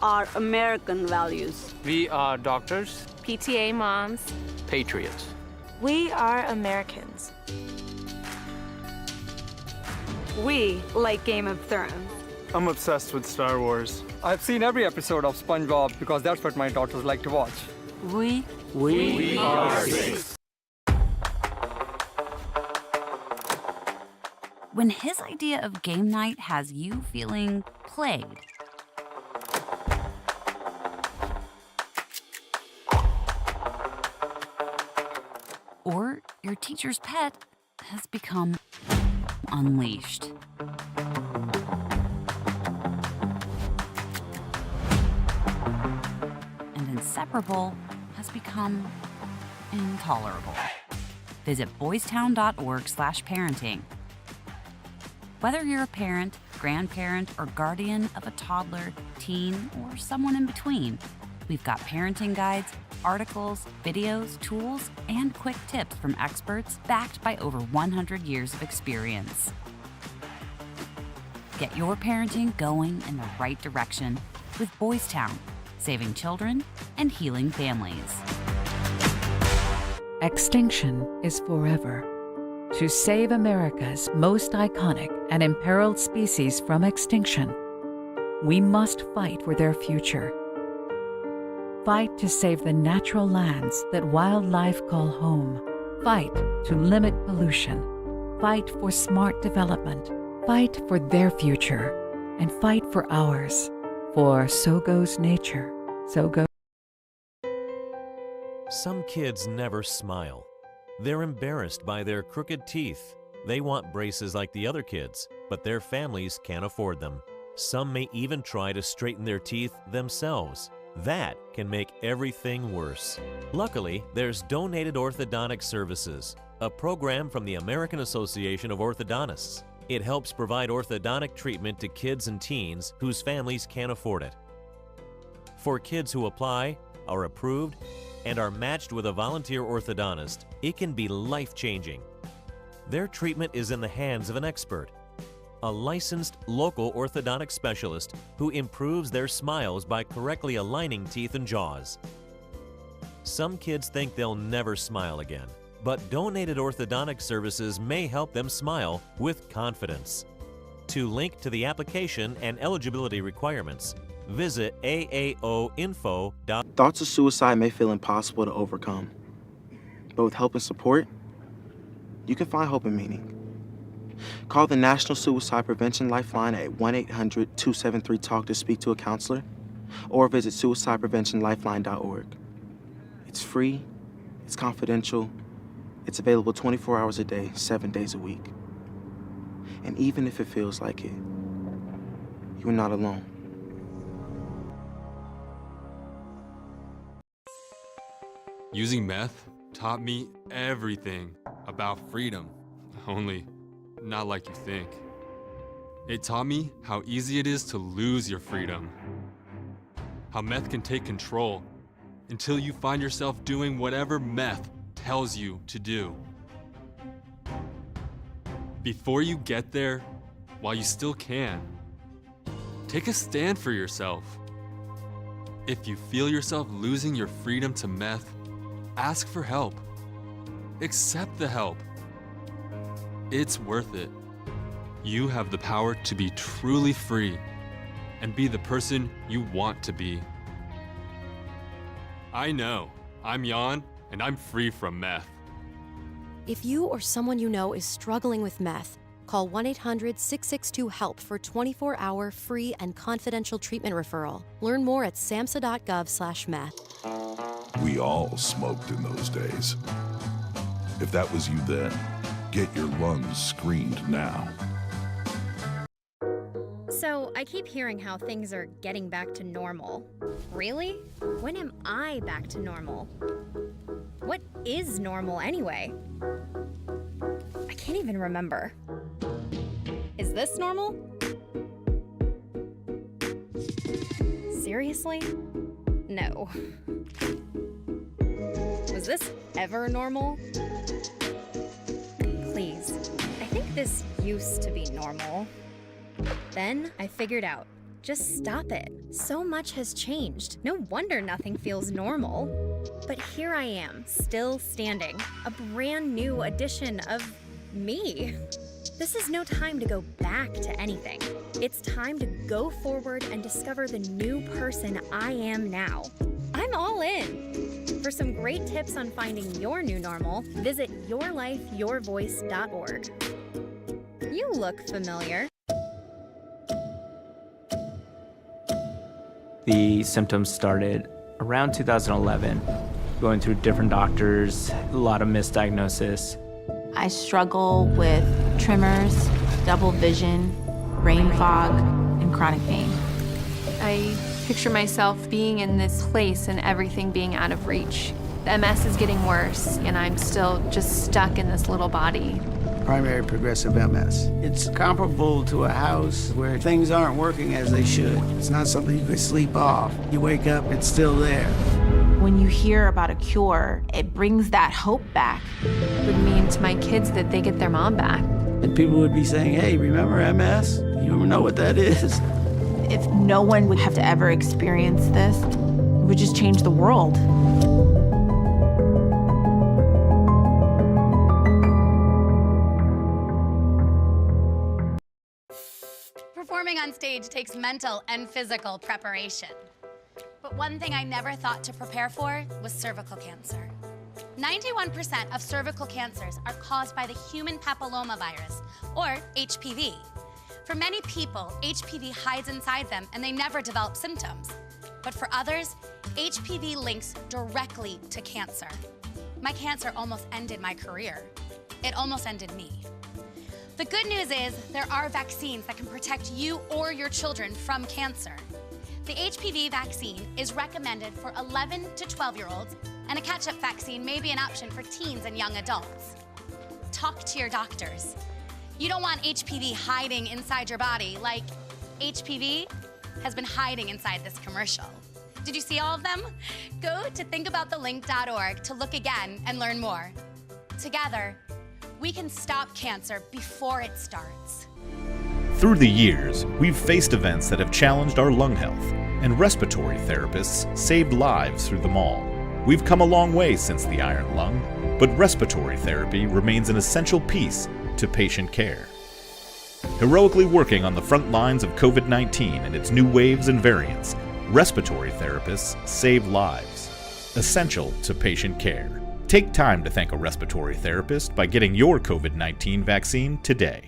are American values. We are doctors, PTA moms. patriots. We are Americans. We like Game of Thrones. I'm obsessed with Star Wars. I've seen every episode of SpongeBob because that's what my daughters like to watch. We are safe. When his idea of game night has you feeling played, or your teacher's pet has become unleashed. And inseparable has become intolerable. Visit boystown.org/parenting. Whether you're a parent, grandparent, or guardian of a toddler, teen, or someone in between, we've got parenting guides, articles, videos, tools, and quick tips from experts backed by over 100 years of experience. Get your parenting going in the right direction with Boys Town, saving children and healing families. Extinction is forever. To save America's most iconic and imperiled species from extinction, we must fight for their future. Fight to save the natural lands that wildlife call home. Fight to limit pollution. Fight for smart development. Fight for their future. And fight for ours. For so goes nature, so goes. Some kids never smile. They're embarrassed by their crooked teeth. They want braces like the other kids, but their families can't afford them. Some may even try to straighten their teeth themselves. That can make everything worse. Luckily, there's Donated Orthodontic Services, a program from the American Association of Orthodontists. It helps provide orthodontic treatment to kids and teens whose families can't afford it. For kids who apply, are approved, and are matched with a volunteer orthodontist, it can be life-changing. Their treatment is in the hands of an expert, a licensed local orthodontic specialist who improves their smiles by correctly aligning teeth and jaws. Some kids think they'll never smile again, but Donated Orthodontic Services may help them smile with confidence. To link to the application and eligibility requirements, visit aaoinfo. Thoughts of suicide may feel impossible to overcome, but with help and support, you can find hope and meaning. Call the National Suicide Prevention Lifeline at 1-800-273-TALK to speak to a counselor, or visit suicidepreventionlifeline.org. It's free, it's confidential, it's available 24 hours a day, 7 days a week. And even if it feels like it, you're not alone. Using meth taught me everything about freedom, only not like you think. It taught me how easy it is to lose your freedom, how meth can take control until you find yourself doing whatever meth tells you to do. Before you get there, while you still can, take a stand for yourself. If you feel yourself losing your freedom to meth, ask for help. Accept the help. It's worth it. You have the power to be truly free and be the person you want to be. I know. I'm Jan, and I'm free from meth. If you or someone you know is struggling with meth, call 1-800-662-HELP for 24-hour free and confidential treatment referral. Learn more at samhsa.gov/meth. We all smoked in those days. If that was you then, get your lungs screened now. So, I keep hearing how things are getting back to normal. Really? When am I back to normal? What is normal anyway? I can't even remember. Is this normal? Seriously? No. Was this ever normal? Please, I think this used to be normal. Then I figured out Just stop it. So much has changed. No wonder nothing feels normal. But here I am, still standing. A brand new edition of me. This is no time to go back to anything. It's time to go forward and discover the new person I am now. I'm all in. For some great tips on finding your new normal, visit yourlifeyourvoice.org. You look familiar. The symptoms started around 2011, going through different doctors, a lot of misdiagnosis. I struggle with tremors, double vision, brain fog, and chronic pain. I picture myself being in this place and everything being out of reach. The MS is getting worse, and I'm still just stuck in this little body. Primary progressive MS. It's comparable to a house where things aren't working as they should. It's not something you can sleep off. You wake up, it's still there. When you hear about a cure, it brings that hope back. It would mean to my kids that they get their mom back. And people would be saying, hey, remember MS? You don't know what that is. If no one would have to ever experience this, it would just change the world. Performing on stage takes mental and physical preparation. But one thing I never thought to prepare for was cervical cancer. 91% of cervical cancers are caused by the human papillomavirus, or HPV. For many people, HPV hides inside them and they never develop symptoms. But for others, HPV links directly to cancer. My cancer almost ended my career. It almost ended me. The good news is there are vaccines that can protect you or your children from cancer. The HPV vaccine is recommended for 11 to 12-year-olds, and a catch-up vaccine may be an option for teens and young adults. Talk to your doctors. You don't want HPV hiding inside your body like HPV has been hiding inside this commercial. Did you see all of them? Go to thinkaboutthelink.org to look again and learn more. Together, we can stop cancer before it starts. Through the years, we've faced events that have challenged our lung health, and respiratory therapists saved lives through them all. We've come a long way since the iron lung, but respiratory therapy remains an essential piece to patient care. Heroically working on the front lines of COVID-19 and its new waves and variants, respiratory therapists save lives, essential to patient care. Take time to thank a respiratory therapist by getting your COVID-19 vaccine today.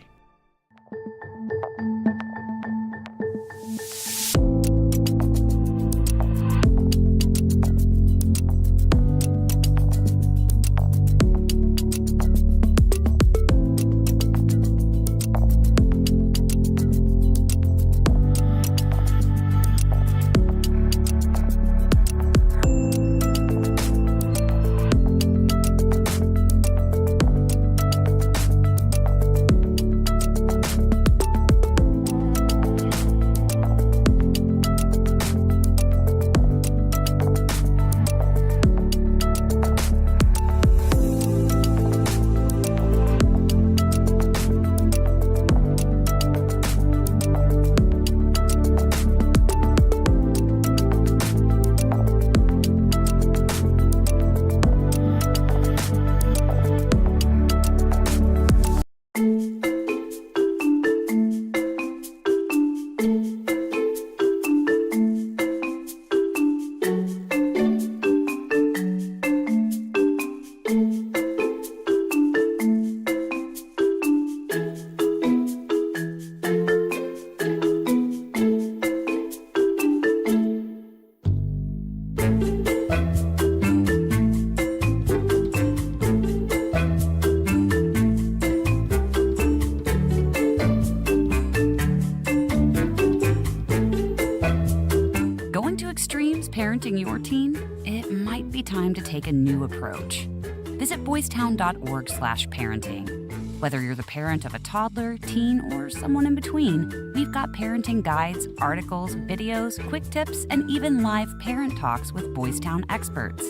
Parenting your teen, it might be time to take a new approach. Visit boystown.org/parenting. Whether you're the parent of a toddler, teen, or someone in between, we've got parenting guides, articles, videos, quick tips, and even live parent talks with Boys Town experts.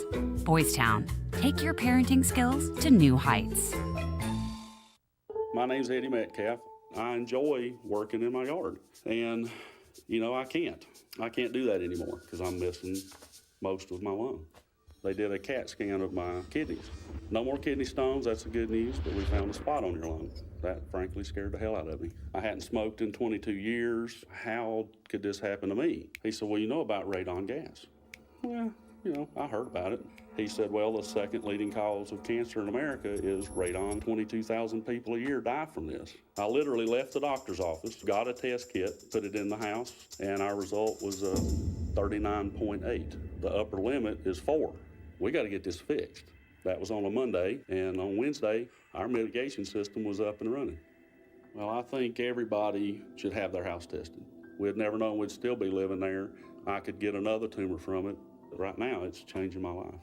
Boys Town, take your parenting skills to new heights. My name's Eddie Metcalf. I enjoy working in my yard. And you know, I can't do that anymore because I'm missing most of my lung. They did a CAT scan of my kidneys. No more kidney stones, that's the good news, but we found a spot on your lung. That frankly scared the hell out of me. I hadn't smoked in 22 years. How could this happen to me? He said, well, you know about radon gas. Well, you know, I heard about it. He said, well, the second leading cause of cancer in America is radon. 22,000 people a year die from this. I literally left the doctor's office, got a test kit, put it in the house, and our result was 39.8. The upper limit is 4. We got to get this fixed. That was on a Monday, and on Wednesday, our mitigation system was up and running. Well, I think everybody should have their house tested. We'd never known we'd still be living there. I could get another tumor from it, but right now it's changing my life.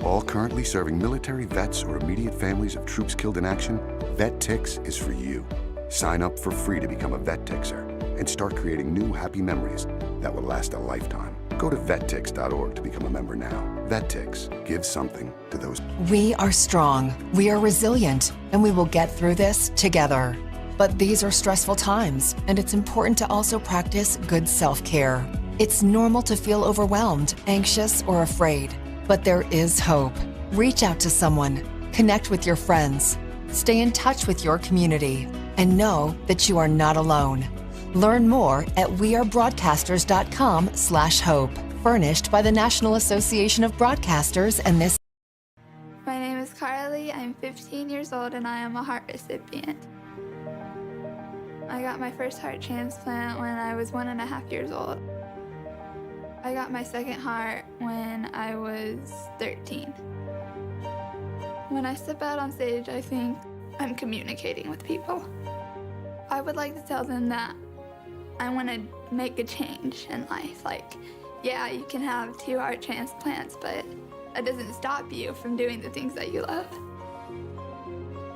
All currently serving military vets or immediate families of troops killed in action, VetTix is for you. Sign up for free to become a VetTixer and start creating new happy memories that will last a lifetime. Go to vettix.org to become a member now. VetTix, give something to those. We are strong, we are resilient, and we will get through this together. But these are stressful times, and it's important to also practice good self-care. It's normal to feel overwhelmed, anxious, or afraid, but there is hope. Reach out to someone, connect with your friends, stay in touch with your community, and know that you are not alone. Learn more at wearebroadcasters.com/hope, furnished by the National Association of Broadcasters and this. My name is Carly, I'm 15 years old and I am a heart recipient. I got my first heart transplant when I was 1.5 years old. I got my second heart when I was 13. When I step out on stage, I think I'm communicating with people. I would like to tell them that I want to make a change in life. Like, yeah, you can have 2 heart transplants, but that doesn't stop you from doing the things that you love.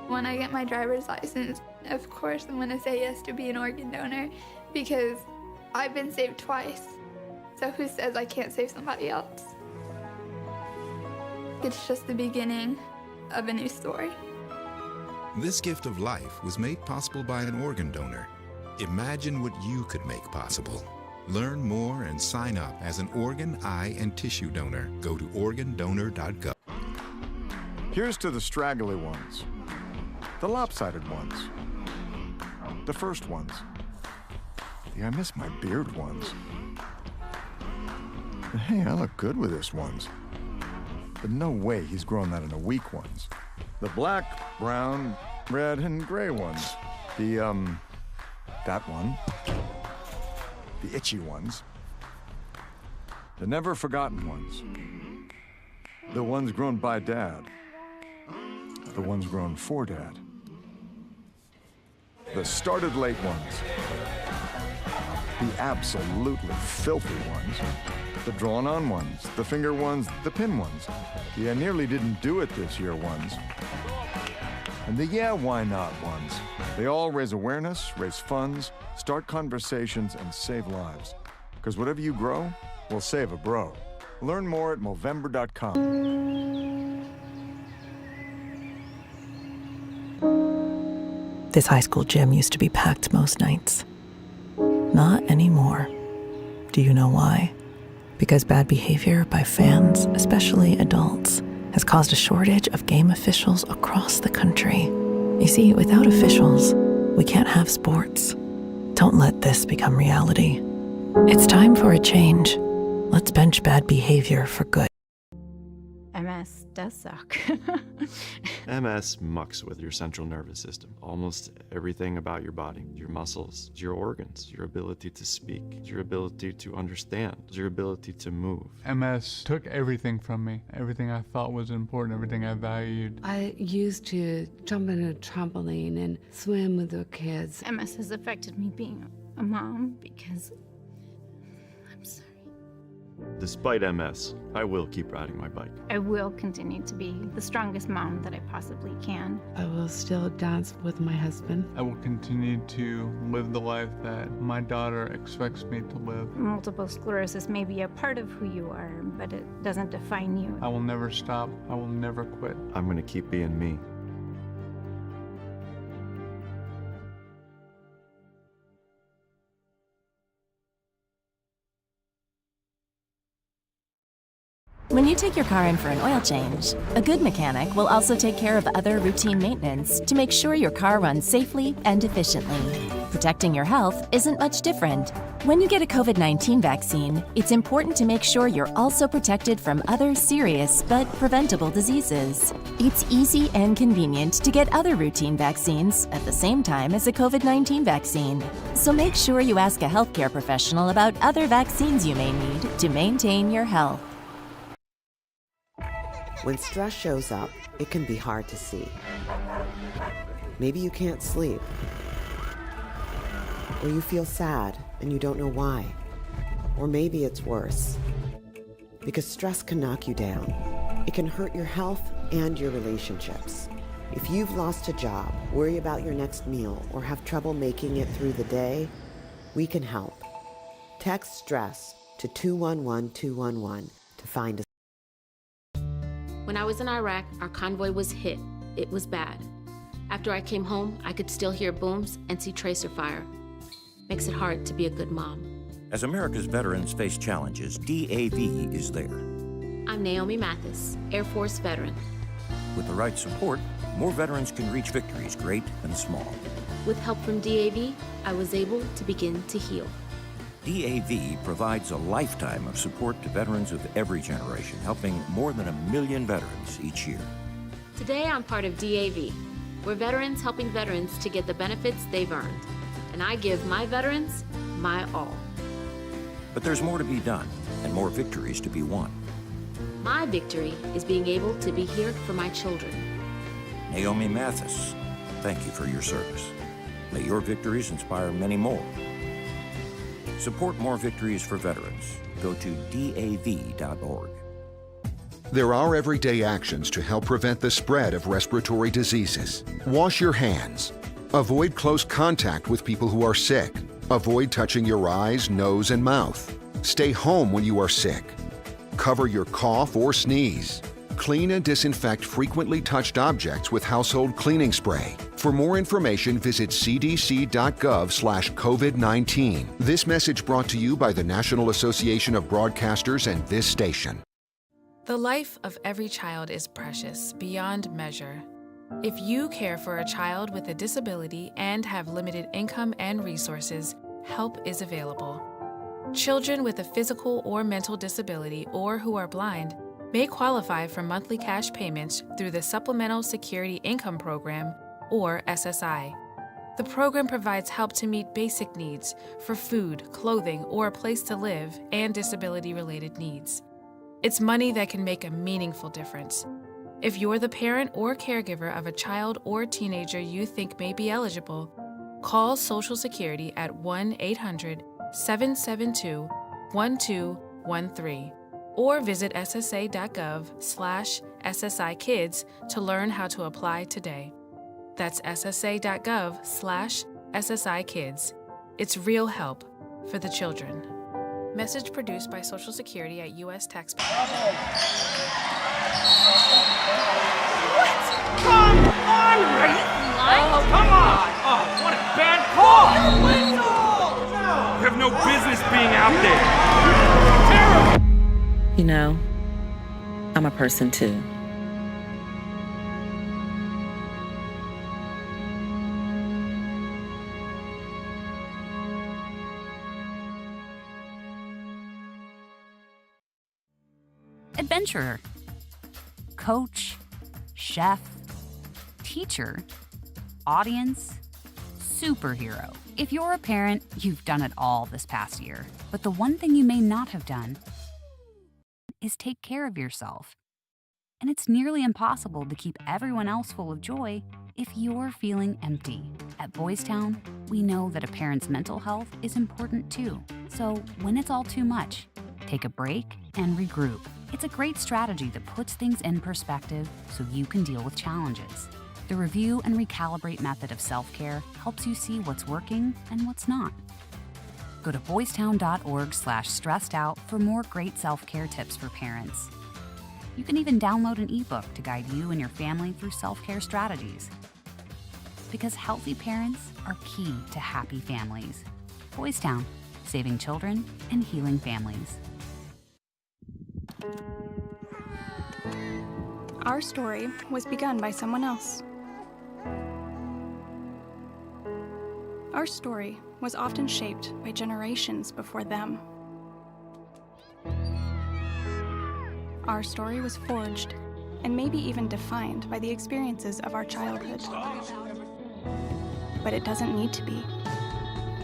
When I get my driver's license, of course I'm going to say yes to be an organ donor because I've been saved twice. So who says I can't save somebody else? It's just the beginning of a new story. This gift of life was made possible by an organ donor. Imagine what you could make possible. Learn more and sign up as an organ, eye, and tissue donor. Go to organdonor.gov. Here's to the straggly ones, the lopsided ones, the first ones, the I miss my beard ones. But hey, I look good with this ones. But no way he's grown that in a week ones. The black, brown, red, and gray ones. That one. The itchy ones. The never forgotten ones. The ones grown by Dad. The ones grown for Dad. The started late ones. The absolutely filthy ones. The drawn-on ones, the finger ones, the pin ones. The I nearly didn't do it this year ones. And the yeah, why not ones. They all raise awareness, raise funds, start conversations, and save lives. Because whatever you grow will save a bro. Learn more at Movember.com. This high school gym used to be packed most nights. Not anymore. Do you know why? Because bad behavior by fans, especially adults, has caused a shortage of game officials across the country. You see, without officials, we can't have sports. Don't let this become reality. It's time for a change. Let's bench bad behavior for good. MS MS does suck. MS mucks with your central nervous system. Almost everything about your body, your muscles, your organs, your ability to speak, your ability to understand, your ability to move. MS took everything from me. Everything I thought was important, everything I valued. I used to jump in a trampoline and swim with the kids. MS has affected me being a mom because I'm sorry. Despite MS, I will keep riding my bike. I will continue to be the strongest mom that I possibly can. I will still dance with my husband. I will continue to live the life that my daughter expects me to live. Multiple sclerosis may be a part of who you are, but it doesn't define you. I will never stop. I will never quit. I'm going to keep being me. When you take your car in for an oil change, a good mechanic will also take care of other routine maintenance to make sure your car runs safely and efficiently. Protecting your health isn't much different. When you get a COVID-19 vaccine, it's important to make sure you're also protected from other serious but preventable diseases. It's easy and convenient to get other routine vaccines at the same time as a COVID-19 vaccine. So make sure you ask a healthcare professional about other vaccines you may need to maintain your health. When stress shows up, it can be hard to see. Maybe you can't sleep, or you feel sad and you don't know why. Or maybe it's worse, because stress can knock you down. It can hurt your health and your relationships. If you've lost a job, worry about your next meal, or have trouble making it through the day, we can help. Text STRESS to 211-211 to find a. When I was in Iraq, our convoy was hit. It was bad. After I came home, I could still hear booms and see tracer fire. Makes it hard to be a good mom. As America's veterans face challenges, DAV is there. I'm Naomi Mathis, Air Force veteran. With the right support, more veterans can reach victories, great and small. With help from DAV, I was able to begin to heal. DAV provides a lifetime of support to veterans of every generation, helping more than 1 million veterans each year. Today, I'm part of DAV. We're veterans helping veterans to get the benefits they've earned. And I give my veterans my all. But there's more to be done and more victories to be won. My victory is being able to be here for my children. Naomi Mathis, thank you for your service. May your victories inspire many more. Support more victories for veterans. Go to DAV.org. There are everyday actions to help prevent the spread of respiratory diseases. Wash your hands. Avoid close contact with people who are sick. Avoid touching your eyes, nose, and mouth. Stay home when you are sick. Cover your cough or sneeze. Clean and disinfect frequently touched objects with household cleaning spray. For more information, visit cdc.gov/COVID-19. This message brought to you by the National Association of Broadcasters and this station. The life of every child is precious beyond measure. If you care for a child with a disability and have limited income and resources, help is available. Children with a physical or mental disability or who are blind may qualify for monthly cash payments through the Supplemental Security Income Program, or SSI. The program provides help to meet basic needs for food, clothing, or a place to live, and disability-related needs. It's money that can make a meaningful difference. If you're the parent or caregiver of a child or teenager you think may be eligible, call Social Security at 1-800-772-1213 or visit ssa.gov/SSIkids to learn how to apply today. That's ssa.gov/SSIkids. It's real help for the children. Message produced by Social Security at U.S. taxpayers. What? Come on, right? Oh, come on! Oh, what a bad call! You have no business being out there. Terrible! You know, I'm a person too. Adventurer. coach, chef, teacher, audience, superhero. If you're a parent, you've done it all this past year. But the one thing you may not have done is take care of yourself. And it's nearly impossible to keep everyone else full of joy if you're feeling empty. At Boys Town, we know that a parent's mental health is important too. So when it's all too much, take a break and regroup. It's a great strategy that puts things in perspective so you can deal with challenges. The review and recalibrate method of self-care helps you see what's working and what's not. Go to boystown.org/stressedout for more great self-care tips for parents. You can even download an ebook to guide you and your family through self-care strategies. Because healthy parents are key to happy families. Boys Town, saving children and healing families. Our story was begun by someone else. Our story was often shaped by generations before them. Our story was forged and maybe even defined by the experiences of our childhood. But it doesn't need to be.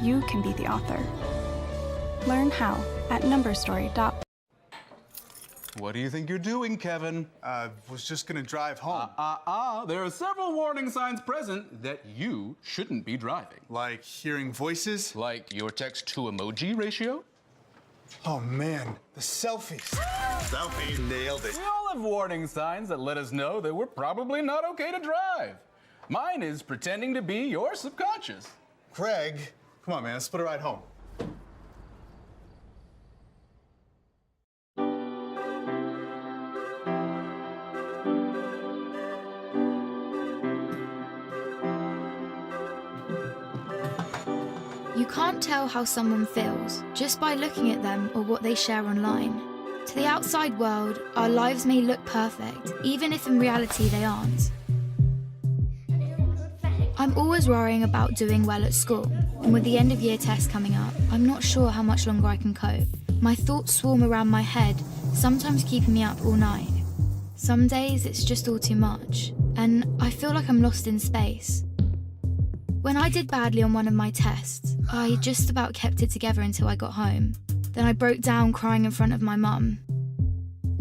You can be the author. Learn how at numberstory.com. What do you think you're doing, Kevin? Was just gonna drive home. There are several warning signs present that you shouldn't be driving. Like hearing voices? Like your text-to-emoji ratio? Oh man, the selfies. Selfie, nailed it. We all have warning signs that let us know that we're probably not okay to drive. Mine is pretending to be your subconscious. Craig, come on man, let's split a ride home. You can't tell how someone feels just by looking at them or what they share online. To the outside world, our lives may look perfect, even if in reality they aren't. I'm always worrying about doing well at school, and with the end of year test coming up, I'm not sure how much longer I can cope. My thoughts swarm around my head, sometimes keeping me up all night. Some days it's just all too much, and I feel like I'm lost in space. When I did badly on one of my tests, I just about kept it together until I got home. Then I broke down crying in front of my mum.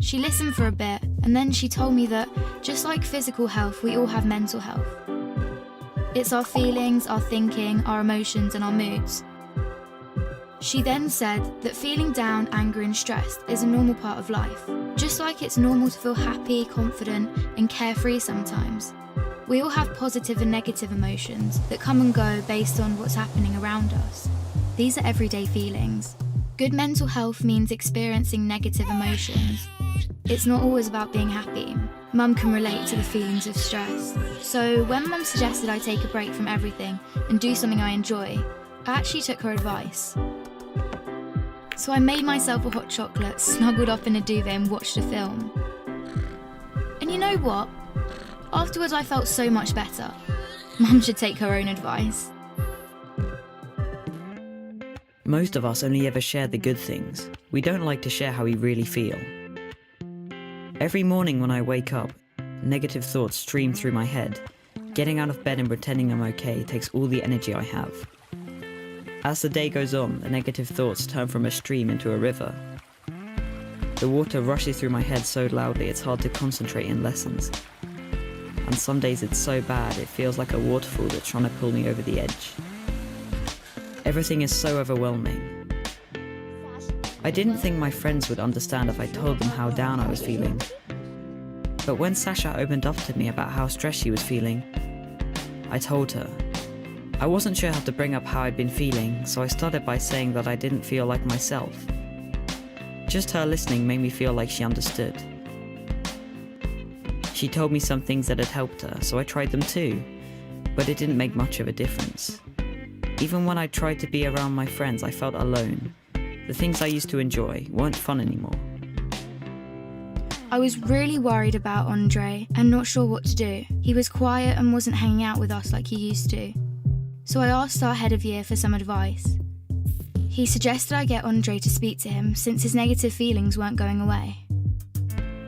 She listened for a bit, and then she told me that, just like physical health, we all have mental health. It's our feelings, our thinking, our emotions, and our moods. She then said that feeling down, angry, and stressed is a normal part of life, just like it's normal to feel happy, confident, and carefree sometimes. We all have positive and negative emotions that come and go based on what's happening around us. These are everyday feelings. Good mental health means experiencing negative emotions. It's not always about being happy. Mum can relate to the feelings of stress. So when Mum suggested I take a break from everything and do something I enjoy, I actually took her advice. So I made myself a hot chocolate, snuggled up in a duvet and watched a film. And you know what? Afterwards I felt so much better. Mum should take her own advice. Most of us only ever share the good things. We don't like to share how we really feel. Every morning when I wake up, negative thoughts stream through my head. Getting out of bed and pretending I'm okay takes all the energy I have. As the day goes on, the negative thoughts turn from a stream into a river. The water rushes through my head so loudly it's hard to concentrate in lessons. And some days it's so bad it feels like a waterfall that's trying to pull me over the edge. Everything is so overwhelming. I didn't think my friends would understand if I told them how down I was feeling. But when Sasha opened up to me about how stressed she was feeling, I told her. I wasn't sure how to bring up how I'd been feeling, so I started by saying that I didn't feel like myself. Just her listening made me feel like she understood. She told me some things that had helped her, so I tried them too, but it didn't make much of a difference. Even when I tried to be around my friends, I felt alone. The things I used to enjoy weren't fun anymore. I was really worried about Andre and not sure what to do. He was quiet and wasn't hanging out with us like he used to. So I asked our head of year for some advice. He suggested I get Andre to speak to him since his negative feelings weren't going away.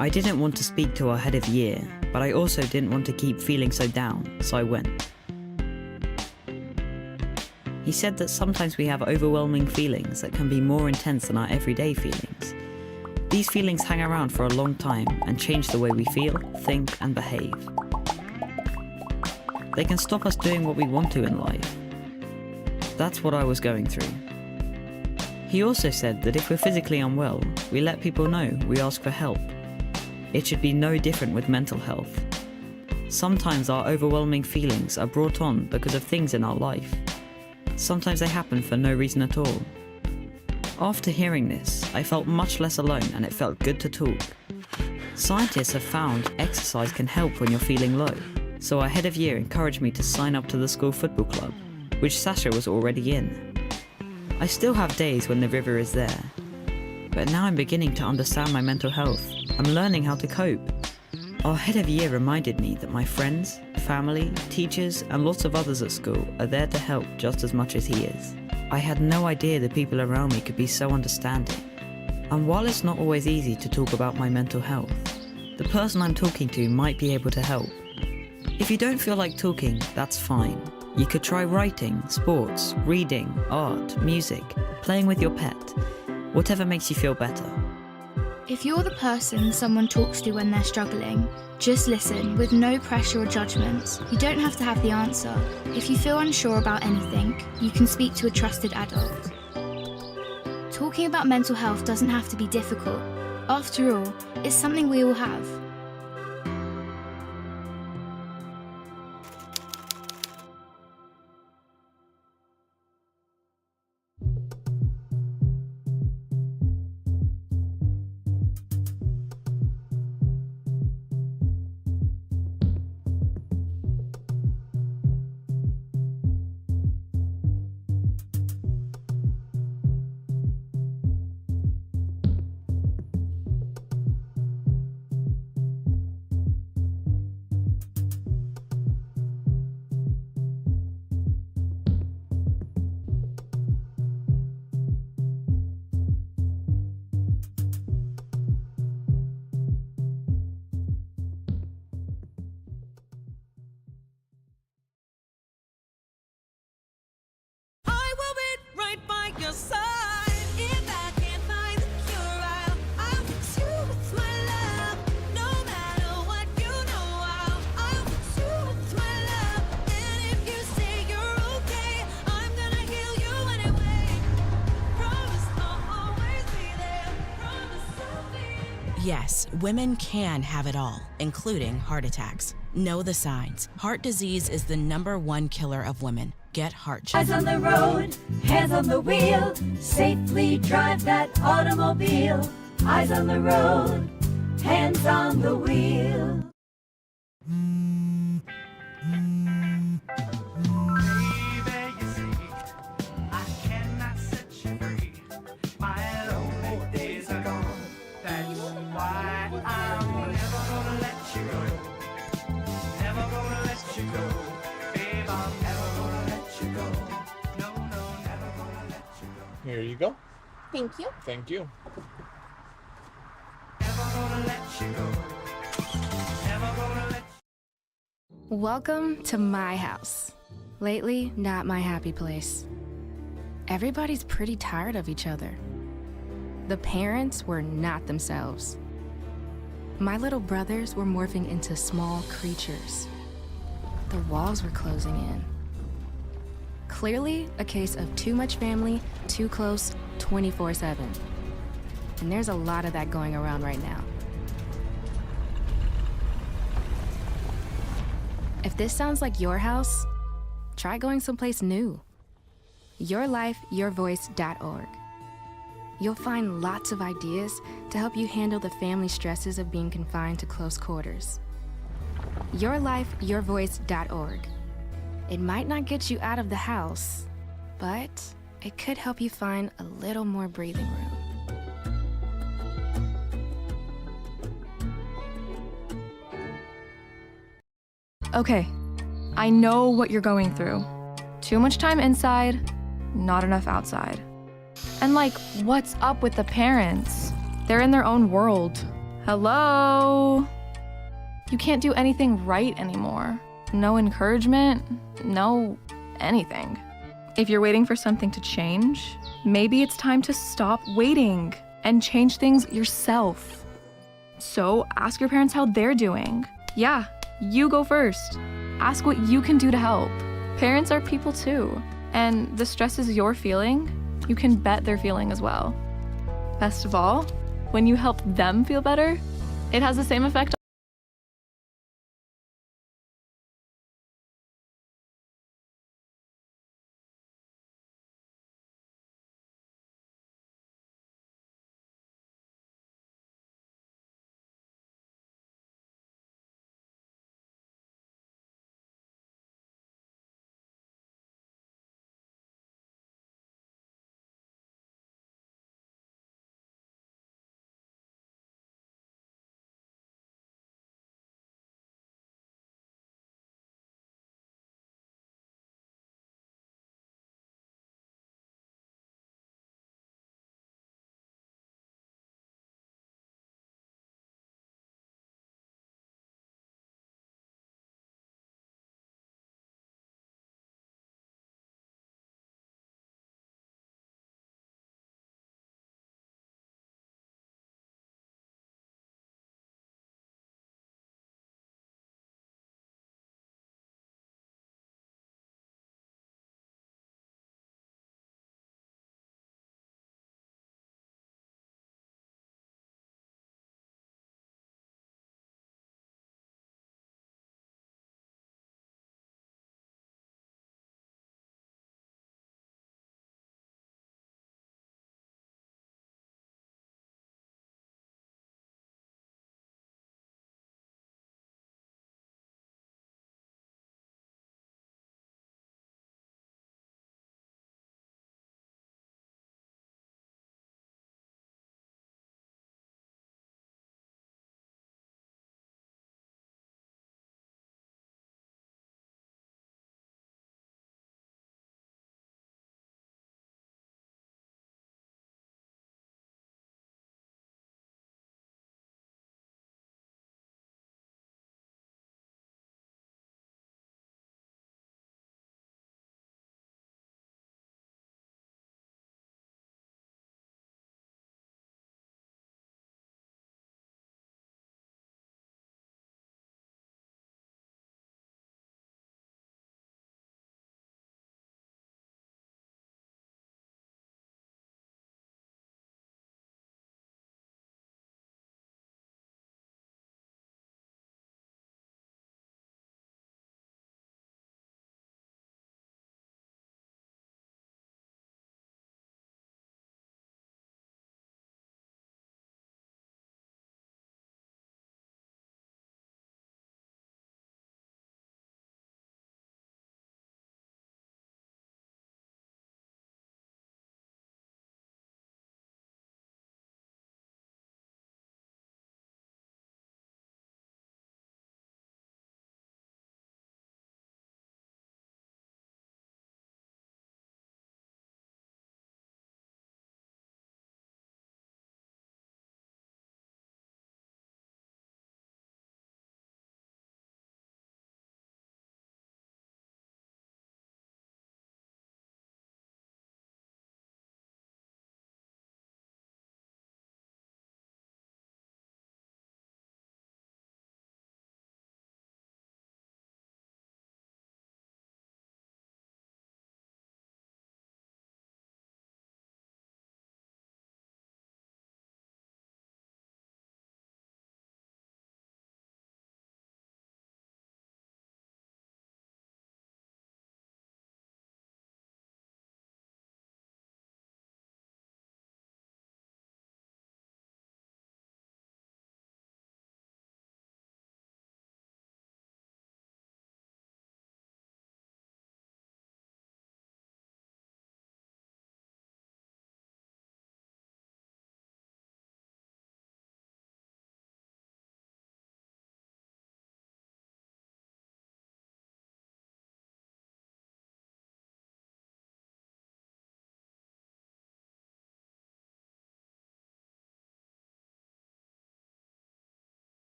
I didn't want to speak to our head of year, but I also didn't want to keep feeling so down, so I went. He said that sometimes we have overwhelming feelings that can be more intense than our everyday feelings. These feelings hang around for a long time and change the way we feel, think, and behave. They can stop us doing what we want to in life. That's what I was going through. He also said that if we're physically unwell, we let people know, we ask for help. It should be no different with mental health. Sometimes our overwhelming feelings are brought on because of things in our life. Sometimes they happen for no reason at all. After hearing this, I felt much less alone and it felt good to talk. Scientists have found exercise can help when you're feeling low, so our head of year encouraged me to sign up to the school football club, which Sasha was already in. I still have days when the river is there, but now I'm beginning to understand my mental health. I'm learning how to cope. Our head of year reminded me that my friends, family, teachers, and lots of others at school are there to help just as much as he is. I had no idea the people around me could be so understanding. And while it's not always easy to talk about my mental health, the person I'm talking to might be able to help. If you don't feel like talking, that's fine. You could try writing, sports, reading, art, music, playing with your pet, whatever makes you feel better. If you're the person someone talks to when they're struggling, just listen with no pressure or judgments. You don't have to have the answer. If you feel unsure about anything, you can speak to a trusted adult. Talking about mental health doesn't have to be difficult. After all, it's something we all have. Yes, women can have it all, including heart attacks. Know the signs. Heart disease is the #1 killer of women. Get heart checked. Eyes on the road, hands on the wheel, safely drive that automobile. Eyes on the road, hands on the wheel. Here you go. Thank you. Thank you. Welcome to my house. Lately, not my happy place. Everybody's pretty tired of each other. The parents were not themselves. My little brothers were morphing into small creatures. The walls were closing in. Clearly a case of too much family, too close, 24/7. And there's a lot of that going around right now. If this sounds like your house, try going someplace new. YourLifeYourVoice.org. You'll find lots of ideas to help you handle the family stresses of being confined to close quarters. YourLifeYourVoice.org. It might not get you out of the house, but it could help you find a little more breathing room. Okay, I know what you're going through. Too much time inside, not enough outside. And like, what's up with the parents? They're in their own world. Hello? You can't do anything right anymore. No encouragement, no anything. If you're waiting for something to change, maybe it's time to stop waiting and change things yourself. So ask your parents how they're doing. Yeah, you go first. Ask what you can do to help. Parents are people too, and the stresses you're feeling, you can bet they're feeling as well. Best of all, when you help them feel better, it has the same effect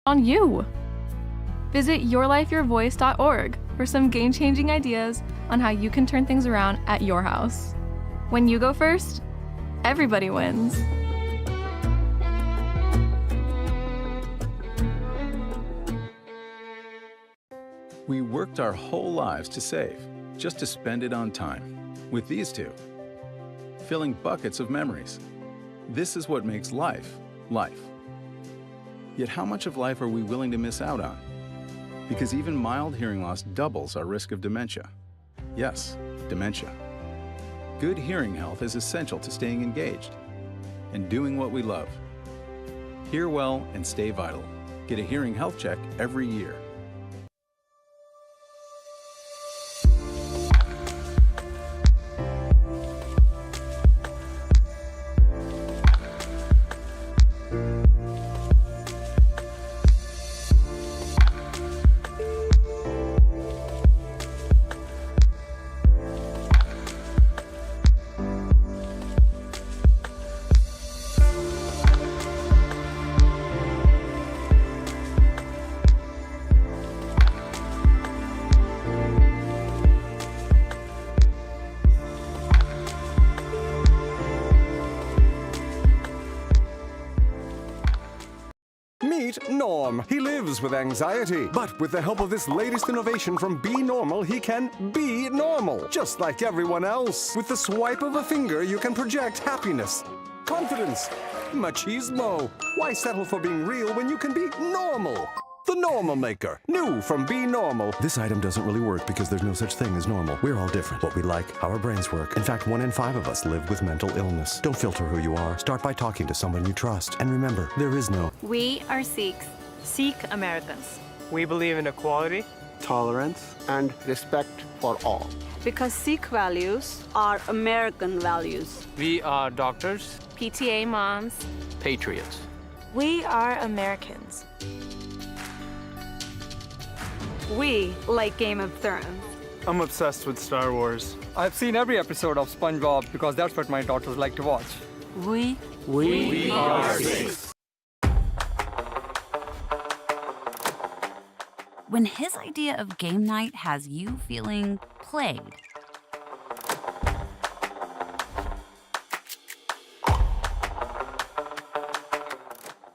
on you. Visit yourlifeyourvoice.org for some game-changing ideas on how you can turn things around at your house. When you go first, everybody wins. We worked our whole lives to save, just to spend it on time. With these two, filling buckets of memories. This is what makes life, life. Yet how much of life are we willing to miss out on? Because even mild hearing loss doubles our risk of dementia. Yes, dementia. Good hearing health is essential to staying engaged and doing what we love. Hear well and stay vital. Get a hearing health check every year. Meet Norm. He lives with anxiety, but with the help of this latest innovation from Be Normal, he can be normal, just like everyone else. With the swipe of a finger, you can project happiness, confidence, machismo. Why settle for being real when you can be normal? The Normal Maker, new from Be Normal. This item doesn't really work because there's no such thing as normal. We're all different. What we like, how our brains work. In fact, 1 in 5 of us live with mental illness. Don't filter who you are. Start by talking to someone you trust. And remember, there is no. We are Sikhs, Sikh Americans. We believe in equality, tolerance, and respect for all. Because Sikh values are American values. we are doctors, PTA moms. patriots. We are Americans. We like Game of Thrones. I'm obsessed with Star Wars. I've seen every episode of SpongeBob because that's what my daughters like to watch. We are Sikhs. When his idea of game night has you feeling played,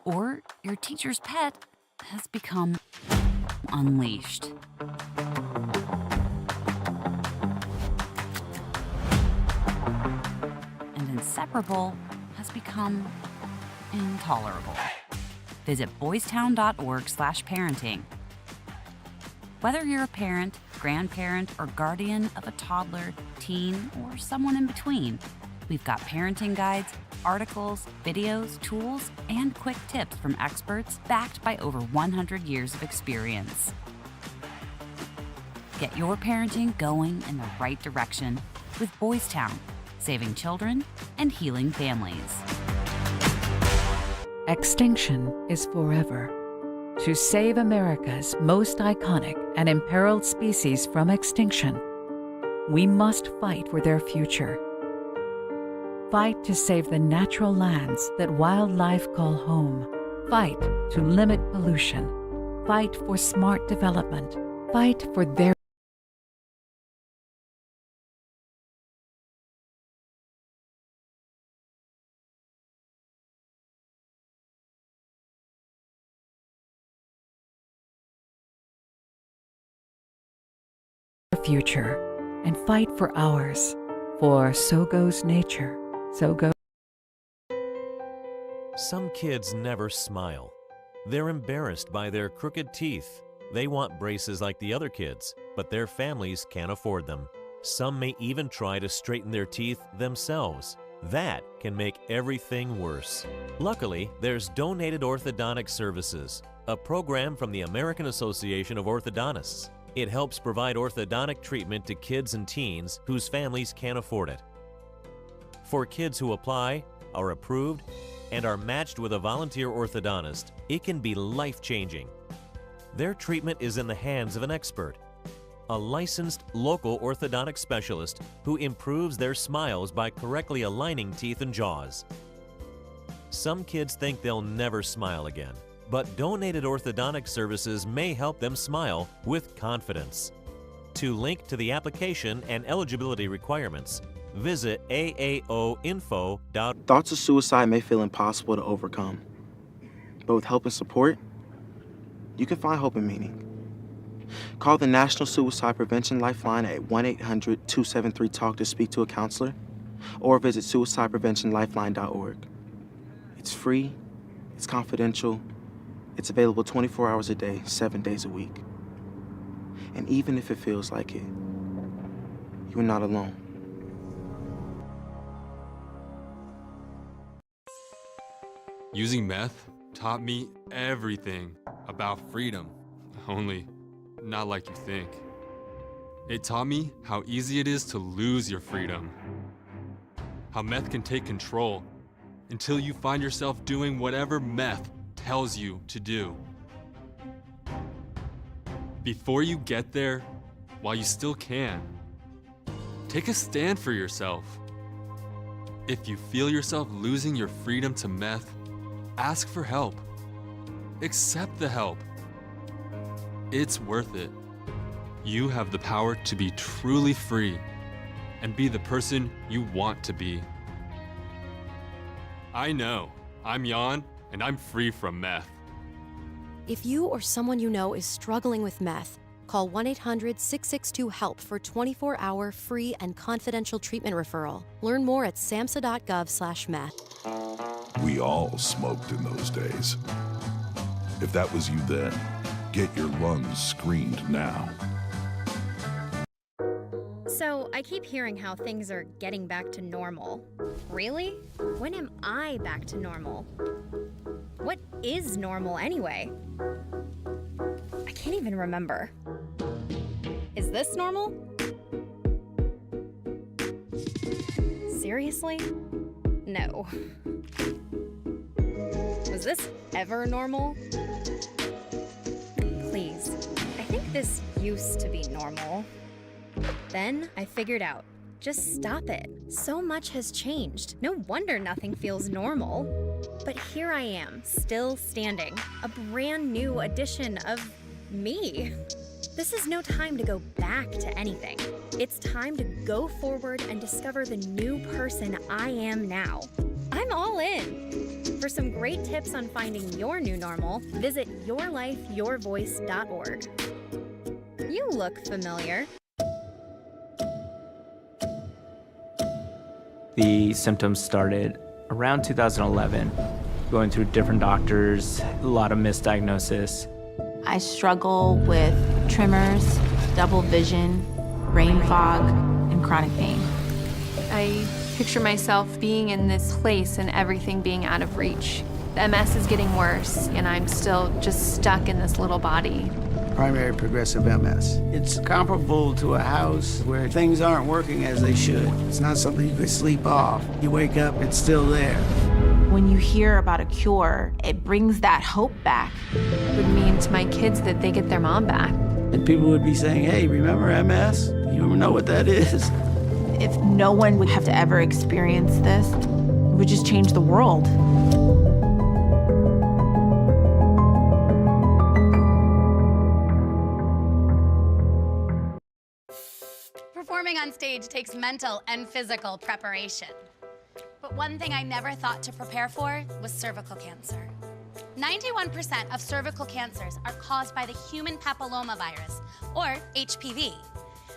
or your teacher's pet has become unleashed. And inseparable has become intolerable. Visit boystown.org/parenting. Whether you're a parent, grandparent, or guardian of a toddler, teen, or someone in between, we've got parenting guides, articles, videos, tools, and quick tips from experts backed by over 100 years of experience. Get your parenting going in the right direction with Boys Town, saving children and healing families. Extinction is forever. To save America's most iconic and imperiled species from extinction, we must fight for their future. Fight to save the natural lands that wildlife call home. Fight to limit pollution. Fight for smart development. Fight for their future and fight for ours. For so goes nature, so goes. Some kids never smile. They're embarrassed by their crooked teeth. They want braces like the other kids, but their families can't afford them. Some may even try to straighten their teeth themselves. That can make everything worse. Luckily, there's Donated Orthodontic Services, a program from the American Association of Orthodontists. It helps provide orthodontic treatment to kids and teens whose families can't afford it. For kids who apply, are approved, and are matched with a volunteer orthodontist, it can be life-changing. Their treatment is in the hands of an expert, a licensed local orthodontic specialist who improves their smiles by correctly aligning teeth and jaws. Some kids think they'll never smile again, but donated orthodontic services may help them smile with confidence. To link to the application and eligibility requirements, visit aaoinfo.org. Thoughts of suicide may feel impossible to overcome, but with help and support, you can find hope and meaning. Call the National Suicide Prevention Lifeline at 1-800-273-TALK to speak to a counselor, or visit suicidepreventionlifeline.org. It's free, it's confidential, it's available 24 hours a day, 7 days a week. And even if it feels like it, you are not alone. Using meth taught me everything about freedom, only not like you think. It taught me how easy it is to lose your freedom, how meth can take control until you find yourself doing whatever meth tells you to do. Before you get there, while you still can, take a stand for yourself. If you feel yourself losing your freedom to meth, ask for help. Accept the help. It's worth it. You have the power to be truly free and be the person you want to be. I know, I'm Jan, and I'm free from meth. If you or someone you know is struggling with meth, call 1-800-662-HELP for 24-hour free and confidential treatment referral. Learn more at samhsa.gov/meth. We all smoked in those days. If that was you then, get your lungs screened now. So, I keep hearing how things are getting back to normal. Really? When am I back to normal? What is normal anyway? I can't even remember. Is this normal? Seriously? No. Was this ever normal? Please. I think this used to be normal. Then I figured out. Just stop it. So much has changed. No wonder nothing feels normal. But here I am, still standing. A brand new edition of me. This is no time to go back to anything. It's time to go forward and discover the new person I am now. I'm all in. For some great tips on finding your new normal, visit yourlifeyourvoice.org. You look familiar. The symptoms started around 2011, going through different doctors, a lot of misdiagnosis. I struggle with tremors, double vision, brain fog, and chronic pain. I picture myself being in this place and everything being out of reach. The MS is getting worse, and I'm still just stuck in this little body. Primary progressive MS. It's comparable to a house where things aren't working as they should. It's not something you could sleep off. You wake up, it's still there. When you hear about a cure, it brings that hope back. It would mean to my kids that they get their mom back. And people would be saying, hey, remember MS? You know what that is? If no one would have to ever experience this, it would just change the world. Performing on stage takes mental and physical preparation. But one thing I never thought to prepare for was cervical cancer. 91% of cervical cancers are caused by the human papillomavirus, or HPV.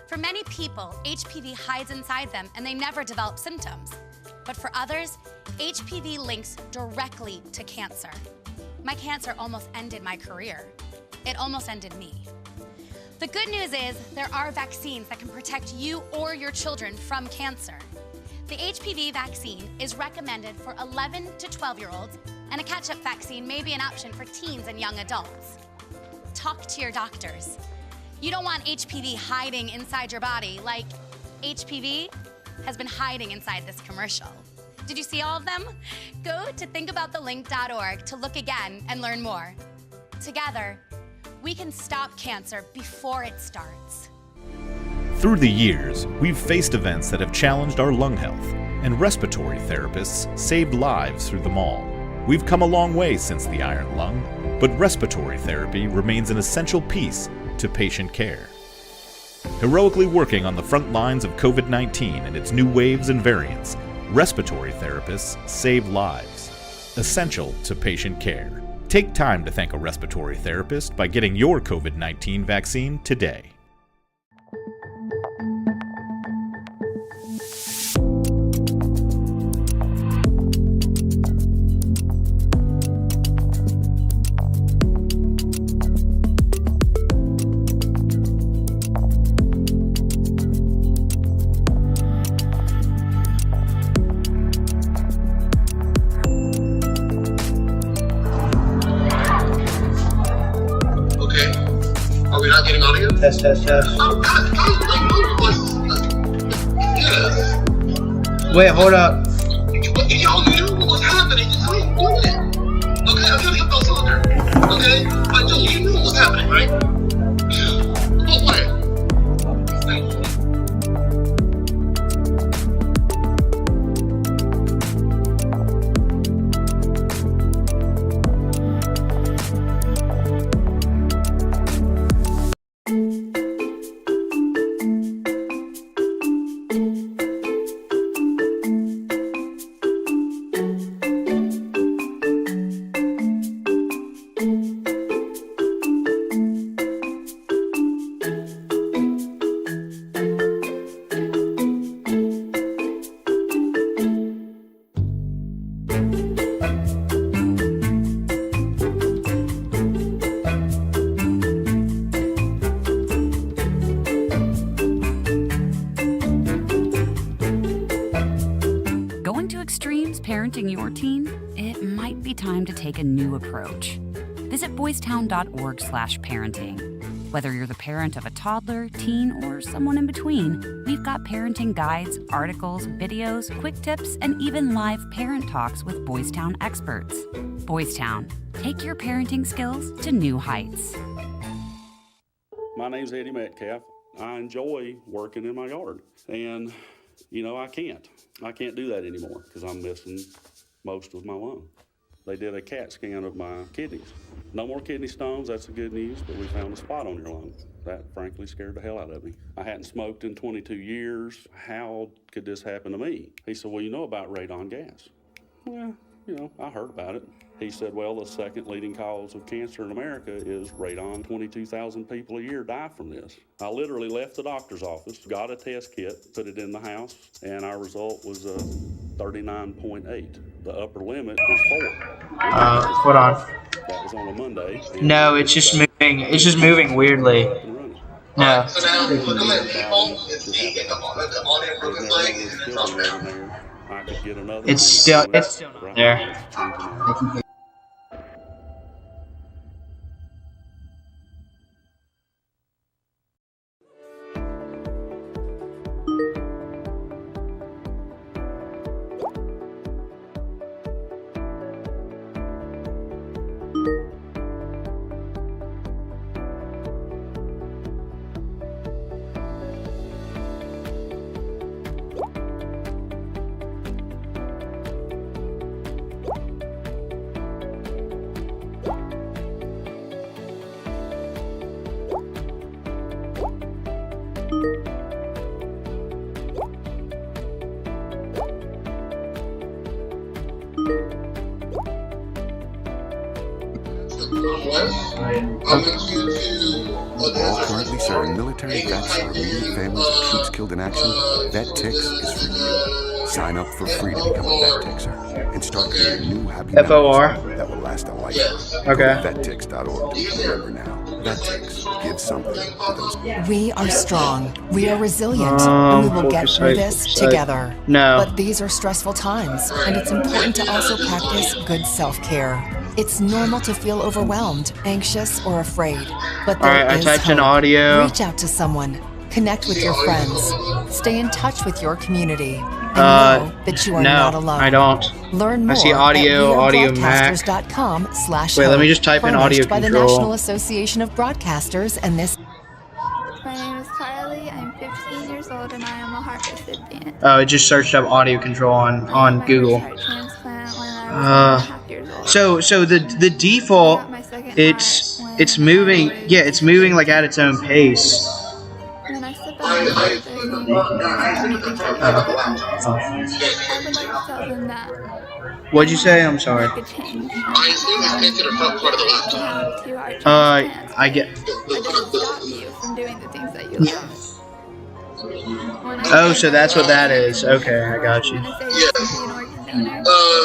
For many people, HPV hides inside them and they never develop symptoms. But for others, HPV links directly to cancer. My cancer almost ended my career. It almost ended me. The good news is there are vaccines that can protect you or your children from cancer. The HPV vaccine is recommended for 11 to 12-year-olds, and a catch-up vaccine may be an option for teens and young adults. Talk to your doctors. You don't want HPV hiding inside your body like HPV has been hiding inside this commercial. Did you see all of them? Go to thinkaboutthelink.org to look again and learn more. Together, we can stop cancer before it starts. Through the years, we've faced events that have challenged our lung health, and respiratory therapists saved lives through them all. We've come a long way since the iron lung, but respiratory therapy remains an essential piece to patient care. Heroically working on the front lines of COVID-19 and its new waves and variants, respiratory therapists save lives, essential to patient care. Take time to thank a respiratory therapist by getting your COVID-19 vaccine today. Test, test, test. Wait, hold up. What's happening? Just do it. Okay, I'm gonna hit those cylinder. Okay? But Joe, you knew what was happening, right? Don't play. Parenting your teen, it might be time to take a new approach. Visit boystown.org/parenting. Whether you're the parent of a toddler, teen, or someone in between, we've got parenting guides, articles, videos, quick tips, and even live parent talks with Boys Town experts. Boys Town, take your parenting skills to new heights. My name's Eddie Metcalf. I enjoy working in my yard, and I can't do that anymore because I'm missing most of my lung. They did a CAT scan of my kidneys. No more kidney stones, that's the good news, but we found a spot on your lung. That frankly scared the hell out of me. I hadn't smoked in 22 years. How could this happen to me? He said, well, you know about radon gas. Well, I heard about it. He said, well, the second leading cause of cancer in America is radon. 22,000 people a year die from this. I literally left the doctor's office, got a test kit, put it in the house, and our result was 39.8. The upper limit is 4. Hold on. That was on a Monday. No, it's just moving. It's just moving weirdly. No. So now we're looking at people and see if the audio broke its leg and it's up there. It's still not there. All currently serving military vets or immediate families of troops killed in action, VetTix is for you. Sign up for free to become a VetTixer and start creating new happy memories that will last a lifetime. Okay. VetTix.org. Remember now, VetTix gives something to those. We are strong, we are resilient, and we will get through this together. No. But these are stressful times, and it's important to also practice good self-care. It's normal to feel overwhelmed, anxious, or afraid, but there is I typed in hope. audio. Reach out to someone, connect with your friends, stay in touch with your community, and know that you are not alone. I don't. Learn more I see audio, at audio Mac. VRBroadcasters.com/hope. Wait, let me just type in audio by the control. National Association of Broadcasters and this. My name is Kylie. I'm 15 years old and I am a heart recipient. Oh, it just searched up audio control on Google. So the default. My second It's moving. Yeah, it's moving like at its own pace. When I sit back and look at this and think about it, I would like to tell them that What'd you say? I'm sorry. make a change. I assume he's pinned to the front part of the laptop. Too hard to I get. It doesn't stop you from doing the things that you love. Oh, so that's what that is. Okay, I got you.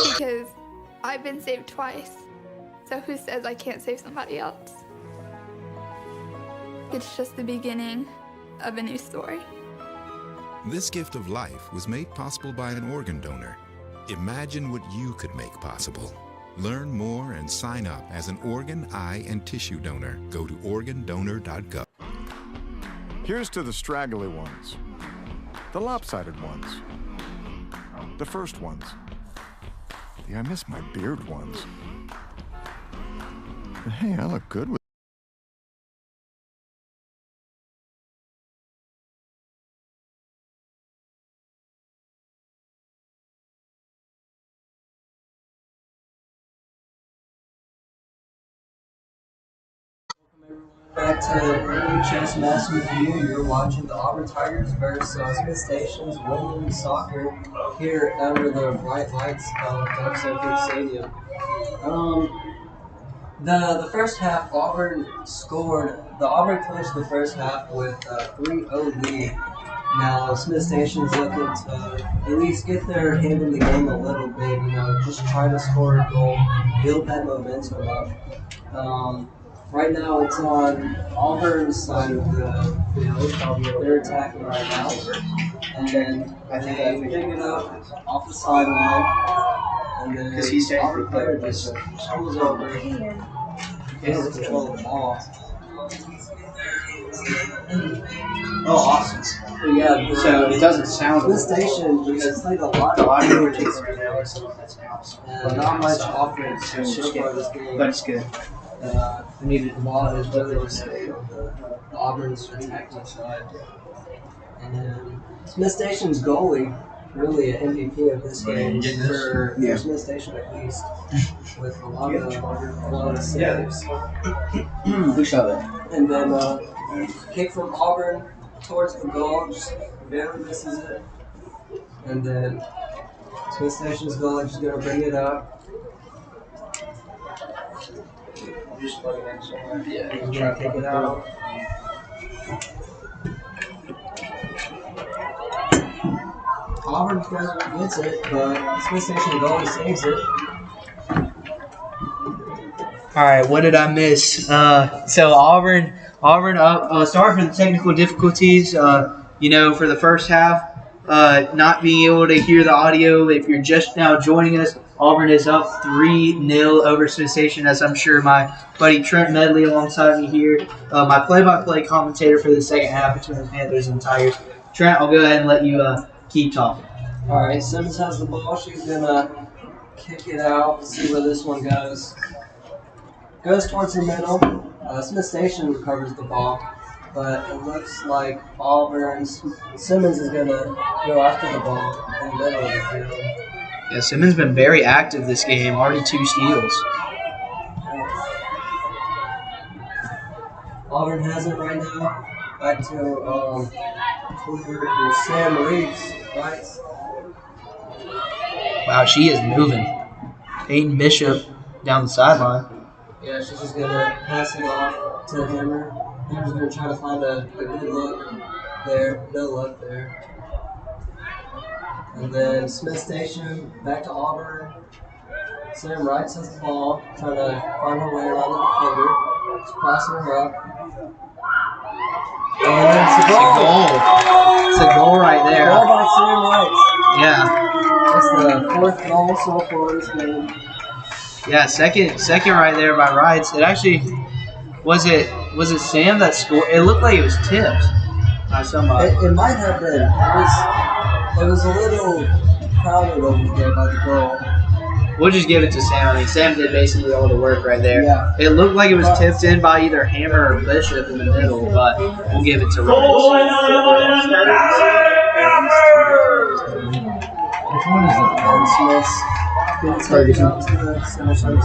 Because I've been saved twice. So who says I can't save somebody else? It's just the beginning of a new story. This gift of life was made possible by an organ donor. Imagine what you could make possible. Learn more and sign up as an organ, eye, and tissue donor. Go to organdonor.gov. Here's to the straggly ones, the lopsided ones, the first ones, the I miss my beard ones. But hey, I look good with Back to NHS Mass Review. You're watching the Auburn Tigers versus Smith Station's women's soccer here under the bright lights of Dovetail Stadium. The first half, Auburn scored. The Auburn finished the first half with a 3-0 lead. Now Smith Station's looking to at least get their hand in the game a little bit. Just try to score a goal, build that momentum up. Right now it's on Auburn's side of the field. They're attacking right now. And then I think they pick it up off the sideline. And then the Auburn player just pulls over and gets control of the ball. Oh, awesome. But yeah, so it doesn't sound this station has played a lot of audio and not much offense so far this game. But it's good. Needed a lot of really to stay on the Auburn's attacking side. And then Smith Station's goalie, really an MVP of this game for Smith Station at least, with a lot of saves. We saw that. And then kick from Auburn towards the goal, just barely misses it. And then Smith Station's goalie just gonna bring it up. Just plug it in somewhere. Yeah, you can take it out. Auburn gets it, but Smith Station goalie saves it. All right, what did I miss? So Auburn up. Sorry for the technical difficulties. For the first half, not being able to hear the audio. If you're just now joining us, Auburn is up 3-0 over Smith Station, as I'm sure my buddy Trent Medley alongside me here, my play-by-play commentator for the second half between the Panthers and the Tigers. Trent, I'll go ahead and let you keep talking. All right, Simmons has the ball. She's going to kick it out, see where this one goes. Goes towards the middle. Smith Station recovers the ball, but it looks like Simmons is going to go after the ball in the middle of the field. Yeah, Simmons been very active this game, already 2 steals. Auburn has it right now. Back to Sam Reeves, right? Wow, she is moving. Peyton Bishop down the sideline. Yeah, she's just going to pass it off to Hammer. Hammer's going to try to find a good look there. No luck there. And then Smith Station, back to Auburn. Sam Wright has the ball, trying to find her way around the defender. She's crossing her up. And it's a goal. It's a goal right there. Goal by Sam Wright. Yeah. It's the 4th goal so far this game. Yeah, second right there by Wrights. It actually was it Sam that scored? It looked like it was tipped by somebody. It might have been. It was a little crowded over there by the goal. We'll just give it to Sam. I mean, Sam did basically all the work right there. Yeah. It looked like it was tipped in by either Hammer or Bishop in the middle, but we'll give it to Wrights. Which one is it? Ferguson. Out to the center side.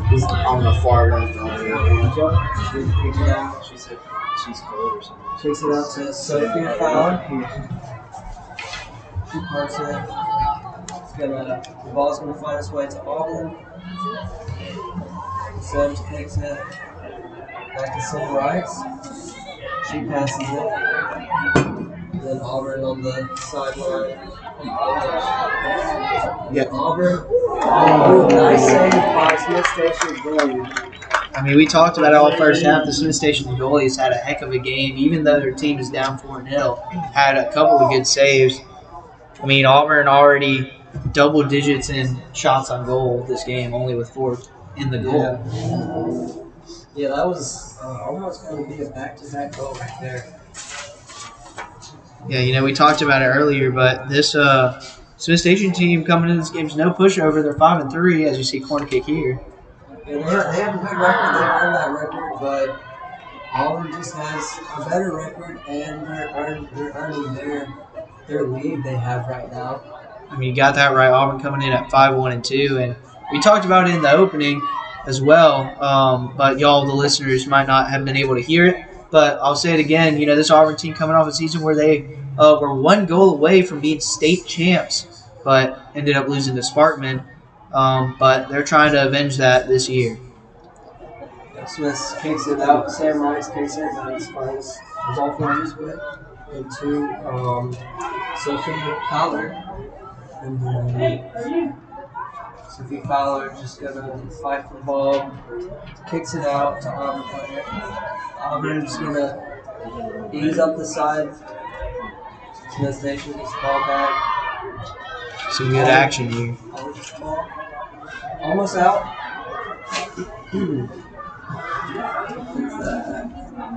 He's on the far left. She kicks it out. She said she's cold or something. Kicks it out to Sophia Fowler. She parks it. The ball's gonna find its way to Auburn. Sims kicks it back to civil rights. She passes it. Then Auburn on the sideline. Yeah. Auburn. Nice save by Smith Station goalie. I mean, we talked about it all first half. The Smith Station goalies had a heck of a game, even though their team is down 4-0. Had a couple of good saves. I mean, Auburn already double digits in shots on goal this game, only with 4 in the goal. Yeah, that was almost going to be a back-to-back goal right there. Yeah, you know, we talked about it earlier, but this Smith Station team coming into this game is no pushover. They're 5-3, as you see corner kick here. Yeah, they have a good record. They've earned that record, but Auburn just has a better record, and they're earning their lead they have right now. I mean, you got that right. Auburn coming in at 5-1-2, and we talked about it in the opening as well, but y'all, the listeners, might not have been able to hear it. But I'll say it again. You know, this Auburn team coming off a season where they were 1 goal away from being state champs, but ended up losing to Sparkman. But they're trying to avenge that this year. Smith kicks it out. Sam Rice kicks it. Nice finds the ball flashes with into Sophie Fowler. And then Sophie Fowler just gonna fight for the ball. Kicks it out to Auburn player. Auburn's gonna ease up the side. Smith Station gets the ball back. Some good action here. Almost out.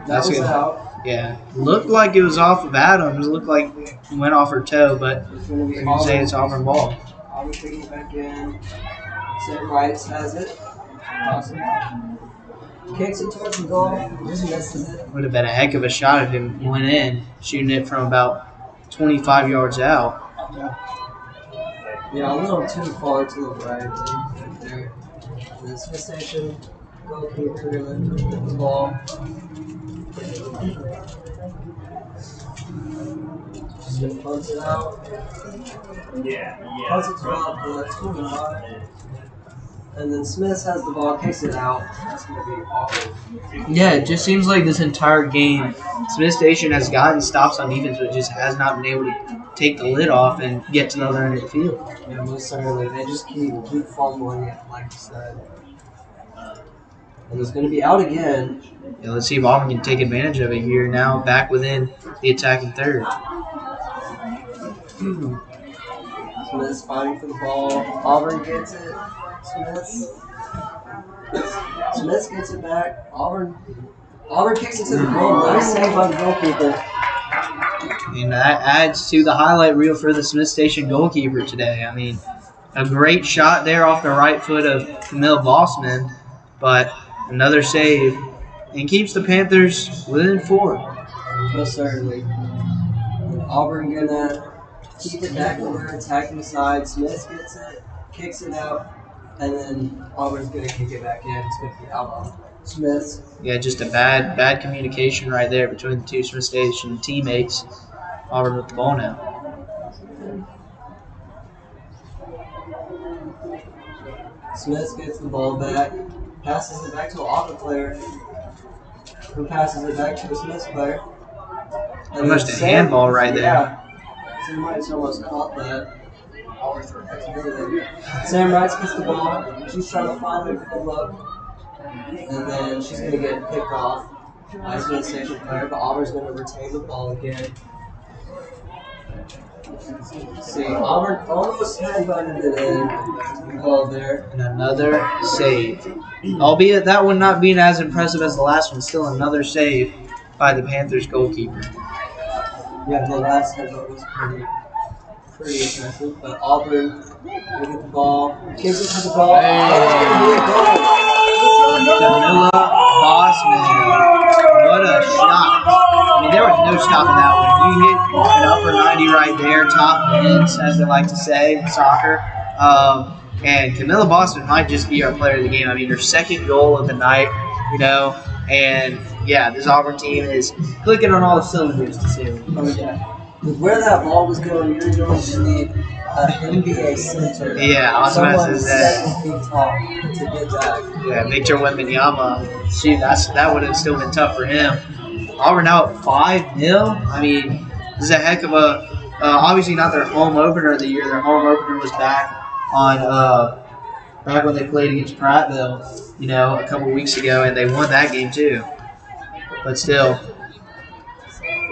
That's good. Out. Yeah. Looked like it was off of Adams. Looked like it went off her toe, but we can say it's Auburn ball. Auburn taking it back in. Sam Rice has it. Awesome. Kicks it towards the goal. Just misses it. Would have been a heck of a shot if it went in, shooting it from about 25 yards out. Yeah, a little too far to the right there. The Smith Station goalkeeper gonna hit the ball. Just gonna punch it out. Punch it to about the 25. And then Smith has the ball, kicks it out. That's gonna be awful. Yeah, it just seems like this entire game, Smith Station has gotten stops on defense, but just has not been able to take the lid off and get to the other end of the field. Yeah, most certainly. They just keep fumbling it, like you said. And it's going to be out again. Yeah, let's see if Auburn can take advantage of it here now, back within the attacking third. Smith's fighting for the ball. Auburn gets it. Smith gets it back. Auburn kicks it to the goal. Nice save by the goalkeeper. And that adds to the highlight reel for the Smith Station goalkeeper today. I mean, a great shot there off the right foot of Camille Bossman, but another save and keeps the Panthers within 4. Most certainly. And Auburn gonna keep it back on their attacking side. Smith gets it, kicks it out, and then Auburn's gonna kick it back in. It's gonna be out on Smith. Yeah, just a bad communication right there between the two Smith Station teammates. Auburn with the ball now. Smith gets the ball back, passes it back to an Auburn player, who passes it back to a Smith player. Almost a handball right there. Yeah, Sam Rice almost caught that. Sam Rice gets the ball. She's trying to find her good luck, and then she's going to get picked off by Smith Station player, but Auburn's going to retain the ball again. See, Auburn almost headbutted it in. Ball there. And another save. Albeit that one not being as impressive as the last one, still another save by the Panthers goalkeeper. Yeah, the last headbutt was pretty impressive, but Auburn will get the ball, kicks it to the ball. Camilla Bossman. What a shot. I mean, there was no stopping that one. You hit an upper 90 right there, top ends, as they like to say in soccer. And Camilla Boston might just be our player of the game. I mean, her second goal of the night, you know, and yeah, this Auburn team is clicking on all the cylinders to say. Oh yeah. With where that ball was going, you're going to need an NBA center. Yeah, I was about to say. 7 feet tall to get that. Yeah, Victor Wembanyama. Shoot, that would have still been tough for him. Auburn now at 5-0. I mean, this is a heck of a. Obviously not their home opener of the year. Their home opener was back when they played against Prattville, you know, a couple weeks ago, and they won that game too. But still,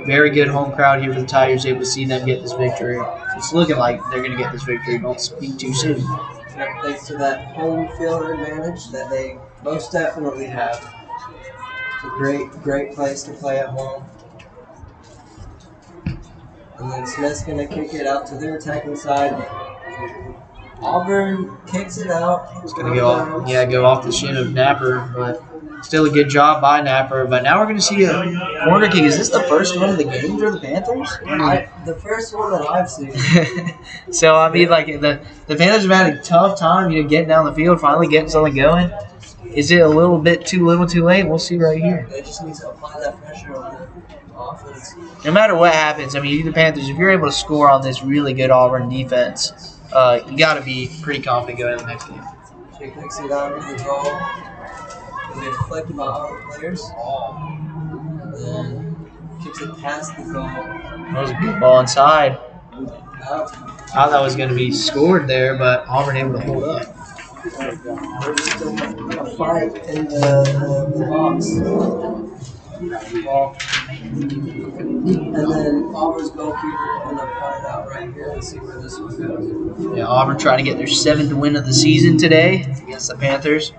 very good home crowd here for the Tigers. Able to see them get this victory. It's looking like they're going to get this victory. Don't speak too soon. Thanks to that home field advantage that they most definitely have. It's a great place to play at home. And then Smith's going to kick it out to their attacking side. Auburn kicks it out. It's going to go off the shin of Napper, but still a good job by Napper. But now we're going to see a corner kick. Is this the first one of the game for the Panthers? The first one that I've seen. So, I mean, like, the Panthers have had a tough time, you know, getting down the field, finally getting something going. Is it a little bit too little too late? We'll see right here. They just need to apply that pressure on the offense. No matter what happens, I mean, the Panthers, if you're able to score on this really good Auburn defense, you got to be pretty confident going into the next game. She kicks it out into the goal. It'll be deflected by Auburn players. And then kicks it past the goal. That was a good ball inside. I thought that was going to be scored there, but Auburn able to hold up. There's still a fight in the box. And then Auburn's goalkeeper going to put it out right here and see where this one goes. Yeah, Auburn trying to get their 7th win of the season today against the Panthers.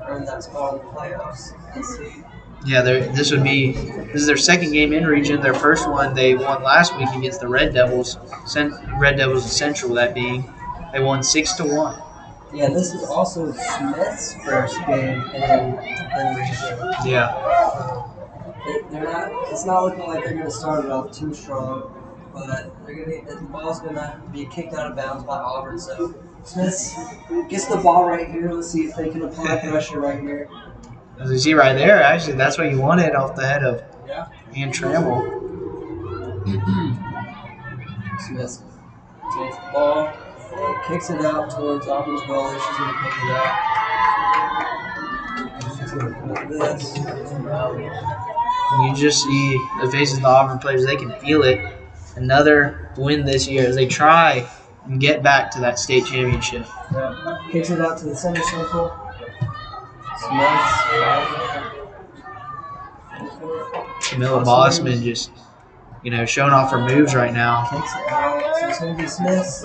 Earn that spot in the playoffs. Let's see. Yeah, this is their second game in region. Their first one they won last week against the Red Devils. Red Devils of Central, that being. They won 6-1. Yeah, this is also Smith's first game in region. Yeah. They're not. It's not looking like they're going to start it off too strong, but the ball's going to be kicked out of bounds by Auburn. So Smith gets the ball right here. Let's see if they can apply pressure right here. As you see right there, actually, that's what you wanted off the head of Ann Trammell. Smith takes the ball. Kicks it out towards Auburn's goal. She's going to pick it up. She's going to put this. You just see the faces of the Auburn players. They can feel it. Another win this year as they try and get back to that state championship. Yeah. Kicks it out to the center circle. Camilla Bossman just, you know, showing off her moves right now. Kicks it out. So it's going to be Smith.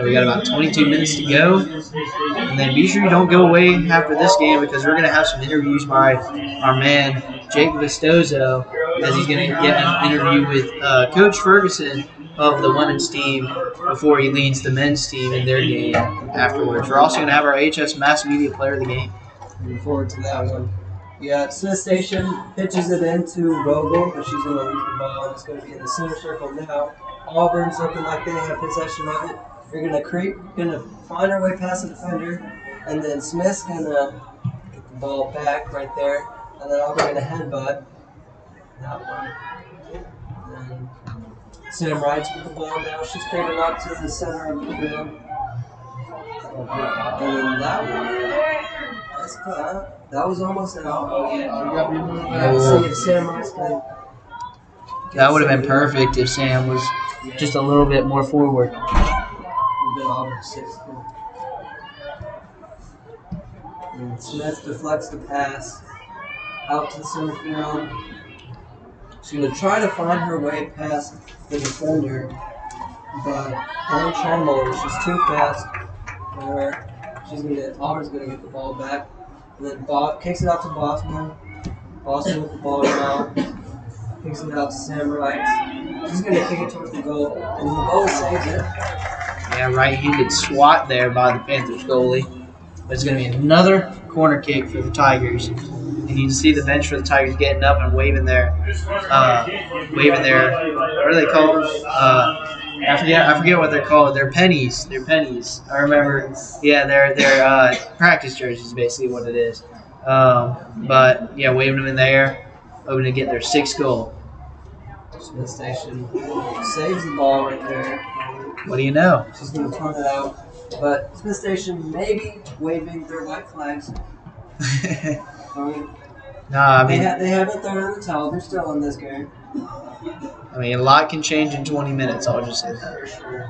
We got about 22 minutes to go. And then be sure you don't go away after this game because we're going to have some interviews by our man, Jake Vistoso, as he's going to get an interview with Coach Ferguson of the women's team before he leads the men's team in their game afterwards. We're also going to have our HS Mass Media Player of the Game. Looking forward to that one. Yeah, Smith Station pitches it into Vogel, but she's going to lose the ball. It's going to be in the center circle now. Auburn's looking like they have possession of it. They're going to find her way past the defender, and then Smith's going to get the ball back right there, and then Auburn going to headbutt that one. And Sam Wright's with the ball now. She's creeping up to the center of the field. And then that one, that was almost out. Let's see if Sam Wright's going to. That would have been perfect if Sam was just a little bit more forward. And Smith deflects the pass out to the center field. She's going to try to find her way past the defender, but Ann Trammell is just too fast for her. Auburn's going to get the ball back. And then kicks it out to Boston. Boston with the ball now. Kicks it out to Sam Wright. He's going to kick it towards the goal, and the goal saves it. Yeah, right-handed swat there by the Panthers goalie. But it's going to be another corner kick for the Tigers. And you can see the bench for the Tigers getting up and waving their, what are they called? I forget what they're called. They're pennies. They're pennies. I remember. Yeah, they're practice jerseys, basically what it is. But yeah, waving them in the air, hoping to get their 6th goal. Smith Station saves the ball right there. What do you know? She's going to turn it out. But Smith Station maybe waving their white flags. I mean, they haven't thrown in the towel. They're still in this game. I mean, a lot can change in 20 minutes. I'll just say that. For sure.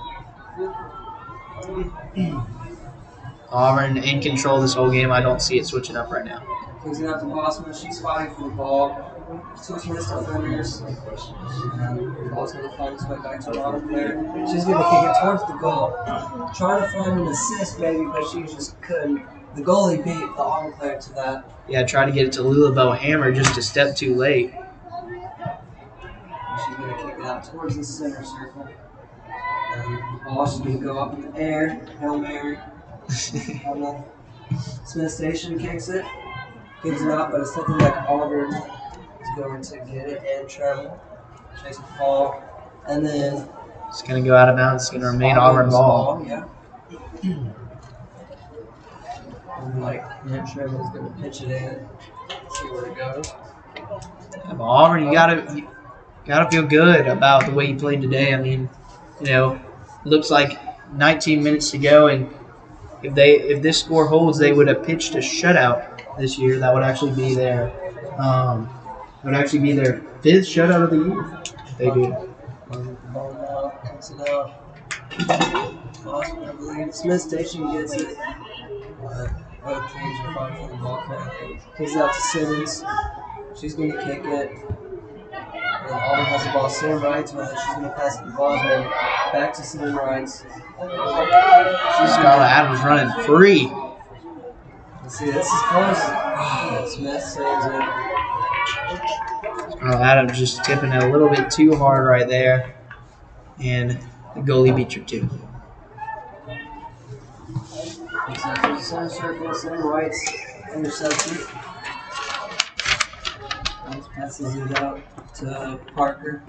Auburn in control this whole game. I don't see it switching up right now. Kicks it out to Bossman. She's fighting for the ball. Switching his defenders. The ball's going to find its way back to the Auburn player. She's going to kick it towards the goal. Trying to find an assist, maybe, but she just couldn't. The goalie beat the Auburn player to that. Yeah, try to get it to Lulabelle Hammer just a step too late. She's going to kick it out towards the center circle. And the ball's going to go up in the air. Hail Mary. Smith Station kicks it. Kicks it out, but it's looking like Auburn is going to get it and travel. Chase a fall. And then it's going to go out of bounds. It's going to remain Auburn ball. Yeah. And like Sherman's going to pitch it in. See where it goes. Yeah, but Auburn, you gotta feel good about the way you played today. I mean, looks like 19 minutes to go, and if this score holds, they would have pitched a shutout this year. That would actually be their 5th shutout of the year. If they do. Awesome, I believe Smith Station gets it. Both teams are fighting for the ball currently. Kicks out to Simmons. She's going to kick it. And Auburn has the ball center rights, but then she's going to pass it to Bosman. Back to center rights. Scarlett Adams running free. Let's see, this is close. Smith saves it. Scarlett Adams just tipping it a little bit too hard right there. And the goalie beat her too. Center circle, center rights, interception. Passes it out to Parker.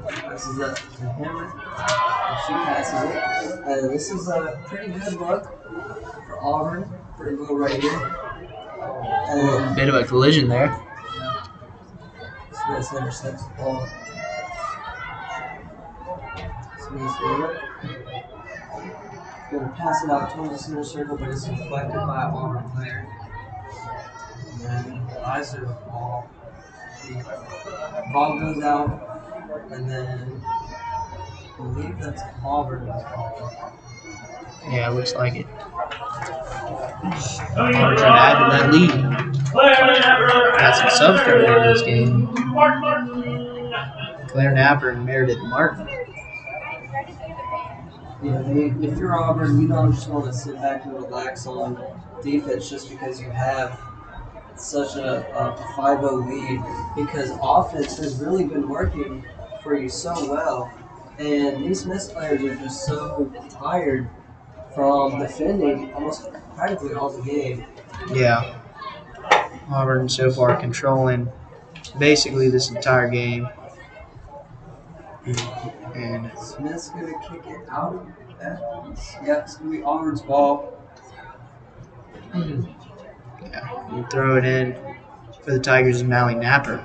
Passes it to Hammer. She passes it. And this is a pretty good look for Auburn. Pretty low right here. And a bit of a collision there. Smith intercepts the ball. Smith's with it. Going to pass it out towards the center circle, but it's deflected by a Auburn player. And then the eyes of the ball. The ball goes out, and then I believe that's Auburn's ball. Yeah, it looks like it. Auburn trying to add to that lead. Got some subs coming into this game. Claire Napper and Meredith Martin. Yeah, if you're Auburn, you don't just want to sit back and relax on defense just because you have such a 5-0 lead, because offense has really been working for you so well, and these Smith players are just so tired from defending almost practically all the game. Yeah. Auburn so far controlling basically this entire game. And Smith's going to kick it out. Yeah, it's going to be Auburn's ball. Yeah, you throw it in for the Tigers is Mally Napper.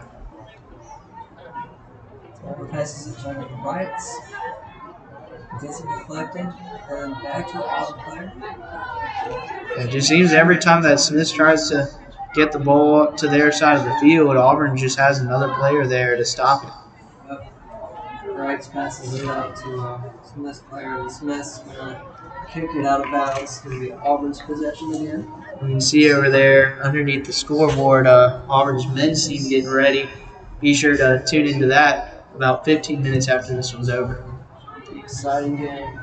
Auburn passes it to the right. Gets it deflected, and back to the Auburn player. It just seems every time that Smith tries to get the ball up to their side of the field, Auburn just has another player there to stop it. Wrights passes it out to Smith's player, and Smith's going to kick it out of bounds. It's going to be Auburn's possession again. You can see over there underneath the scoreboard, Auburn's men's team getting ready. Be sure to tune into that about 15 minutes after this one's over. Exciting game.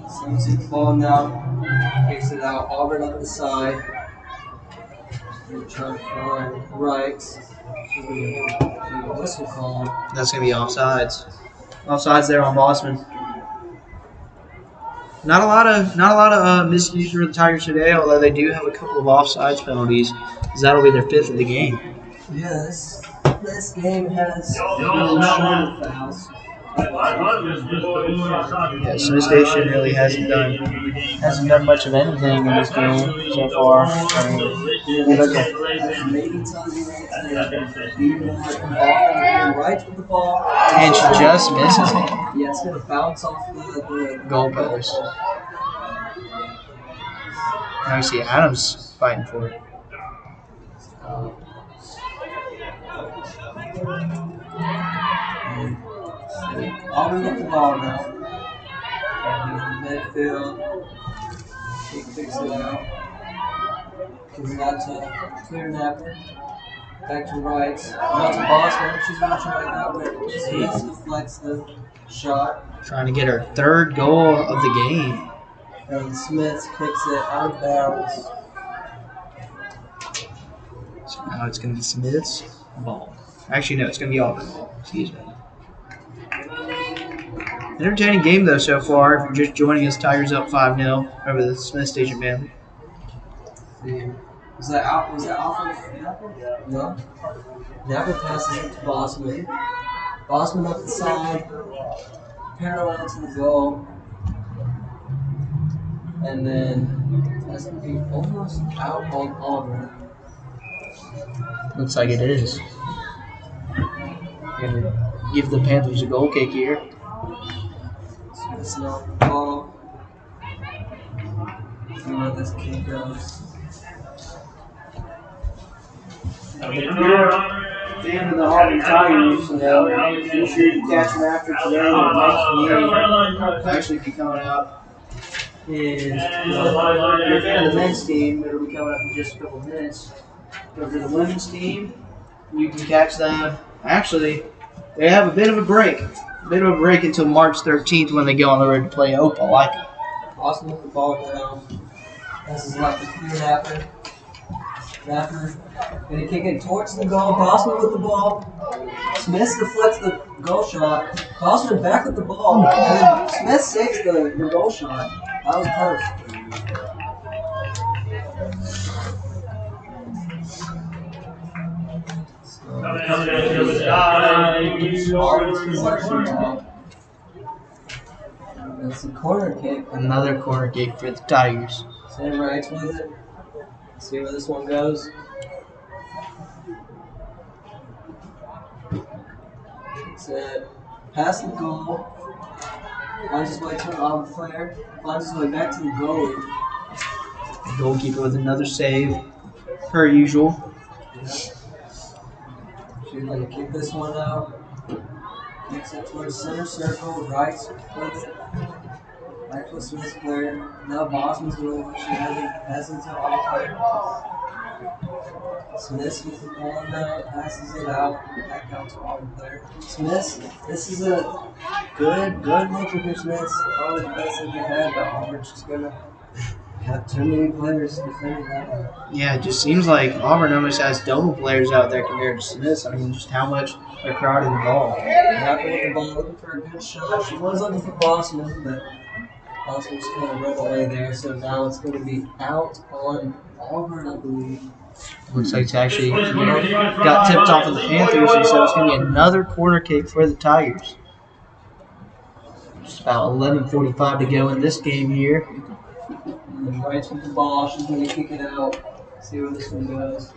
Simmons hits the ball now, kicks it out. Auburn up the side. They're trying to find Wrights. Whistle call. That's going to be offsides. Offsides there on Bossman. Not a lot of miscues for the Tigers today, although they do have a couple of offsides penalties, because that'll be their 5th of the game. Yes, this game has really shown fouls. Yeah, Smith Station really hasn't done much of anything in this game so far. Maybe tells you to be more involved right with the ball. And she just misses it. Yeah, it's going to bounce off the goalpost. Now we see Adams fighting for it. Auburn with the ball now. Midfield. He picks it out. Gives it out to Clear Napper. Back to Wright. Out to Boston. She's watching right now, but Smith deflects the shot. Trying to get her 3rd goal of the game. And Smith kicks it out of bounds. So now it's going to be Smith's ball. Actually, no, it's going to be Auburn's ball. Excuse me. Entertaining game, though, so far. If you're just joining us, Tigers up 5-0 over the Smith Station family. Was that off of Napper? No. Napper passes it to Bosman. Bosman up the side, parallel to the goal. And then that's going to be almost out on Auburn. Looks like it is. Going to give the Panthers a goal kick here. So it's not the ball. See where this kick goes. If you're a fan of the Auburn Tigers, be sure to catch them after today. The next game will actually be coming up. And if you're a fan of the men's team, it'll be coming up in just a couple of minutes. But for the women's team, you can catch them. Actually, they have a bit of a break. Until March 13th when they go on the road to play Opelika. Austin with the ball down. This is like the Clear Napper. Napper going to kick it towards the goal. Bosman with the ball. Smith deflects the goal shot. Bosman back with the ball. And then Smith saves the goal shot. That was perfect. That's a corner kick. Another corner kick for the Tigers. Sam Wright with it. See where this one goes. It's past the goal. Finds his way to an Auburn player. Finds his way back to the goalie. The goalkeeper with another save, per usual. She's going to kick this one out. Kicks it towards center circle. Right with it. Back to a Smith player. Now Boston's going to pass it to Auburn player. Smith with the ball now, passes it out, back out to Auburn player. Smith, this is a good look for Smith. Probably the best that they had, but Auburn's just going to have too many players defending that one. Yeah, it just seems like Auburn almost has double players out there compared to Smith. I mean, just how much they're crowding the ball. Happy with the ball, looking for a good shot. She was looking for Bosman, but Bosman just kind of run away there. So now it's going to be out on Auburn, I believe. Looks like it's actually got tipped off of the Panthers, and so it's going to be another corner kick for the Tigers. Just about 11:45 to go in this game here. And Wright's with the ball. She's going to kick it out. See where this one goes.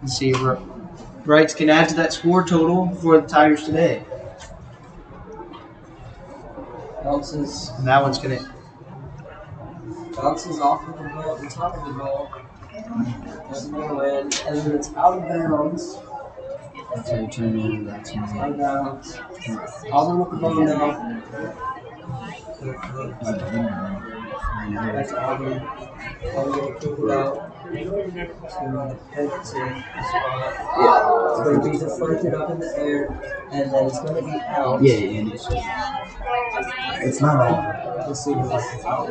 Let's see if Wrights can add to that score total for the Tigers today. Bounces. And that one's going to bounces off of the goal, the top of the goal. Doesn't go in, and then it's out of bounds. That's how you turn in. That's Out of bounds. Auburn with the ball now. That's Auburn. Auburn going to kick it out. It's going to head to the spot. It's going to be deflected up in the air, and then it's going to be out. Yeah, and it's not all. Let's see what this is out.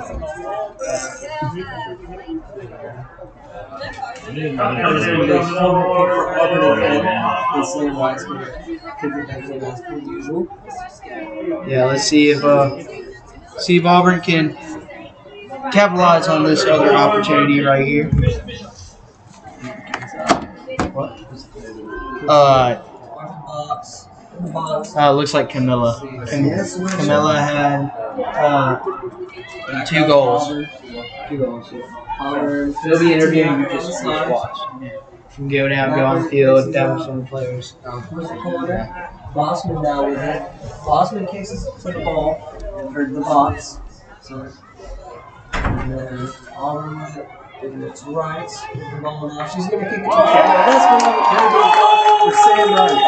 Yeah, let's see if Auburn can capitalize on this other opportunity right here. Looks like Camilla. Camilla had 2 goals. 2 goals. They'll be interviewing you just watch. You can go down, go on the field, down with some of the players. Bossman now with it. Bossman kicks to the ball, or the box. Sorry. And then Auburn with it. It's right. The ball now. She's going to kick it to the ball. That's going to be for Sam Wright.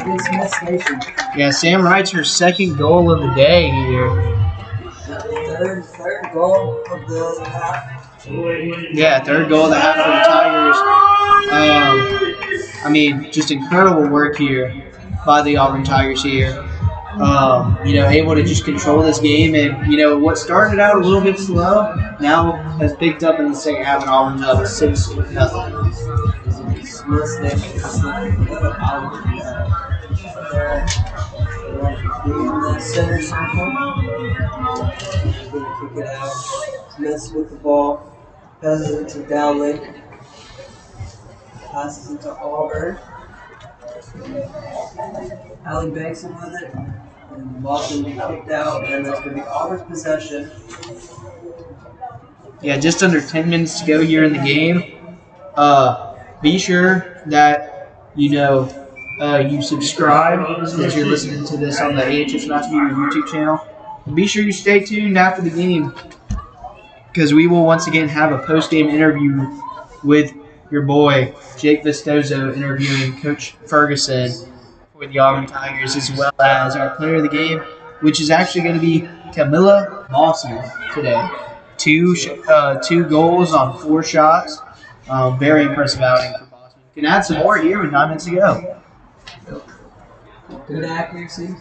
Against Smith Station. Yeah, Sam Wright's her 2nd goal of the day here. Third goal of the half. Yeah, 3rd goal of the half for the Tigers. I mean, just incredible work here by the Auburn Tigers here. Able to just control this game, and what started out a little bit slow now has picked up in the second half, and Auburn's up 6-0. Center circle. Gonna kick it out. Smith with the ball. Passes it to Dowling. Passes it to Auburn. Allie Bankson with it. And the ball's going to be kicked out, and that's going to be Auburn's possession. Yeah, just under 10 minutes to go here in the game. Be sure that you subscribe as you're listening to this on the HiDef Mission YouTube channel. And be sure you stay tuned after the game, because we will once again have a post-game interview with your boy Jake Vistoso interviewing Coach Ferguson for the Auburn Tigers, as well as our player of the game, which is actually going to be Camilla Bossman today. 2 goals on 4 shots. Very impressive outing for Bossman. Can add some more here with 9 minutes to go. Good accuracy,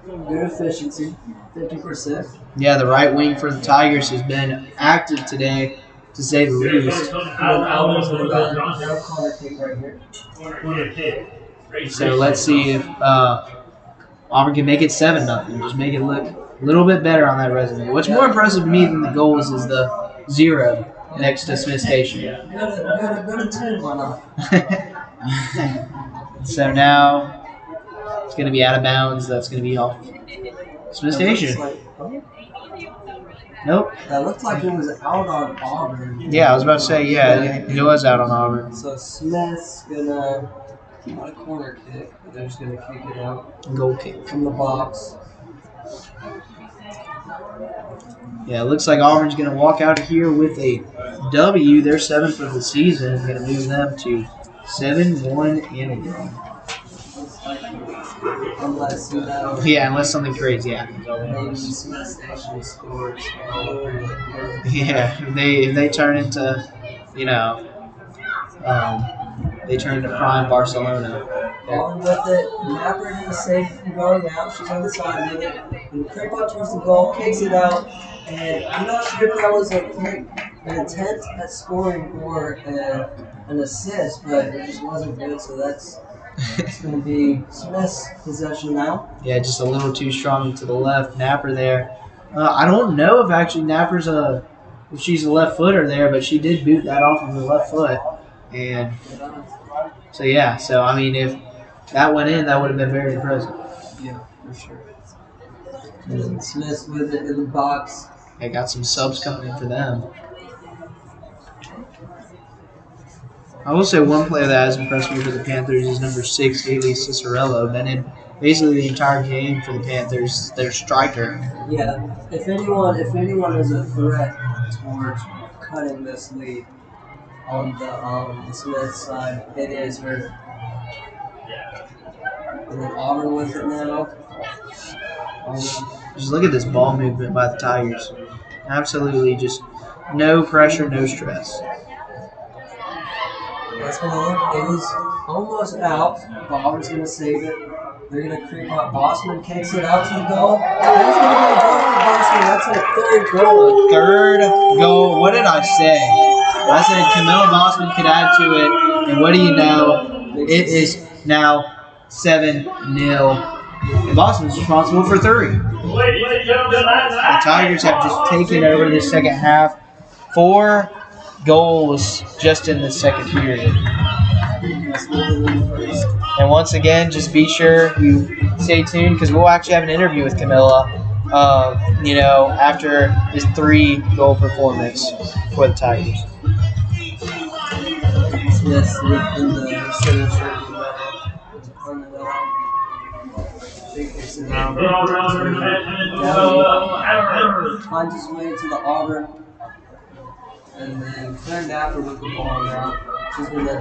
good efficiency, 50%. Yeah, the right wing for the Tigers has been active today, to say the least. So let's see if Auburn can make it 7-0. Just make it look a little bit better on that resume. What's more impressive to me than the goals is the 0 next to Smith Station. So now it's going to be out of bounds. That's going to be off Smith Station. Nope. That looked like it was out on Auburn. Yeah, I was about to say, yeah, it was out on Auburn. So Smith's going to, not a corner kick, but they're just going to kick it out. Goal kick. From the box. Yeah, it looks like Auburn's going to walk out of here with a W. They're 7th of the season. It's going to move them to 7-1-1. Unless something crazy happens. Yeah, if they turn into, they turn into prime Barcelona. Auburn with it. Napper in the safe from going out. She's on the side with it. And creep up towards the goal, kicks it out. And I'm not sure if that was an attempt at scoring or an assist, but it just wasn't good. So that's going to be Smith's possession now. Yeah, just a little too strong to the left. Napper there. I don't know if actually Napper's if she's a left footer there, but she did boot that off of the left foot. And so, yeah. So, I mean, if that went in, that would have been very impressive. Yeah, for sure. And Smith with it in the box. I got some subs coming in for them. I will say one player that has impressed me for the Panthers is number 6, Haley Cicerello. Been in basically the entire game for the Panthers. Their striker. Yeah, if anyone is a threat towards cutting this lead on the Smith side, it is her. And then Auburn with it now. Just look at this ball movement by the Tigers. Absolutely just no pressure, no stress. That's going to look. It was almost out. But Auburn's going to save it. They're going to creep up. Bossman kicks it out to the goal. That's going to be a goal for Bossman. That's a 3rd goal. A 3rd goal. What did I say? I said Camilla Bossman could add to it. And what do you know? It is now 7-0 And Boston's responsible for 3. The Tigers have just taken over the second half. 4 goals just in the second period. And once again, just be sure you stay tuned because we'll actually have an interview with Camilla, after his 3-goal performance for the Tigers. Yes, in the center circle. Finds his way to the Auburn, and then Claire Napper with the ball now. She's going to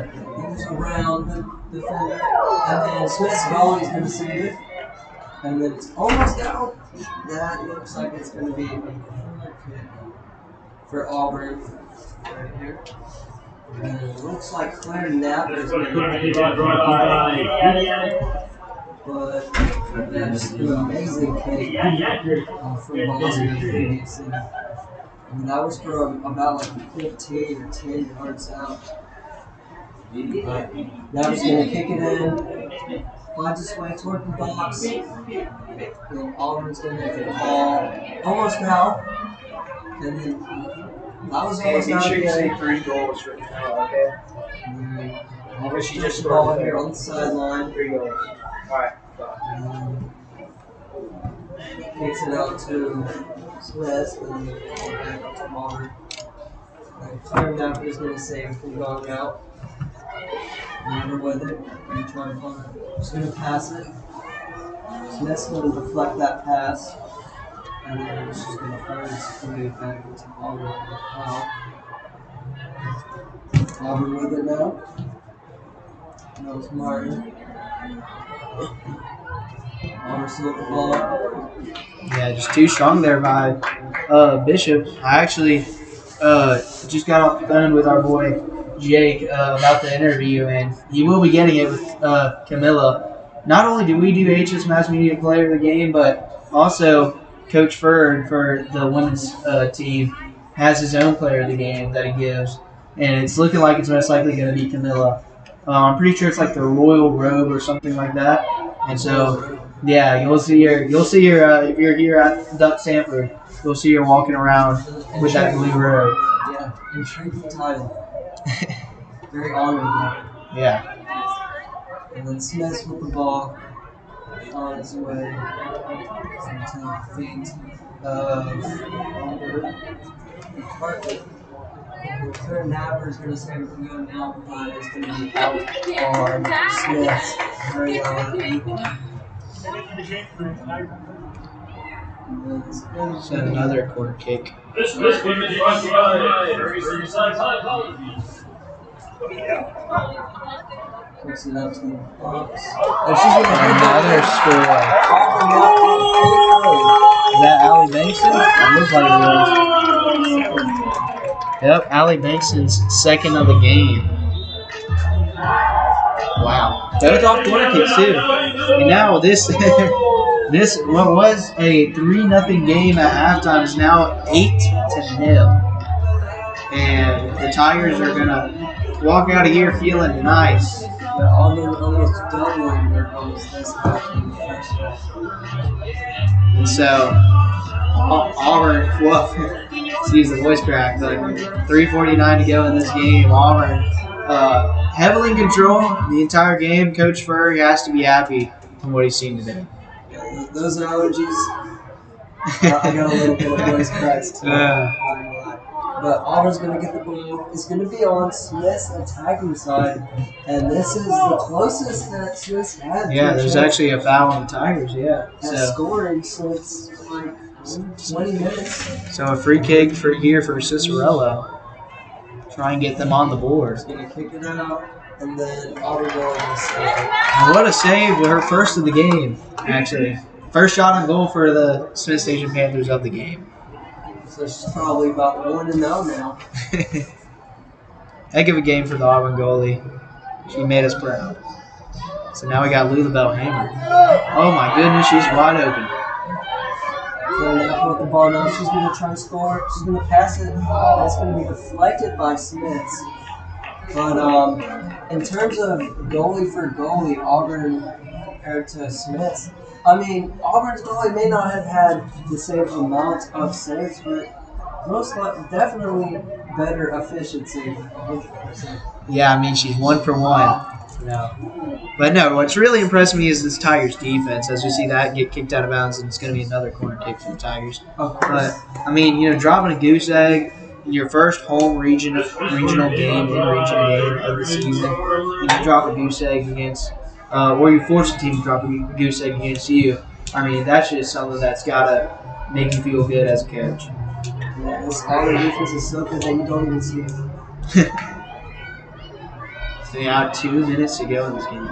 use around the defender, and then Smith's volley is going to save it, and then it's almost out. That looks like it's going to be a corner kick for Auburn right here. And it looks like Claire Napper is going to hit the but that's an amazing kick from Boston previously. And that was from about like 15 or 10 yards out. Now he's going to kick it in, finds his way toward the box. And Auburn's going to get the ball almost out. And then that was almost out again. You should say 3 goals for now, okay? Auburn she just the ball here on the sideline. 3 goals. Alright. Kicks it out to Smith and back up to Auburn. Claire Napper is going to save from going out. Never with it. And trying to find it. Just going to pass it. Smith's going to deflect that pass. And then she's going to fire this way back into Auburn. Auburn with it now. That was Martin. Auburn still with the ball. Yeah, just too strong there by Bishop. I actually just got off the phone with our boy Jake about the interview, and he will be getting it with Camilla. Not only do we do HS Mass Media Player of the Game, but also Coach Ferd for the women's team has his own Player of the Game that he gives, and it's looking like it's most likely going to be Camilla. I'm pretty sure it's like the Royal Robe or something like that, and so yeah, you'll see her if you're here at Duck Sanford, you'll see her walking around with that blue robe. Yeah, intriguing title. Very honored. Yeah. And then Smith with the ball on his way into the feet of Carter. Claire Napper is going to say we're going out, but it's going to be out on Smith. Very So another corner kick. Kicks it up to the box. Oh, she's going to another score. Is that Allie Bankson? It looks like it was. Yep, Allie Bankson's second of the game. Wow. Both off corner kicks too. And now this what was a 3-0 game at halftime is now 8-0. And the Tigers are gonna walk out of here feeling nice. They're almost doubling their goals this half in the first half. And so Auburn, excuse the voice crack, but 3:49 to go in this game. Auburn heavily in control the entire game. Coach Furry has to be happy from what he's seen today. Yeah, those are allergies. I got a little bit of voice cracks too. But Auburn's going to get the ball. It's going to be on Smith's attacking side. And this is the closest that Smith's had. Yeah, there's actually a foul on the Tigers, yeah. Scoring since like 20 minutes. So a free kick for Cicerello. Try and get them on the board. He's going to kick it out. And then Auburn going to save. And what a save with her first of the game, actually. First shot on goal for the Smith Station Panthers of the game. So she's probably about 1-0 now. Heck of a game for the Auburn goalie. She made us proud. So now we got Lulabelle Hammer. Oh my goodness, she's wide open. With the ball now, she's going to try to score. She's going to pass it. It's going to be deflected by Smith. But in terms of goalie for goalie, Auburn compared to Smith, I mean, Auburn's goalie may not have had the same amount of saves, but definitely better efficiency. 100%. Yeah, I mean, she's 1 for 1. You know. But no, what's really impressed me is this Tigers defense. As we see that get kicked out of bounds, and it's going to be another corner kick for the Tigers. But I mean, you know, dropping a goose egg in your first home regional game of the season, and you drop a goose egg against, or you force a team to drop a goose egg against you. I mean, that's just something that's got to make you feel good as a coach. Yeah, this Auburn defense is so good that you don't even see it. So you have 2 minutes to go in this game.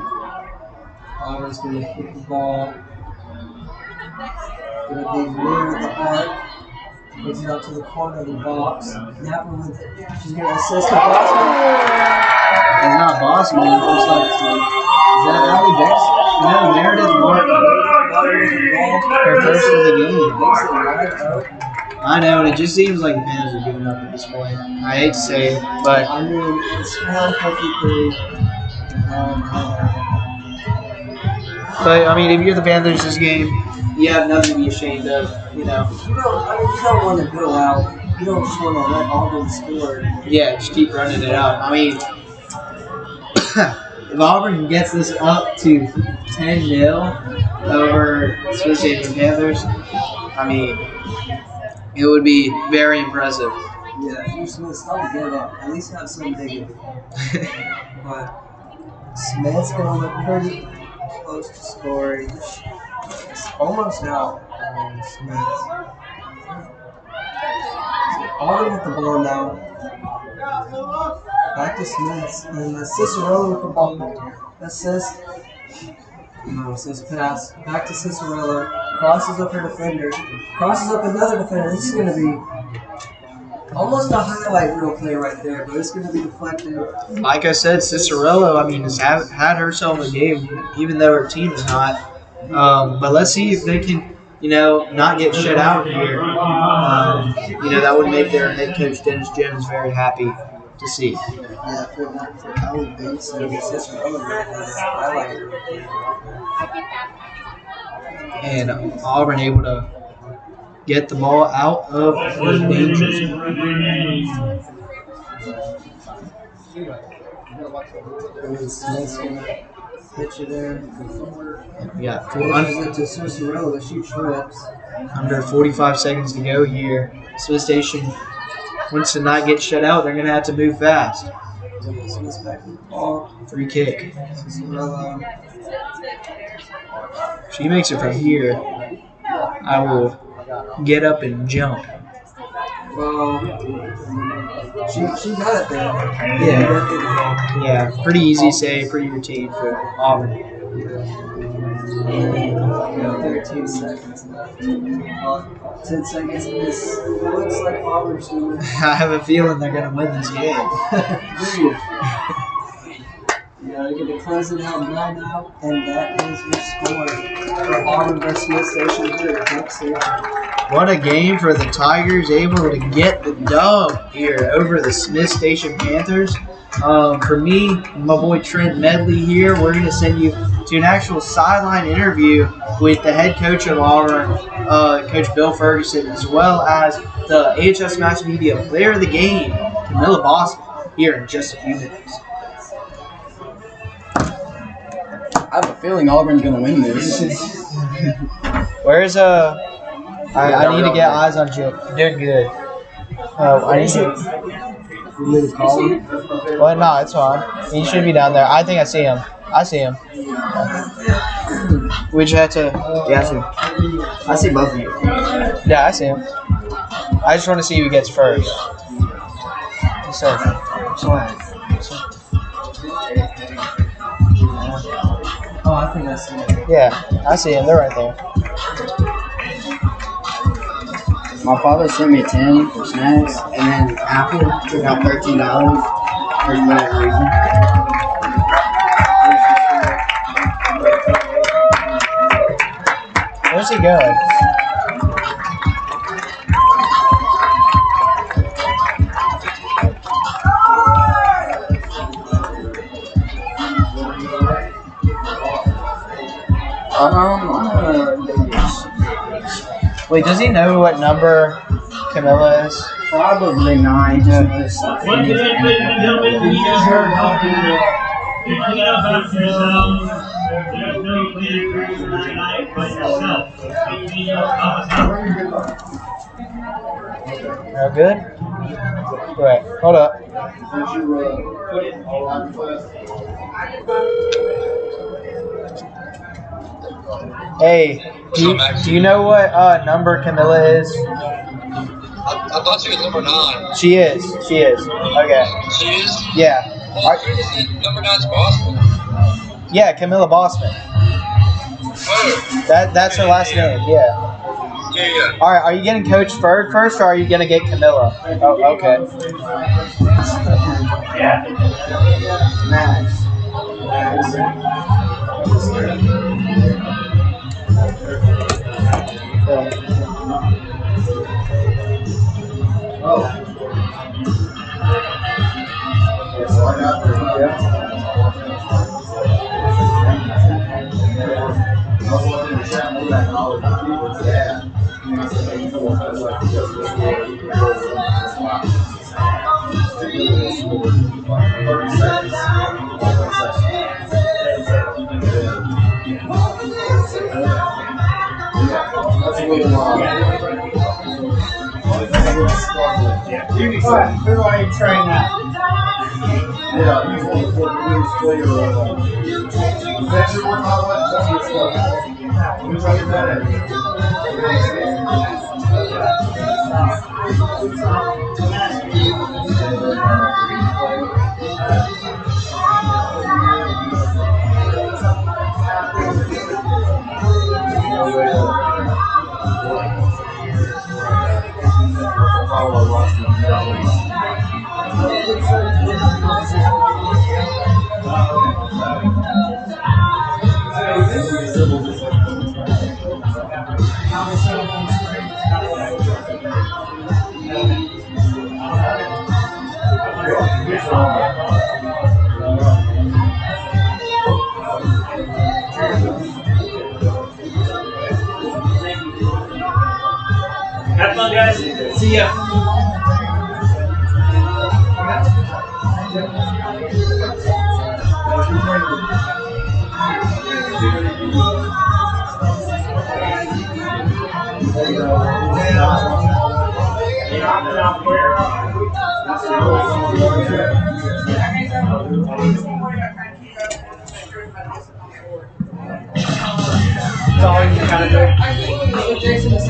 Auburn's going to kick the ball. Going to be near the arc. Puts it out to the corner of the box. Napper with it. She's going to assist the Bosman. It's not Bosman. It looks like it's is that Allie Banks? No, Meredith Martin. Her first of the game. I know, and it just seems like the Panthers are giving up at this point. I hate to say it, but I mean, it's round 53. But I mean, if you're the Panthers this game, you have nothing to be ashamed of. You know. You don't want to go out. You don't just want to let Auburn score. Yeah, just keep running it out. I mean, if Auburn gets this up to 10-0 over Smith Station Panthers, I mean, it would be very impressive. Yeah, if you're Smith, don't give up. At least have some dignity. But Smith's going to look pretty close to scoring. It's almost out on Smith. Auburn with the ball now. Back to Smith. And Cicerello with the ball. Assist. No, assist pass. Back to Cicerello. Crosses up her defender. Crosses up another defender. This is going to be almost a highlight reel play right there, but it's going to be deflected. Like I said, Cicerello, I mean, has had herself a game, even though her team is not. But let's see if they can, you know, not get shut out here. You know, that would make their head coach, Dennis Jones, very happy to see. Yeah, for Allie Banks and Cicerello, that's a highlight reel play. And Auburn able to get the ball out of the danger zone. Smith's going to pitch it there. We got to Cicerello to shoot trips. Under 45 seconds to go here. Smith Station wants to not get shut out. They're going to have to move fast. Smith's back with the ball. Free kick. Cicerello. She makes it from here. I will get up and jump. Well, she got it there. Yeah, pretty easy save, pretty routine for Auburn. 13 seconds left. 10 seconds in this. It looks like Auburn's doing. I have a feeling they're going to win this game. Yeah, they're going to close it out 9-0, and that is your score for Auburn versus Smith Station here at Duck Station. What a game for the Tigers, able to get the dub here over the Smith Station Panthers. For me, my boy Trent Medley here, we're going to send you to an actual sideline interview with the head coach of Auburn, Coach Bill Ferguson, as well as the AHS Mass Media Player of the Game, Camilla Boston, here in just a few minutes. I have a feeling Auburn's going to win this. Where's I need to get eyes on Jill. Doing good. I need to. Call him? Well, no, it's fine. He should be down there. I think I see him. I see him. We just had to. Yeah, I see him. I see both of you. Yeah, I see him. I just want to see who gets first. Yes, sir. Oh, I think I see him. Yeah, I see him. They're right there. My father sent me 10 for snacks, and then Apple took out $13 for whatever reason. Where's he going? Wait, does he know what number Camilla is? Probably 9. Just Once again, ladies and gentlemen, we are picking up after yourselves. There's no cleaning crew tonight but yourself. All good? Wait, hold up. Hey, do you know what number Camilla is? I thought she was number 9. She is. Okay. She is? Yeah. Number 9's Boston. Yeah, Camilla Bossman. Oh. That's her last name. Yeah. Yeah. All right. Are you getting Coach Ferg first, or are you gonna get Camilla? Oh, okay. Yeah. Nice. Who are you training at? Have fun, guys. See ya.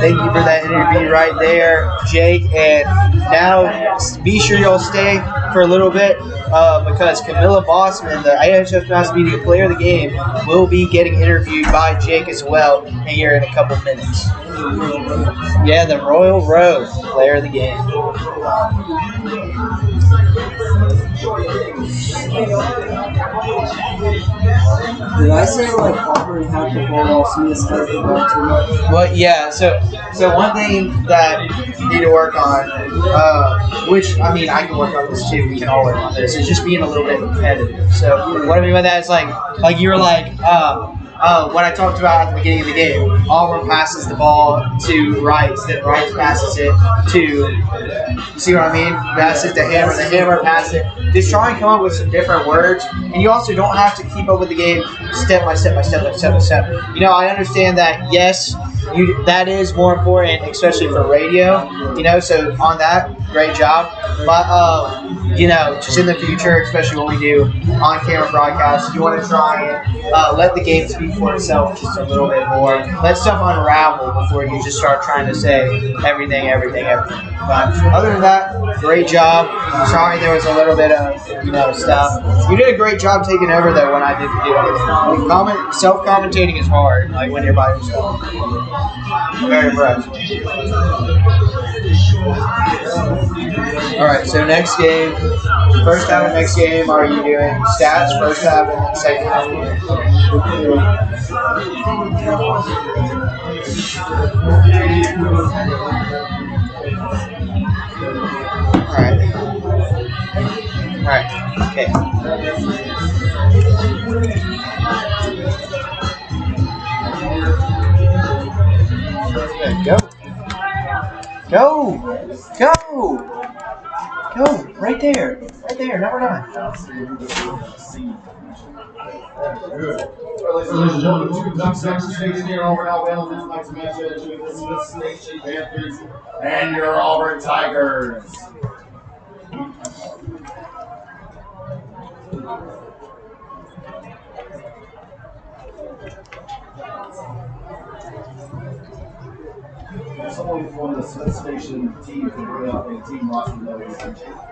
Thank you for that interview right there, Jake. And now be sure you'll stay for a little bit because Camilla Bossman, the IHF Mass Media Player of the Game, will be getting interviewed by Jake as well here in a couple minutes. Yeah, the Royal Road Player of the Game. Did I say like Auburn had to hold off Smith's too much? Well, yeah. So one thing that you need to work on, which I mean I can work on this too. We can all work on this. Is just being a little bit competitive. So what I mean by that is like you were like. What I talked about at the beginning of the game, Auburn passes the ball to Rice, then Rice passes it to, you see what I mean? Passes the Hammer passes it. Just try and come up with some different words, and you also don't have to keep up with the game step by step by step by step by step. You know, I understand that, yes, that is more important, especially for radio, you know, so on that, great job. But, you know, just in the future, especially when we do on-camera broadcasts, you want to try and let the game speak for itself just a little bit more. Let stuff unravel before you just start trying to say everything. But other than that, great job. Sorry there was a little bit of, you know, stuff. You did a great job taking over, though, when I didn't do it. Like, self-commentating is hard, like when you're by yourself. Very impressed. All right, so next game, first half of next game, are you doing stats first half and then second half? All right, okay. There you go. Go! Go! Go! Right there. Right there. Number 9. Ladies and gentlemen, two consecutive stations here in Auburn, Alabama. This night's match between the Smith Station Panthers and your Auburn Tigers. Someone from the Smith Station team can bring up a team roster, ladies and gentlemen.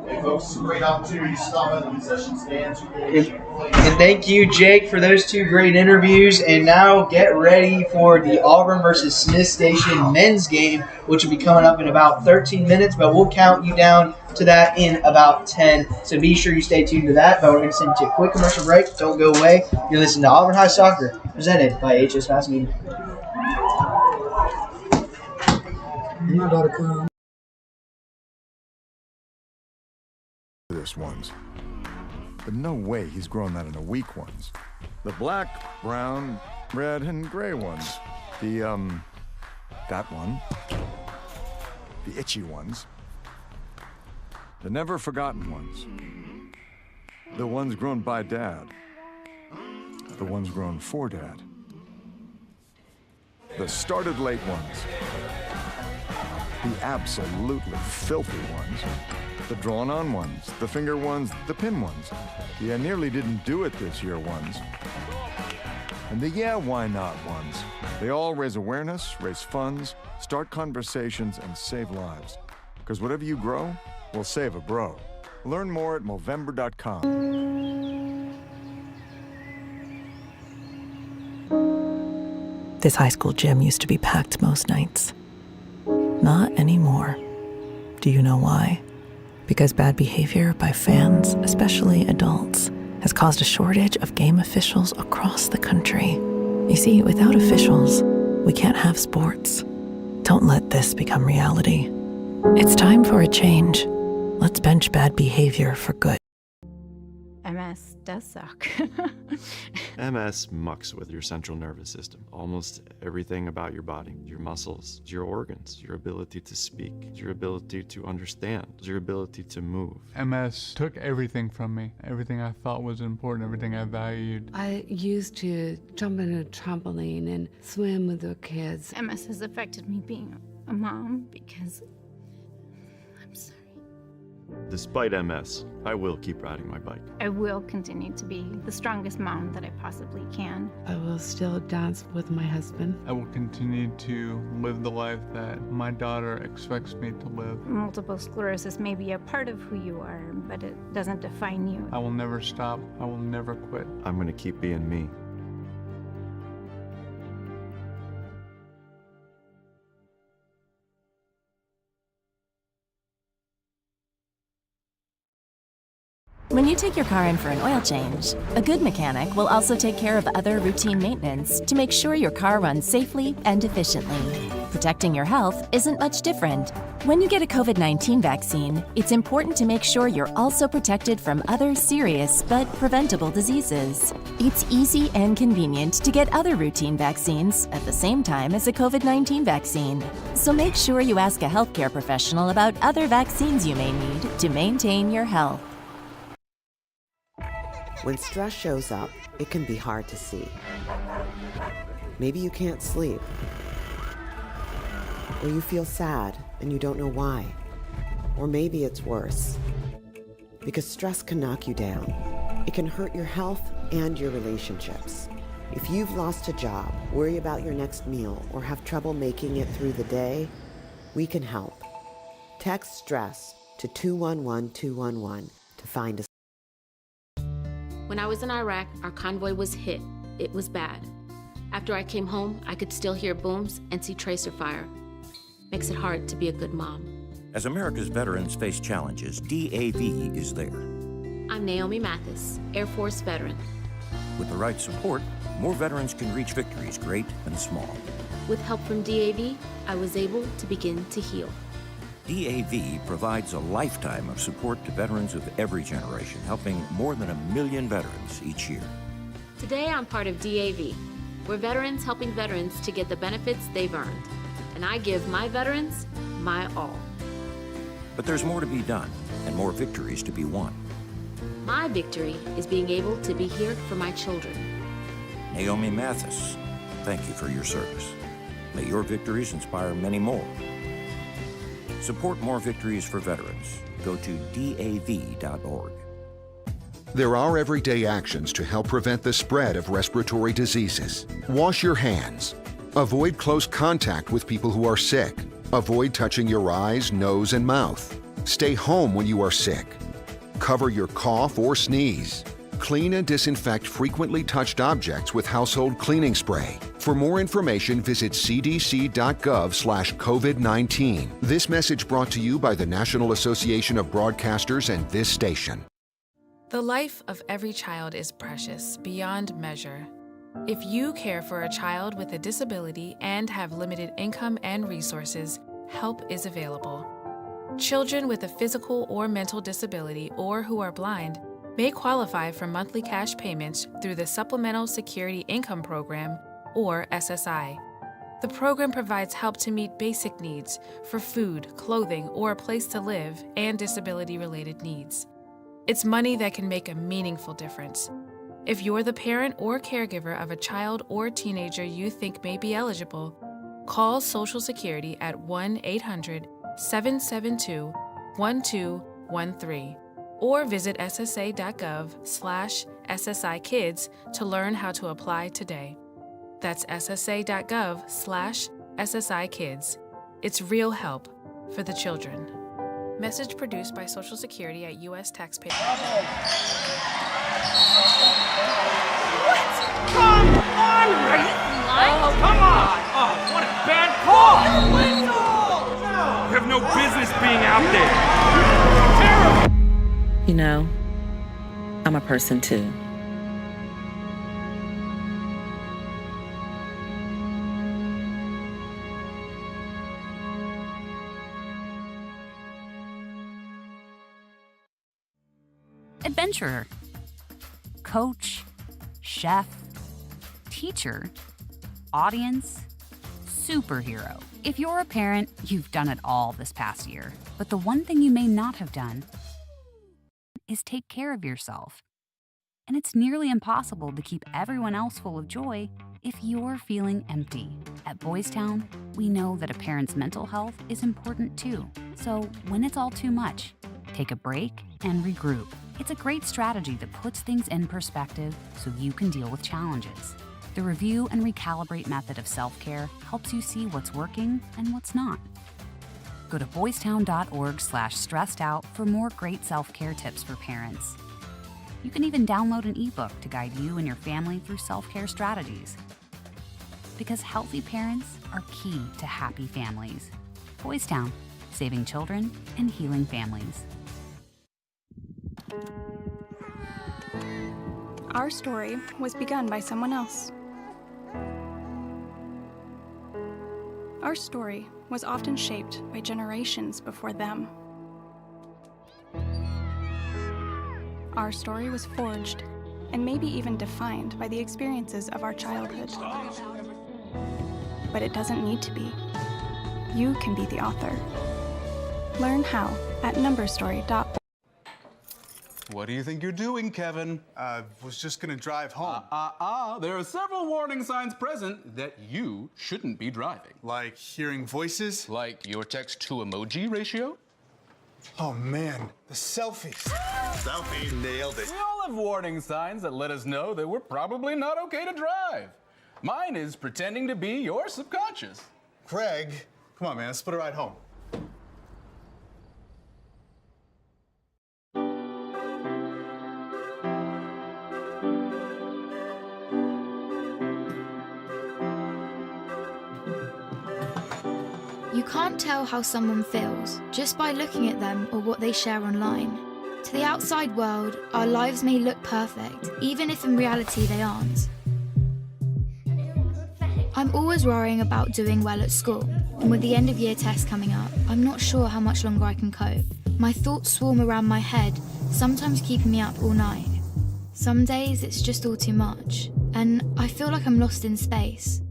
Hey folks, great opportunity to stop at the concession stand. And thank you, Jake, for those 2 great interviews. And now get ready for the Auburn versus Smith Station men's game, which will be coming up in about 13 minutes. But we'll count you down to that in about 10. So be sure you stay tuned to that. But we're going to send you to a quick commercial break. Don't go away. You're listening to Auburn High Soccer, presented by HS Mass Media. This ones. But no way he's grown that into weak ones. The black, brown, red, and gray ones. That one. The itchy ones. The never forgotten ones. The ones grown by Dad. The ones grown for Dad. The started late ones. The absolutely filthy ones. The drawn-on ones, the finger ones, the pin ones. The I nearly didn't do it this year ones. And the yeah, why not ones. They all raise awareness, raise funds, start conversations, and save lives. Because whatever you grow will save a bro. Learn more at Movember.com. This high school gym used to be packed most nights. Not anymore. Do you know why? Because bad behavior by fans, especially adults, has caused a shortage of game officials across the country. You see, without officials, we can't have sports. Don't let this become reality. It's time for a change. Let's bench bad behavior for good. MS does suck. MS mucks with your central nervous system. Almost everything about your body, your muscles, your organs, your ability to speak, your ability to understand, your ability to move. MS took everything from me. Everything I thought was important, everything I valued. I used to jump in a trampoline and swim with the kids. MS has affected me being a mom because I'm sorry. Despite MS, I will keep riding my bike. I will continue to be the strongest mom that I possibly can. I will still dance with my husband. I will continue to live the life that my daughter expects me to live. Multiple sclerosis may be a part of who you are, but it doesn't define you. I will never stop. I will never quit. I'm going to keep being me. When you take your car in for an oil change, a good mechanic will also take care of other routine maintenance to make sure your car runs safely and efficiently. Protecting your health isn't much different. When you get a COVID-19 vaccine, it's important to make sure you're also protected from other serious but preventable diseases. It's easy and convenient to get other routine vaccines at the same time as a COVID-19 vaccine. So make sure you ask a healthcare professional about other vaccines you may need to maintain your health. When stress shows up, it can be hard to see. Maybe you can't sleep, or you feel sad and you don't know why. Or maybe it's worse, because stress can knock you down. It can hurt your health and your relationships. If you've lost a job, worry about your next meal, or have trouble making it through the day, we can help. Text STRESS to 211-211 to find a. When I was in Iraq, our convoy was hit. It was bad. After I came home, I could still hear booms and see tracer fire. Makes it hard to be a good mom. As America's veterans face challenges, DAV is there. I'm Naomi Mathis, Air Force veteran. With the right support, more veterans can reach victories great and small. With help from DAV, I was able to begin to heal. DAV provides a lifetime of support to veterans of every generation, helping more than 1 million veterans each year. Today, I'm part of DAV. We're veterans helping veterans to get the benefits they've earned. And I give my veterans my all. But there's more to be done and more victories to be won. My victory is being able to be here for my children. Naomi Mathis, thank you for your service. May your victories inspire many more. Support more victories for veterans. Go to DAV.org. There are everyday actions to help prevent the spread of respiratory diseases. Wash your hands. Avoid close contact with people who are sick. Avoid touching your eyes, nose, and mouth. Stay home when you are sick. Cover your cough or sneeze. Clean and disinfect frequently touched objects with household cleaning spray. For more information, visit cdc.gov/COVID-19. This message brought to you by the National Association of Broadcasters and this station. The life of every child is precious beyond measure. If you care for a child with a disability and have limited income and resources, help is available. Children with a physical or mental disability or who are blind may qualify for monthly cash payments through the Supplemental Security Income Program, or SSI. The program provides help to meet basic needs for food, clothing, or a place to live, and disability-related needs. It's money that can make a meaningful difference. If you're the parent or caregiver of a child or teenager you think may be eligible, call Social Security at 1-800-772-1213 or visit ssa.gov/SSIkids to learn how to apply today. That's ssa.gov/SSIkids. It's real help for the children. Message produced by Social Security at U.S. taxpayers. What? Come on, right? Oh, come on! Oh, what a bad call! You have no business being out there. Terrible! You know, I'm a person too. Adventurer, coach, chef, teacher, audience, superhero. If you're a parent, you've done it all this past year. But the one thing you may not have done is take care of yourself. And it's nearly impossible to keep everyone else full of joy if you're feeling empty. At Boys Town, we know that a parent's mental health is important too. So when it's all too much, take a break and regroup. It's a great strategy that puts things in perspective so you can deal with challenges. The review and recalibrate method of self-care helps you see what's working and what's not. Go to boystown.org/stressedout for more great self-care tips for parents. You can even download an ebook to guide you and your family through self-care strategies. Because healthy parents are key to happy families. Boys Town, saving children and healing families. Our story was begun by someone else. Our story was often shaped by generations before them. Our story was forged and maybe even defined by the experiences of our childhood. But it doesn't need to be. You can be the author. Learn how at numberstory.org. What do you think you're doing, Kevin? Was just gonna drive home. There are several warning signs present that you shouldn't be driving. Like hearing voices? Like your text-to-emoji ratio? Oh man, the selfies. Selfie, nailed it. We all have warning signs that let us know that we're probably not okay to drive. Mine is pretending to be your subconscious. Craig, come on man, let's split a ride home. You can't tell how someone feels just by looking at them or what they share online. To the outside world, our lives may look perfect, even if in reality they aren't. I'm always worrying about doing well at school, and with the end of year test coming up, I'm not sure how much longer I can cope. My thoughts swarm around my head, sometimes keeping me up all night. Some days it's just all too much, and I feel like I'm lost in space.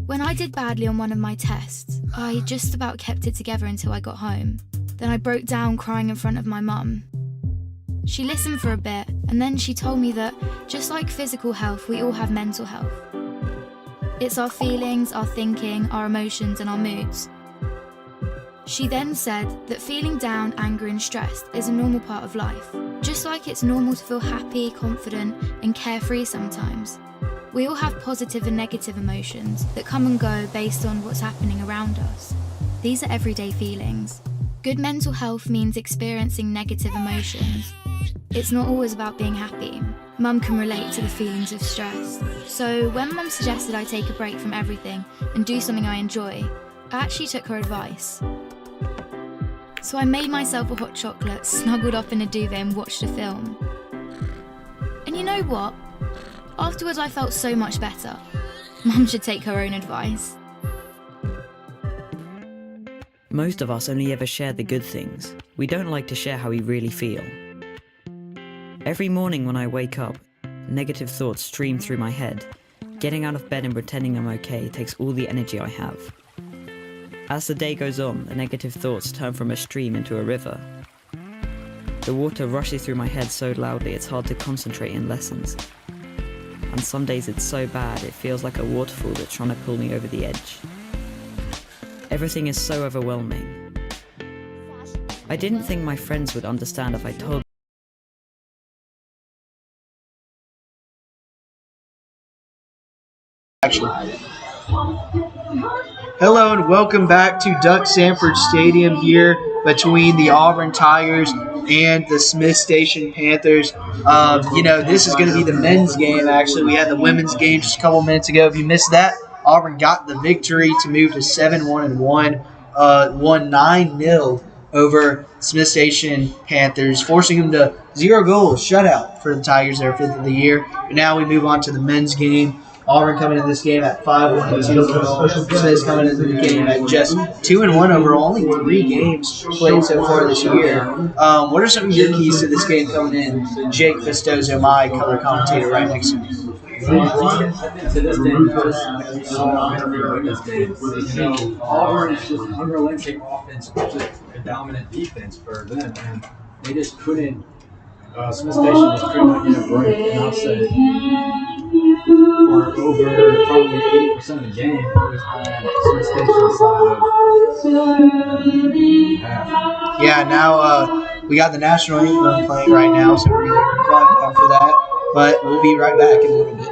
When I did badly on one of my tests, I just about kept it together until I got home. Then I broke down crying in front of my mum. She listened for a bit, and then she told me that, just like physical health, we all have mental health. It's our feelings, our thinking, our emotions, and our moods. She then said that feeling down, angry, and stressed is a normal part of life, just like it's normal to feel happy, confident, and carefree sometimes. We all have positive and negative emotions that come and go based on what's happening around us. These are everyday feelings. Good mental health means experiencing negative emotions. It's not always about being happy. Mum can relate to the feelings of stress. So when Mum suggested I take a break from everything and do something I enjoy, I actually took her advice. So I made myself a hot chocolate, snuggled up in a duvet and watched a film. And you know what? Afterwards I felt so much better. Mum should take her own advice. Most of us only ever share the good things. We don't like to share how we really feel. Every morning when I wake up, negative thoughts stream through my head. Getting out of bed and pretending I'm okay takes all the energy I have. As the day goes on, the negative thoughts turn from a stream into a river. The water rushes through my head so loudly it's hard to concentrate in lessons. And some days it's so bad it feels like a waterfall that's trying to pull me over the edge. Everything is so overwhelming. I didn't think my friends would understand if I told Hello and welcome back to Duck Sanford Stadium here between the Auburn Tigers and the Smith Station Panthers. This is going to be the men's game, actually. We had the women's game just a couple minutes ago. If you missed that, Auburn got the victory to move to 7-1-1, won 9-0 over Smith Station Panthers, forcing them to 0 goals, shutout for the Tigers, their 5th of the year. But now we move on to the men's game. Auburn coming into this game at 5-1-2. Smith's coming into the game at just 2-1 overall. Only 3 games played so far this year. What are some of your keys to this game coming in? Jake Festozo, my color commentator, right next to me. Auburn is just unrelenting offense, just a dominant defense for them, and they just couldn't. Smith Station just could not get a break, and I'll say for over probably 80% of the game, it was on Smith Station's side. Yeah, now we got the national anthem playing right now, so we're going to quiet down for that. But we'll be right back in a little bit.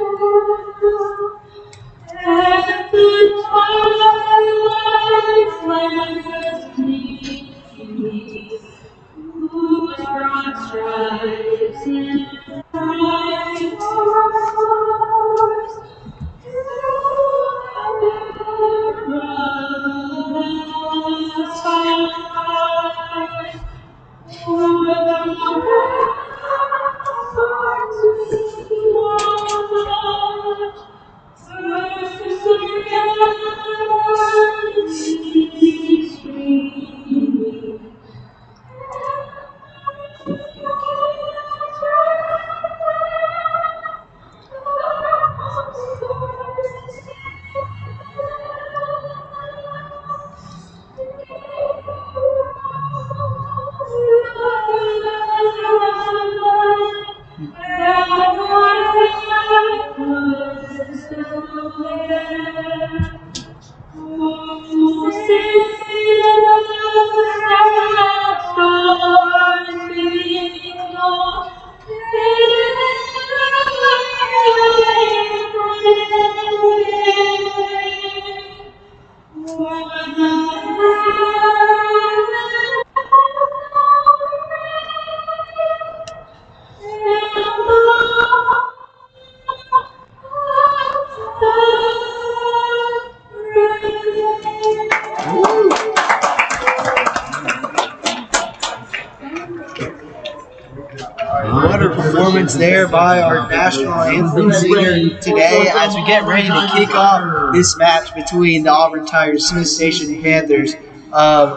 What a performance there by our national anthem singer today as we get ready to kick off this match between the Auburn Tigers, Smith Station Panthers.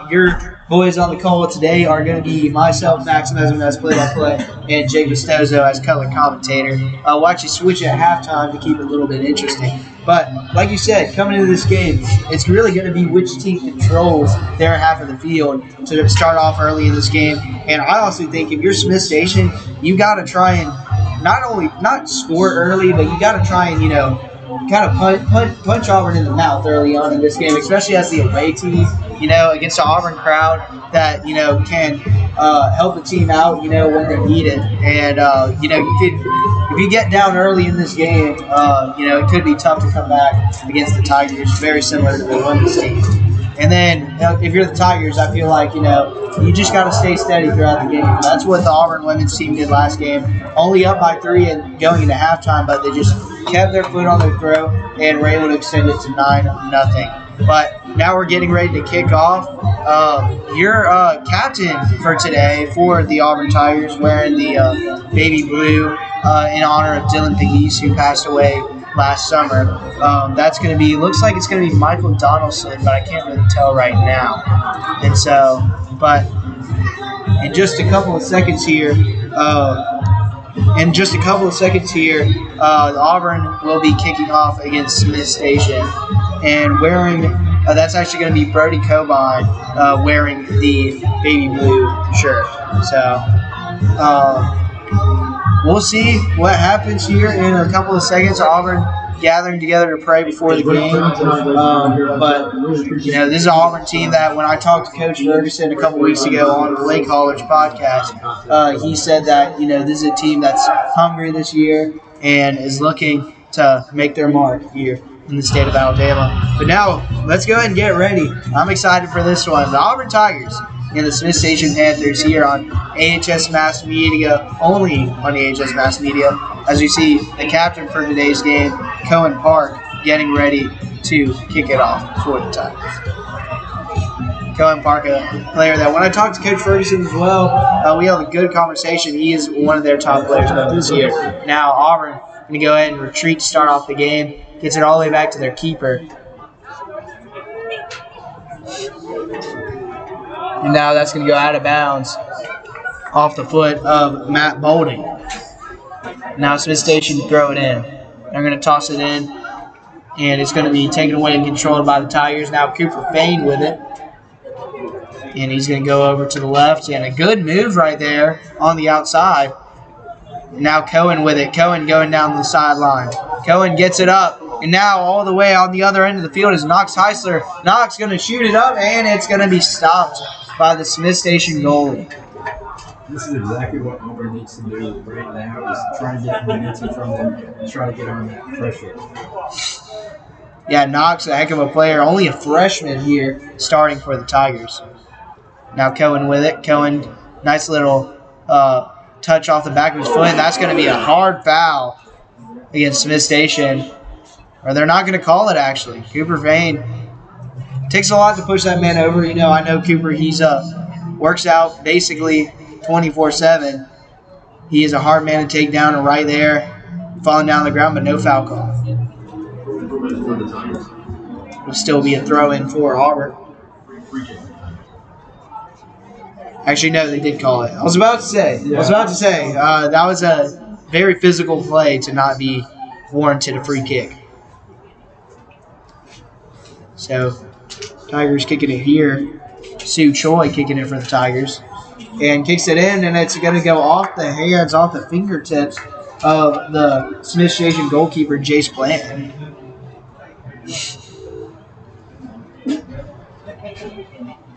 Your boys on the call today are going to be myself, Max Mesman, as play-by-play, and Jake Vistozo as color commentator. We'll actually switch at halftime to keep it a little bit interesting. But like you said, coming into this game, it's really going to be which team controls their half of the field to start off early in this game. And I also think if you're Smith Station, you got to try and not score early, but you got to try and, kind of punch Auburn in the mouth early on in this game, especially as the away team, against the Auburn crowd that, can help the team out, when they need it. And, if you get down early in this game, it could be tough to come back against the Tigers, very similar to the women's team. And then if you're the Tigers, I feel like, you just got to stay steady throughout the game. That's what the Auburn women's team did last game. Only up by 3 and going into halftime, but they just kept their foot on their throat and were able to extend it to 9-0. But now we're getting ready to kick off. Your captain for today for the Auburn Tigers, wearing the baby blue in honor of Dylan Pegues, who passed away last summer. That's going to be, looks like it's going to be Michael Donaldson, but I can't really tell right now. And so, but in just a couple of seconds here, Auburn will be kicking off against Smith Station. And wearing, that's actually going to be Brody Combine wearing the baby blue shirt. So, we'll see what happens here in a couple of seconds. Auburn gathering together to pray before the game. But, this is an Auburn team that when I talked to Coach Ferguson a couple weeks ago on the Lake Haulers podcast, he said that, this is a team that's hungry this year and is looking to make their mark here in the state of Alabama. But now, let's go ahead and get ready. I'm excited for this one. The Auburn Tigers and the Smith Station Panthers here on AHS Mass Media, only on AHS Mass Media, as we see the captain for today's game, Cohen Park, getting ready to kick it off for the Tigers. Cohen Park, a player that when I talked to Coach Ferguson as well, we had a good conversation. He is one of their top players this year. Now Auburn going to go ahead and retreat to start off the game. Gets it all the way back to their keeper. And now that's going to go out of bounds off the foot of Matt Bolding. Now Smith Station throw it in. They're going to toss it in, and it's going to be taken away and controlled by the Tigers. Now Cooper Fain with it. And he's going to go over to the left. And a good move right there on the outside. Now Cohen with it. Cohen going down the sideline. Cohen gets it up. And now all the way on the other end of the field is Knox Heisler. Knox going to shoot it up, and it's going to be stopped by the Smith Station goalie. This is exactly what Auburn needs to do right now, is try to get momentum from them and try to get on that pressure. Yeah, Knox, a heck of a player. Only a freshman here starting for the Tigers. Now Cohen with it. Cohen, nice little touch off the back of his foot. And that's going to be a hard foul against Smith Station. Or they're not going to call it, actually. Cooper Fain takes a lot to push that man over. I know Cooper, he's works out basically 24/7. He is a hard man to take down, and right there, falling down on the ground, but no foul call. Will still be a throw-in for Auburn. Actually, no, they did call it. I was about to say, that was a very physical play to not be warranted a free kick. So, Tigers kicking it here. Sue Choi kicking it for the Tigers. And kicks it in, and it's going to go off the hands, off the fingertips of the Smith Station goalkeeper, Jace Blanton.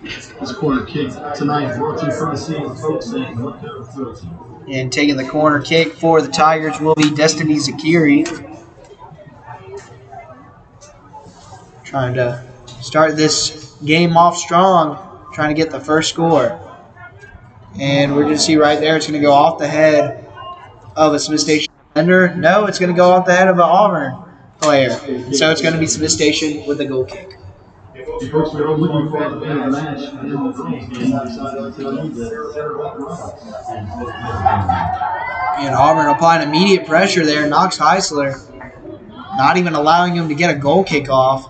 This corner kick tonight brought to you from the scene, folks, at North Carolina 13. And taking the corner kick for the Tigers will be Destiny Zakiri. Trying to start this game off strong, trying to get the first score. And we're going to see right there, it's going to go off the head of a Smith Station defender. No, it's going to go off the head of an Auburn player. So it's going to be Smith Station with a goal kick. And Auburn applying immediate pressure there. Knox Heisler not even allowing him to get a goal kick off.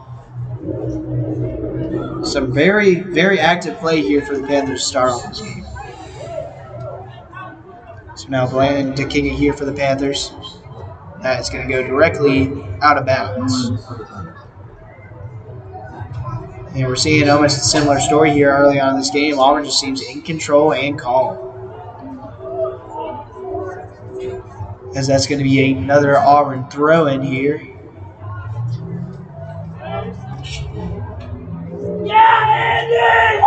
Some very, very active play here for the Panthers to start off this game. So now Bland to kick it here for the Panthers. That's going to go directly out of bounds. And we're seeing almost a similar story here early on in this game. Auburn just seems in control and calm. As that's going to be another Auburn throw-in here. Yeah,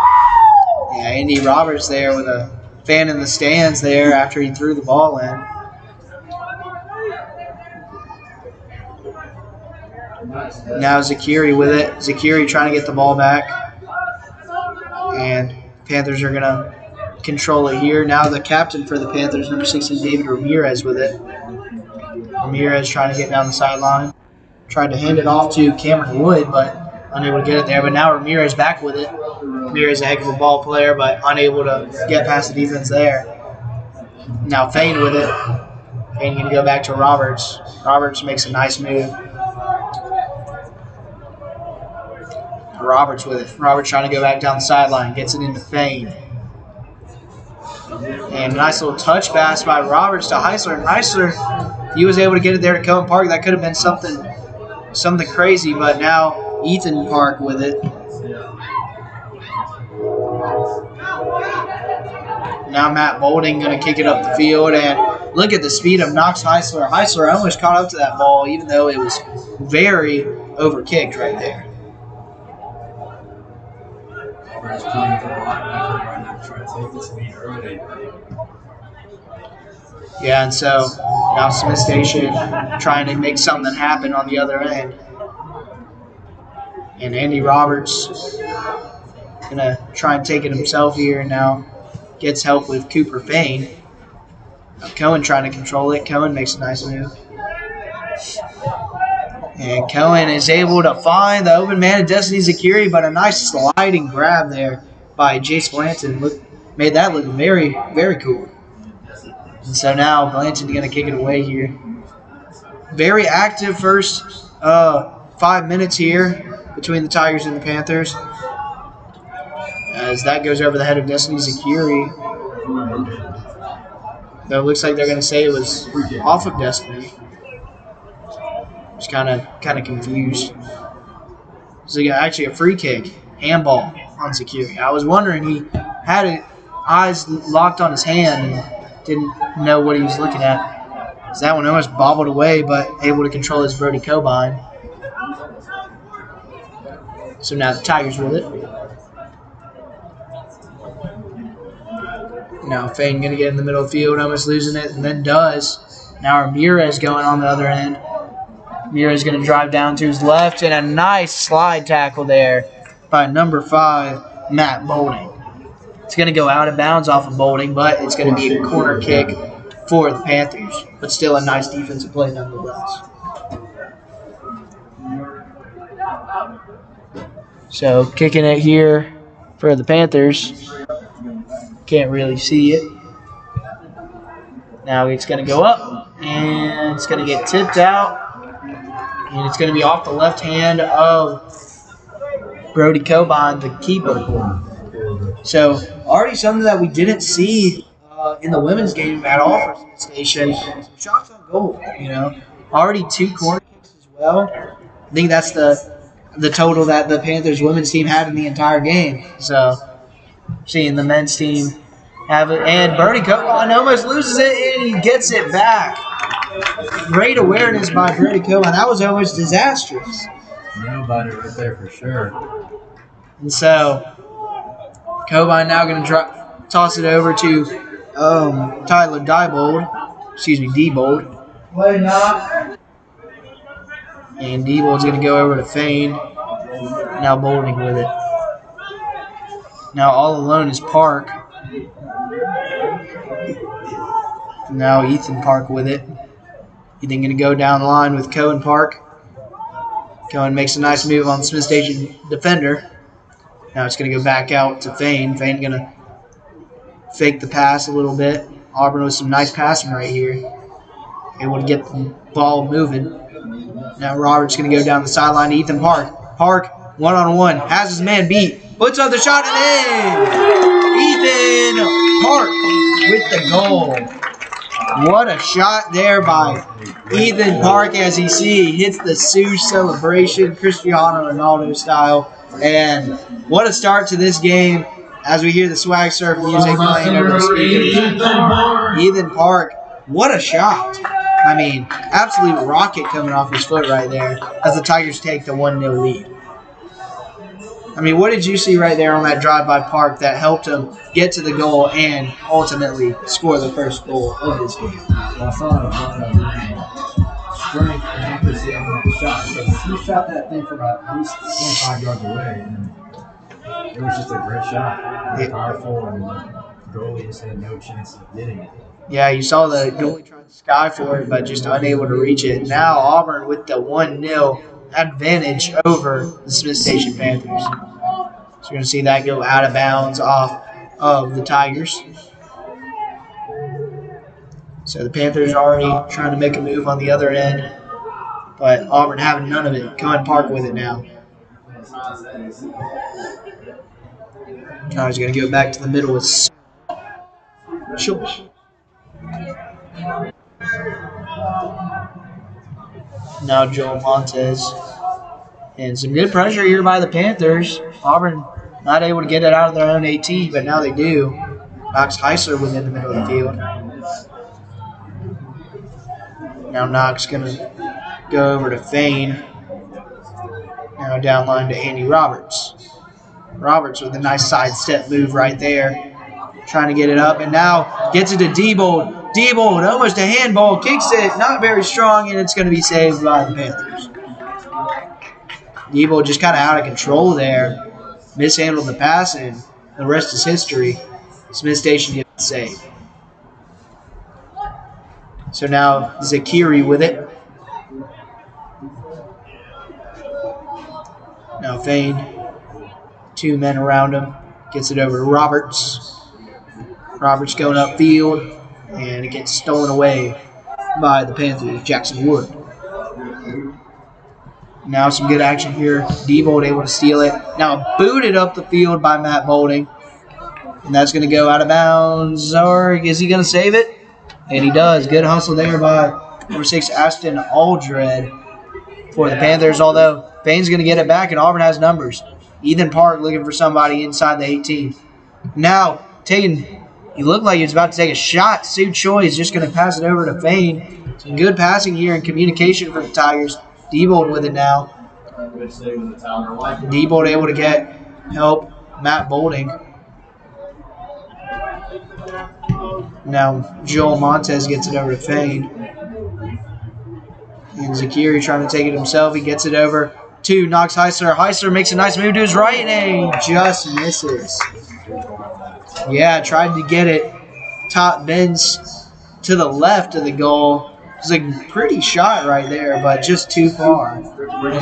Andy Roberts there with a fan in the stands there after he threw the ball in. Now Zakiri with it. Zakiri trying to get the ball back. And Panthers are going to control it here. Now the captain for the Panthers, number 16, David Ramirez with it. Ramirez trying to get down the sideline. Tried to hand it off to Cameron Wood, but unable to get it there. But now Ramirez back with it. Ramirez a heck of a ball player, but unable to get past the defense there. Now Fain with it. Fain going to go back to Roberts. Roberts makes a nice move. Roberts with it. Roberts trying to go back down the sideline. Gets it into Fain. And a nice little touch pass by Roberts to Heisler. And Heisler, he was able to get it there to Cohen Park. That could have been something crazy, but now Ethan Park with it. Now Matt Bolding going to kick it up the field. And look at the speed of Knox Heisler. Heisler almost caught up to that ball, even though it was very overkicked right there. Yeah, and so now Smith Station trying to make something happen on the other end. And Andy Roberts going to try and take it himself here and now gets help with Cooper Fain. Cohen trying to control it. Cohen makes a nice move. And Cohen is able to find the open man of Destiny Zakiri, but a nice sliding grab there by Jace Blanton made that look very, very cool. And so now Blanton going to kick it away here. Very active first 5 minutes here between the Tigers and the Panthers. As that goes over the head of Destiny Zakiri. Though it looks like they're going to say it was off of Destiny. Just kind of confused. So actually a free kick, handball on Zakiri. I was wondering, he had his eyes locked on his hand and didn't know what he was looking at. So that one almost bobbled away, but able to control his Brody Combine. So now the Tigers with it. Now Fain going to get in the middle of the field, almost losing it, and then does. Now Ramirez going on the other end. Ramirez going to drive down to his left, and a nice slide tackle there by number 5, Matt Bolding. It's going to go out of bounds off of Bolding, but it's going to be a corner kick for the Panthers. But still a nice defensive play nonetheless. So kicking it here for the Panthers. Can't really see it. Now it's going to go up, and it's going to get tipped out. And it's going to be off the left hand of Brody Combine, the keeper. So already something that we didn't see in the women's game at all for Smith Station. Some shots on goal, Already 2 corner kicks as well. I think that's the total that the Panthers women's team had in the entire game. So seeing the men's team have it. And Brody Combine almost loses it, and he gets it back. Great awareness by Brody Combine. That was almost disastrous. Nobody right there for sure. And so Combine now going to toss it over to Tyler Diebold. Diebold. And Diebold's going to go over to Fain. Now Bolding with it. Now all alone is Park. Now Ethan Park with it. Ethan going to go down the line with Cohen Park. Cohen makes a nice move on the Smith Station defender. Now it's going to go back out to Fane. Fane going to fake the pass a little bit. Auburn with some nice passing right here. Able to get the ball moving. Now Roberts going to go down the sideline to Ethan Park. Park, one-on-one, has his man beat. Puts up the shot and in! Ethan Park with the goal. What a shot there by Ethan Park as he hits the Sioux celebration, Cristiano Ronaldo style. And what a start to this game as we hear the swag surf music playing over the speakers. Ethan Park, what a shot. I mean, absolute rocket coming off his foot right there as the Tigers take the 1-0 lead. I mean, what did you see right there on that drive by Park that helped him get to the goal and ultimately score the first goal of this game? Well, I saw a lot of strength and accuracy on the shot. So he shot that thing from at least 25 yards away, and it was just a great shot. It was powerful, and the goalie just had no chance of getting it. Yeah, you saw the goalie trying to sky for it, but just unable to reach it. Now Auburn with the 1-0 advantage over the Smith Station Panthers. So you're going to see that go out of bounds off of the Tigers. So the Panthers are already trying to make a move on the other end, but Auburn having none of it. Cohen Park with it now. Tigers going to go back to the middle with Schultz. Now Joel Montez. And some good pressure here by the Panthers. Auburn not able to get it out of their own 18, but now they do. Knox Heisler within the middle of the field. Now Knox going to go over to Fane. Now down line to Andy Roberts. Roberts with a nice sidestep move right there. Trying to get it up, and now gets it to Diebold. Diebold, almost a handball, kicks it, not very strong, and it's going to be saved by the Panthers. Diebold just kind of out of control there. Mishandled the pass, and the rest is history. Smith Station gets the save. So now Zakiri with it. Now Fane, 2 men around him, gets it over to Roberts. Roberts going upfield, and it gets stolen away by the Panthers, Jackson Wood. Now some good action here. Diebold able to steal it. Now booted up the field by Matt Bolding. And that's going to go out of bounds. Or is he going to save it? And he does. Good hustle there by number 6, Ashton Aldred for the Panthers. Although Fane's going to get it back, and Auburn has numbers. Ethan Park looking for somebody inside the 18. Now he looked like he was about to take a shot. Sue Choi is just going to pass it over to Fane. Some good passing here and communication for the Tigers. Diebold with it now. Diebold able to get help. Matt Bolding. Now Joel Montez gets it over to Fane. And Zakiri trying to take it himself. He gets it over to Knox Heisler. Heisler makes a nice move to his right, and he just misses. Yeah, tried to get it top bends to the left of the goal. It's a pretty shot right there, but just too far. And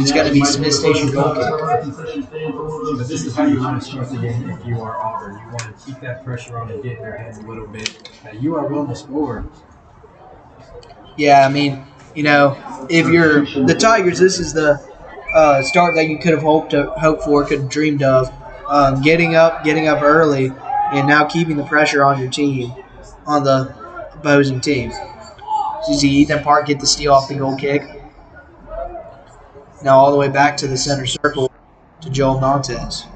it's going to be Smith Station goal kick. But this is how you want to start the game if you are Auburn. You want to keep that pressure on and get in their heads a little bit. Now, you are willing to score. Yeah, I mean, if you're the Tigers, this is the start that you could have hoped for, could have dreamed of. Getting up early, and now keeping the pressure on your team, on the opposing team. You see Ethan Park get the steal off the goal kick. Now all the way back to the center circle to Joel Montez.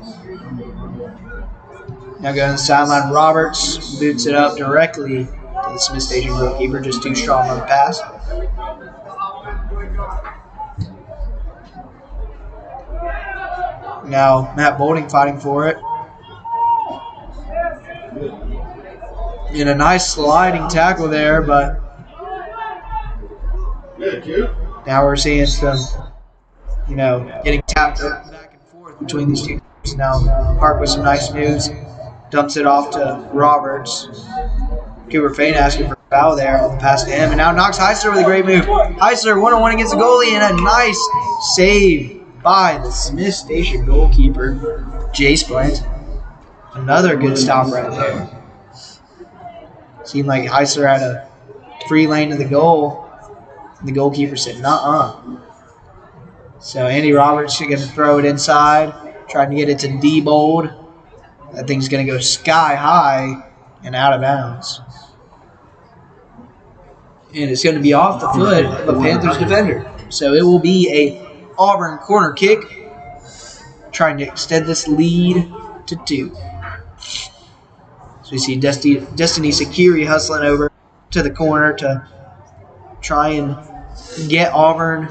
Now going to the sideline, Roberts boots it up directly to the Smith Station goalkeeper, just too strong on the pass. Now Matt Bolding fighting for it. And a nice sliding tackle there, but now we're seeing some, getting tapped up back and forth between these two teams. Now Park with some nice moves, dumps it off to Roberts. Cooper Fane asking for a foul there on the pass to him, and now Knox Heisler with a great move. Heisler 1-on-1 against the goalie, and a nice save by the Smith Station goalkeeper. J Splint. Another good stop right there. Seemed like Heisler had a free lane to the goal. And the goalkeeper said, nuh-uh. So Andy Roberts is going to throw it inside. Trying to get it to Diebold. That thing's going to go sky high and out of bounds. And it's going to be off the foot of a Panthers defender. So it will be a Auburn corner kick. Trying to extend this lead to 2. So we see Destiny Sakiri hustling over to the corner to try and get Auburn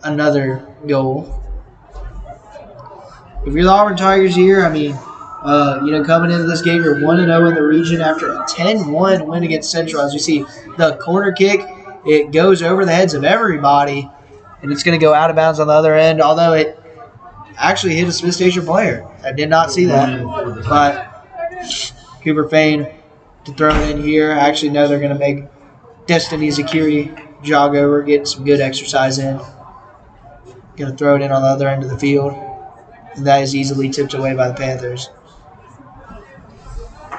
another goal. If you're the Auburn Tigers here, I mean, coming into this game, you're 1-0 in the region after a 10-1 win against Central. As you see, the corner kick, it goes over the heads of everybody, and it's going to go out of bounds on the other end, although it actually hit a Smith Station player. I did not see that. But Cooper Fain to throw it in here. I actually know they're going to make Destiny Zakiri jog over, get some good exercise in. Going to throw it in on the other end of the field. And that is easily tipped away by the Panthers.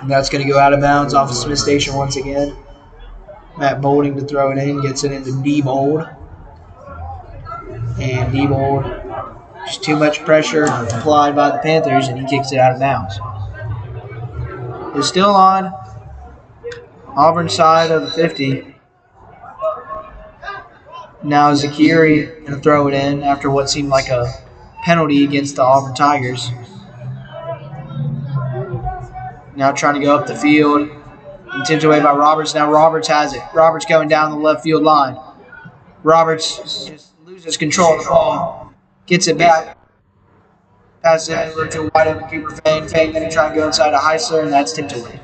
And that's going to go out of bounds off of Smith Station once again. Matt Bolding to throw it in, gets it into Diebold. And Diebold, just too much pressure applied by the Panthers, and he kicks it out of bounds. It's still on Auburn side of the 50. Now Zakiri going to throw it in after what seemed like a penalty against the Auburn Tigers. Now trying to go up the field. Tipped away by Roberts. Now Roberts has it. Roberts going down the left field line. Roberts just loses control of the ball. Gets it back. Passes it over to a wide open Cooper Fain. Fain going to try and go inside to Heisler, and that's tipped away.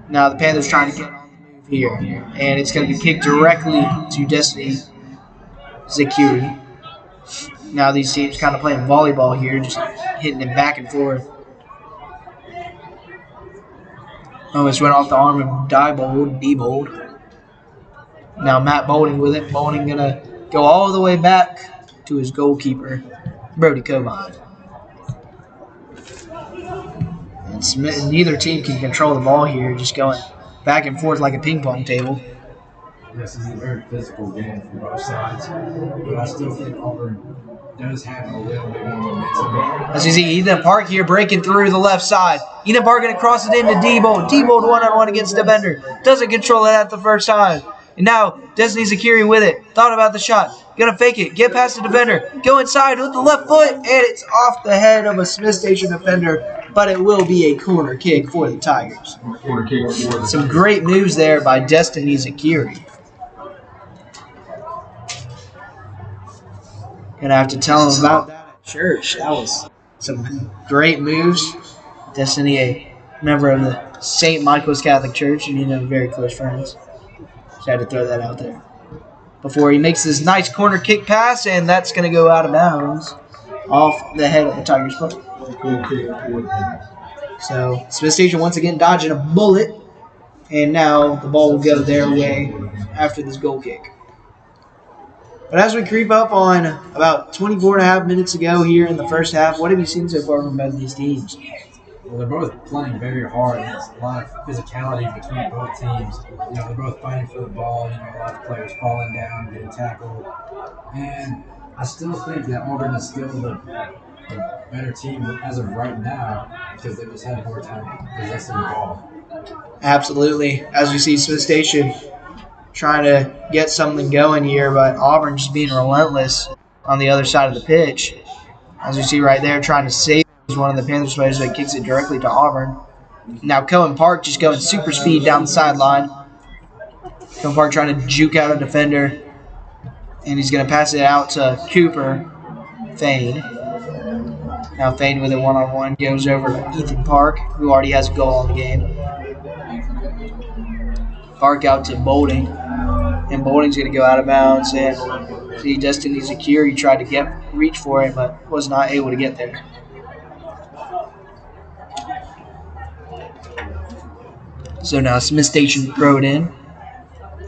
Now the Panthers trying to get on the move here. And it's going to be kicked directly to Destiny Zakiri. Now these teams kind of playing volleyball here, just hitting it back and forth. Almost went off the arm of Diebold. Now Matt Bolding with it. Bolding going to go all the way back to his goalkeeper, Brody Coban. And neither team can control the ball here, just going back and forth like a ping pong table. This is a very physical game from both sides, but I still think Auburn does have a little bit more momentum. As you see, Ethan Park here breaking through the left side. Ethan Park going to cross it into Diebold. Diebold one-on-one against defender. Doesn't control it at the first time. And now Destiny Zakiri with it. Thought about the shot. Going to fake it. Get past the defender. Go inside with the left foot. And it's off the head of a Smith Station defender. But it will be a corner kick for the Tigers. Some great moves there by Destiny Zakiri. Gonna have to tell him about that at church. That was some great moves. Destiny, a member of the St. Michael's Catholic Church, and very close friends. Just had to throw that out there. Before he makes this nice corner kick pass, and that's gonna go out of bounds off the head of the Tigers foot. So Smith Station once again dodging a bullet, and now the ball will go their way after this goal kick. But as we creep up on about 24.5 minutes ago here in the first half, what have you seen so far from both of these teams? Well, they're both playing very hard. There's a lot of physicality between both teams. They're both fighting for the ball. A lot of players falling down, getting tackled. And I still think that Auburn is still the better team as of right now because they just had more time possessing the ball. Absolutely. As we see Smith Station trying to get something going here, but Auburn just being relentless on the other side of the pitch. As you see right there, trying to save one of the Panthers players that kicks it directly to Auburn. Now Cohen Park just going super speed down the sideline. Cohen Park trying to juke out a defender, and he's going to pass it out to Cooper Fain. Now Fain with it one-on-one goes over to Ethan Park, who already has a goal in the game. Park out to Bolding. And Bolding's going to go out of bounds. And see, Destiny Zakiri tried to reach for it, but was not able to get there. So now Smith Station throw it in.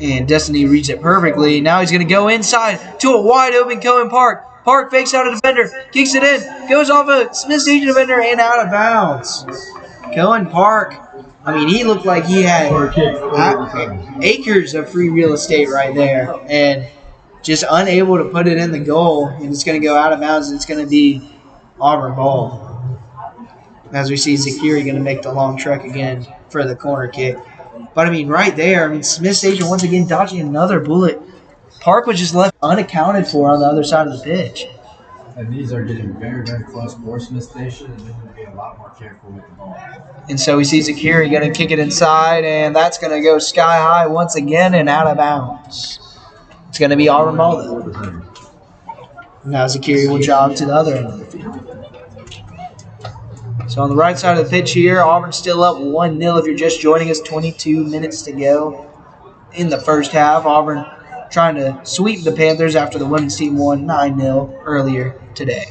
And Destiny reads it perfectly. Now he's going to go inside to a wide open Cohen Park. Park fakes out a defender, kicks it in, goes off a Smith Station defender and out of bounds. Cohen Park, I mean, he looked like he had acres of free real estate right there and just unable to put it in the goal, and it's going to go out of bounds, and it's going to be Auburn ball. As we see Zakiri going to make the long trek again for the corner kick. But, I mean, right there, I mean, Smith Station once again dodging another bullet. Park was just left unaccounted for on the other side of the pitch. And these are getting very, very close for Smith Station, and they're going to be a lot more careful with the ball. And so we see Zakiri going to kick it inside, and that's going to go sky high once again and out of bounds. It's going to be Auburn ball, though. Now Zakiri will jog to the other end of the field. So on the right side of the pitch here, Auburn's still up 1-0 if you're just joining us. 22 minutes to go in the first half. Auburn trying to sweep the Panthers after the women's team won 9-0 earlier today.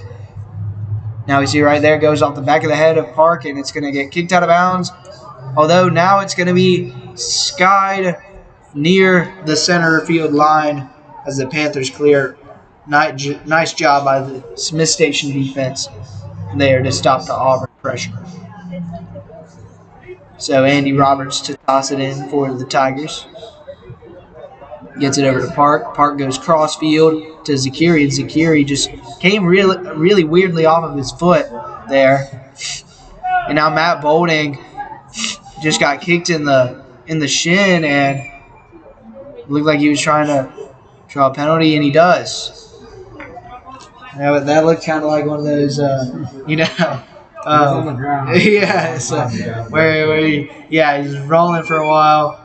Now we see right there, goes off the back of the head of Park, and it's going to get kicked out of bounds. Although now it's going to be skied near the center field line as the Panthers clear. Nice job by the Smith Station defense there to stop the Auburn pressure. So Andy Roberts to toss it in for the Tigers. Gets it over to Park. Park goes cross field to Zakiri, and Zakiri just came really weirdly off of his foot there. And now Matt Bolding just got kicked in the shin, and looked like he was trying to draw a penalty, and he does. Now, that looked kind of like one of those, on the ground. Yeah, so where he's rolling for a while.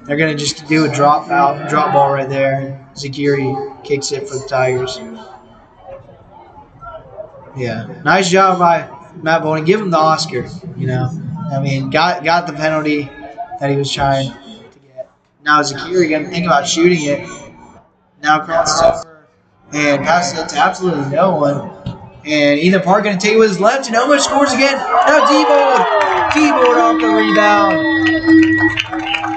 They're going to just do a drop ball right there. Zakiri kicks it for the Tigers. Yeah, nice job by Matt Bolding. Give him the Oscar, I mean, got the penalty that he was trying to get. Now Zakiri going to think about shooting it. Now crosses over and passes it to absolutely no one. And Ethan Park going to take it with his left and almost scores again. Now D-Bold off the rebound.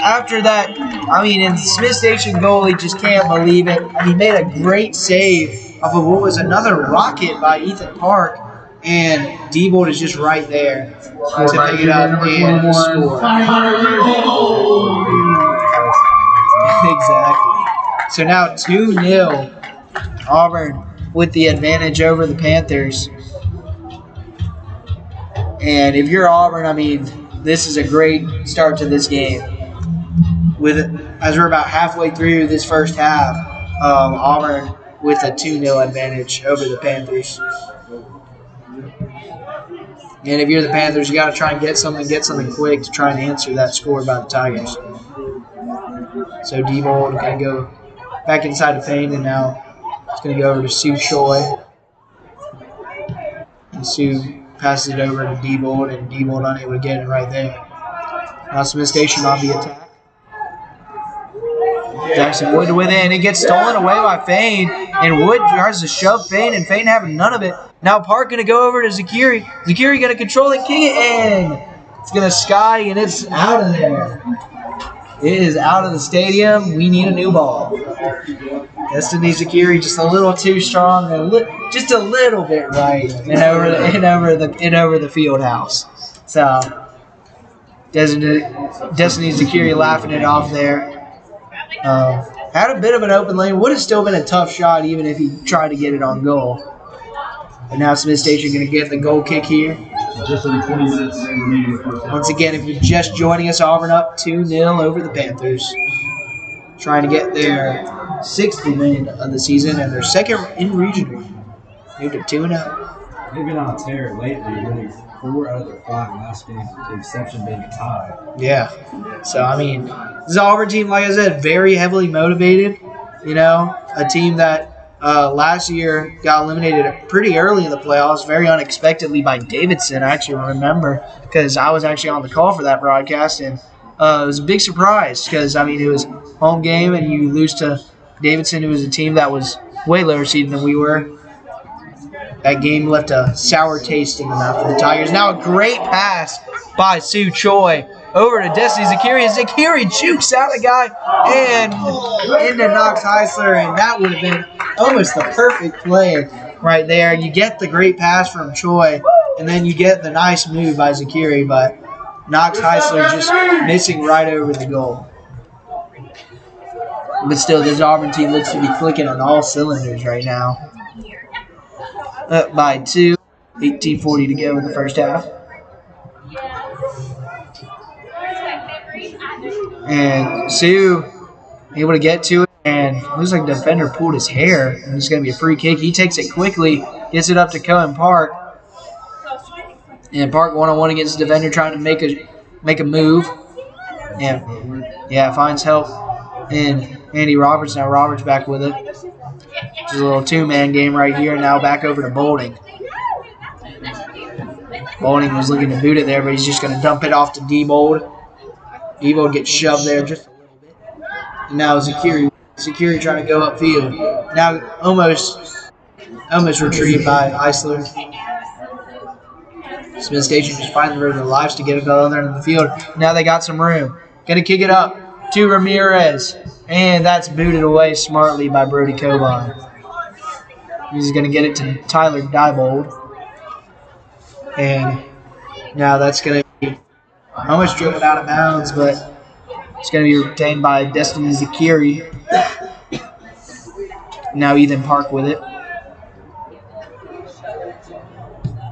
After that, I mean, in Smith Station goalie just can't believe it. He made a great save off of what was another rocket by Ethan Park. And D-Bold is just right there to pick it up and score. Exactly. So now 2-0. Auburn with the advantage over the Panthers. And if you're Auburn, I mean, this is a great start to this game. As we're about halfway through this first half, Auburn with a 2-0 advantage over the Panthers. And if you're the Panthers, you got to try and get something quick to try and answer that score by the Tigers. So D-Bold going to go back inside the paint, and now it's going to go over to Sue Choi. And Sue passes it over to D-Bold, and D-Bold unable to get it right there. Now Smith Station on the attack. Jackson Wood with it, and it gets stolen away by Fain. And Wood tries to shove Fain, and Fain having none of it. Now Park going to go over to Zakiri. Zakiri going to control it, kick it, and it's going to sky, and it's out of there. It is out of the stadium. We need a new ball. Destiny Zakiri just a little too strong, just a little bit right, and over the field house. So Destiny Zakiri laughing it off there. Had a bit of an open lane. Would have still been a tough shot even if he tried to get it on goal. But now Smith Station going to get the goal kick here. Once again, if you're just joining us, Auburn up 2-0 over the Panthers. Trying to get their 6th win of the season and their 2nd in regional. Moved to 2-0. They've been on a tear lately, really 4 out of their 5 last games, with the exception being a tie. Yeah. So, I mean, this is an Auburn team, like I said, very heavily motivated. A team that last year got eliminated pretty early in the playoffs, very unexpectedly by Davidson. I actually remember because I was actually on the call for that broadcast, and it was a big surprise because, I mean, it was home game and you lose to Davidson, who was a team that was way lower seeded than we were. That game left a sour taste in the mouth for the Tigers. Now a great pass by Sue Choi over to Destiny Zakiri. Zakiri jukes out the guy and into Knox Heisler, and that would have been almost the perfect play right there. You get the great pass from Choi, and then you get the nice move by Zakiri, but Knox Heisler just missing right over the goal. But still, this Auburn team looks to be clicking on all cylinders right now. Up by 2, 18:40 to go in the first half. And Sue able to get to it, and looks like the defender pulled his hair, and it's going to be a free kick. He takes it quickly, gets it up to Cohen Park, and Park one-on-one against the defender, trying to make a move, and finds help in Andy Roberts. Now Roberts back with it. It's a little two-man game right here. Now back over to Bolding. Bolding was looking to boot it there, but he's just going to dump it off to D-Bold. D-Bold gets shoved there just a little bit. And now Zakiri trying to go upfield. Now almost retrieved by Eisler. Smith Station just finding their lives to get it to the other end of the field. Now they got some room. Going to kick it up to Ramirez. And that's booted away smartly by Brody Coban. He's going to get it to Tyler Diebold. And now that's going to be almost driven out of bounds, but it's going to be retained by Destiny Zakiri. Now Ethan Park with it.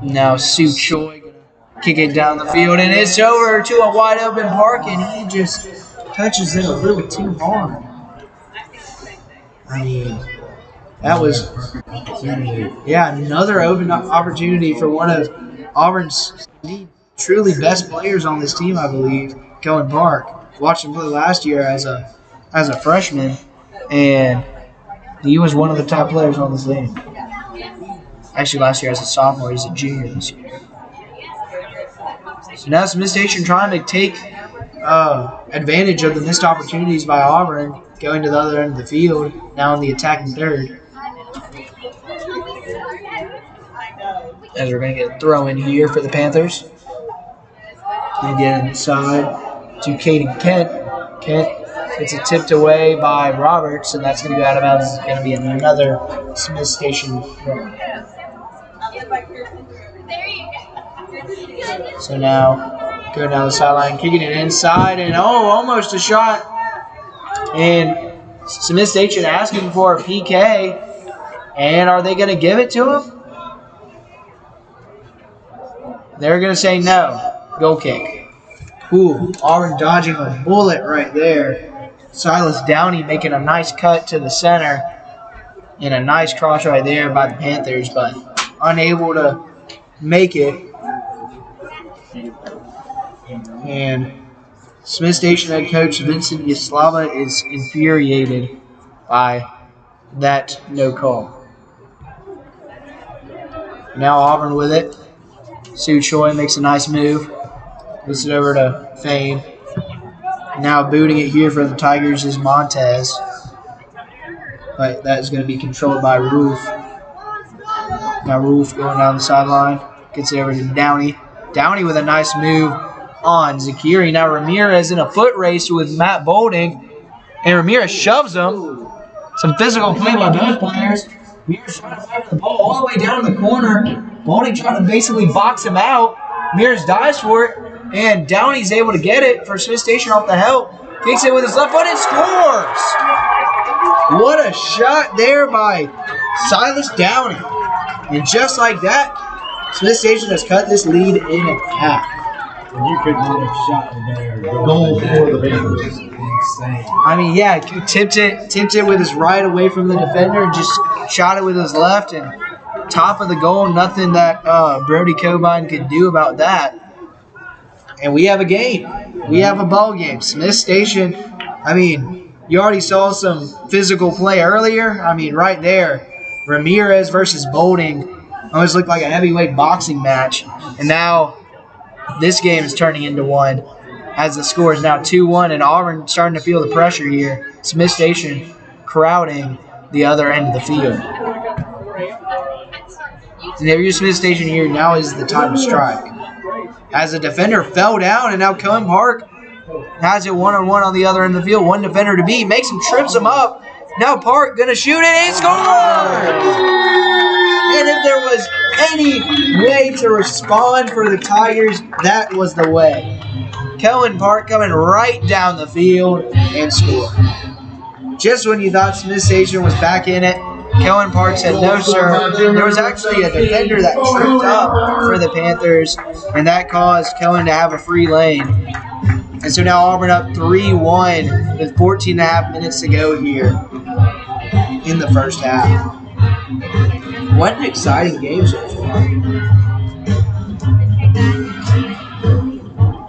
Now Sue Choi going to kick it down the field, and it's over to a wide open Park, and he just touches it a little too hard. I mean, that was, another open opportunity for one of Auburn's truly best players on this team, I believe, Cohen Park. Watched him play last year as a freshman, and he was one of the top players on this team. Actually, last year as a sophomore, he's a junior this year. So now Smith Station trying to take advantage of the missed opportunities by Auburn, going to the other end of the field, now in the attacking third. As we're going to get a throw in here for the Panthers. Going to get inside to Caden Kent. Kent gets it tipped away by Roberts, and that's going to go out of bounds. It's going to be another Smith Station throw. So now, going down the sideline, kicking it inside, and almost a shot. And Smith Station asking for a PK. And are they going to give it to him? They're going to say no. Goal kick. Ooh, Auburn dodging a bullet right there. Silas Downey making a nice cut to the center. And a nice cross right there by the Panthers, but unable to make it. And Smith Station head coach Vincent Yaslava is infuriated by that no call. Now Auburn with it. Sue Choi makes a nice move. Puts it over to Fane. Now booting it here for the Tigers is Montez. But that is going to be controlled by Roof. Now Roof going down the sideline. Gets it over to Downey. Downey with a nice move on Zakiri. Now Ramirez in a foot race with Matt Bolding. And Ramirez shoves him. Some physical play by both players. Ramirez trying to fight the ball all the way down the corner. Bolding trying to basically box him out. Ramirez dives for it. And Downey's able to get it for Smith Station off the help. Kicks it with his left foot and scores. What a shot there by Silas Downey. And just like that, Smith Station has cut this lead in half. And you could not have shot there. Goal for the Panthers. Insane. I mean, yeah, he tipped it with his right away from the defender and just shot it with his left. And top of the goal, nothing that Brody Coban could do about that. And we have a game. We have a ball game. Smith Station, I mean, you already saw some physical play earlier. I mean, right there, Ramirez versus Bolding almost looked like a heavyweight boxing match. And now this game is turning into one as the score is now 2-1, and Auburn starting to feel the pressure here. Smith Station crowding the other end of the field. And if you're Smith Station here, now is the time to strike. as a defender fell down, and now Cohen Park has it one-on-one on the other end of the field. One defender to beat, makes him, trips him up. Now Park gonna shoot it and score! And if there was any way to respond for the Tigers, that was the way. Cohen Park coming right down the field and score. Just when you thought Smith Station was back in it, Cohen Park said, no, sir. There was actually a defender that tripped up for the Panthers, and that caused Cohen to have a free lane. And so now Auburn up 3-1 with 14 and a half minutes to go here in the first half. What an exciting game so far.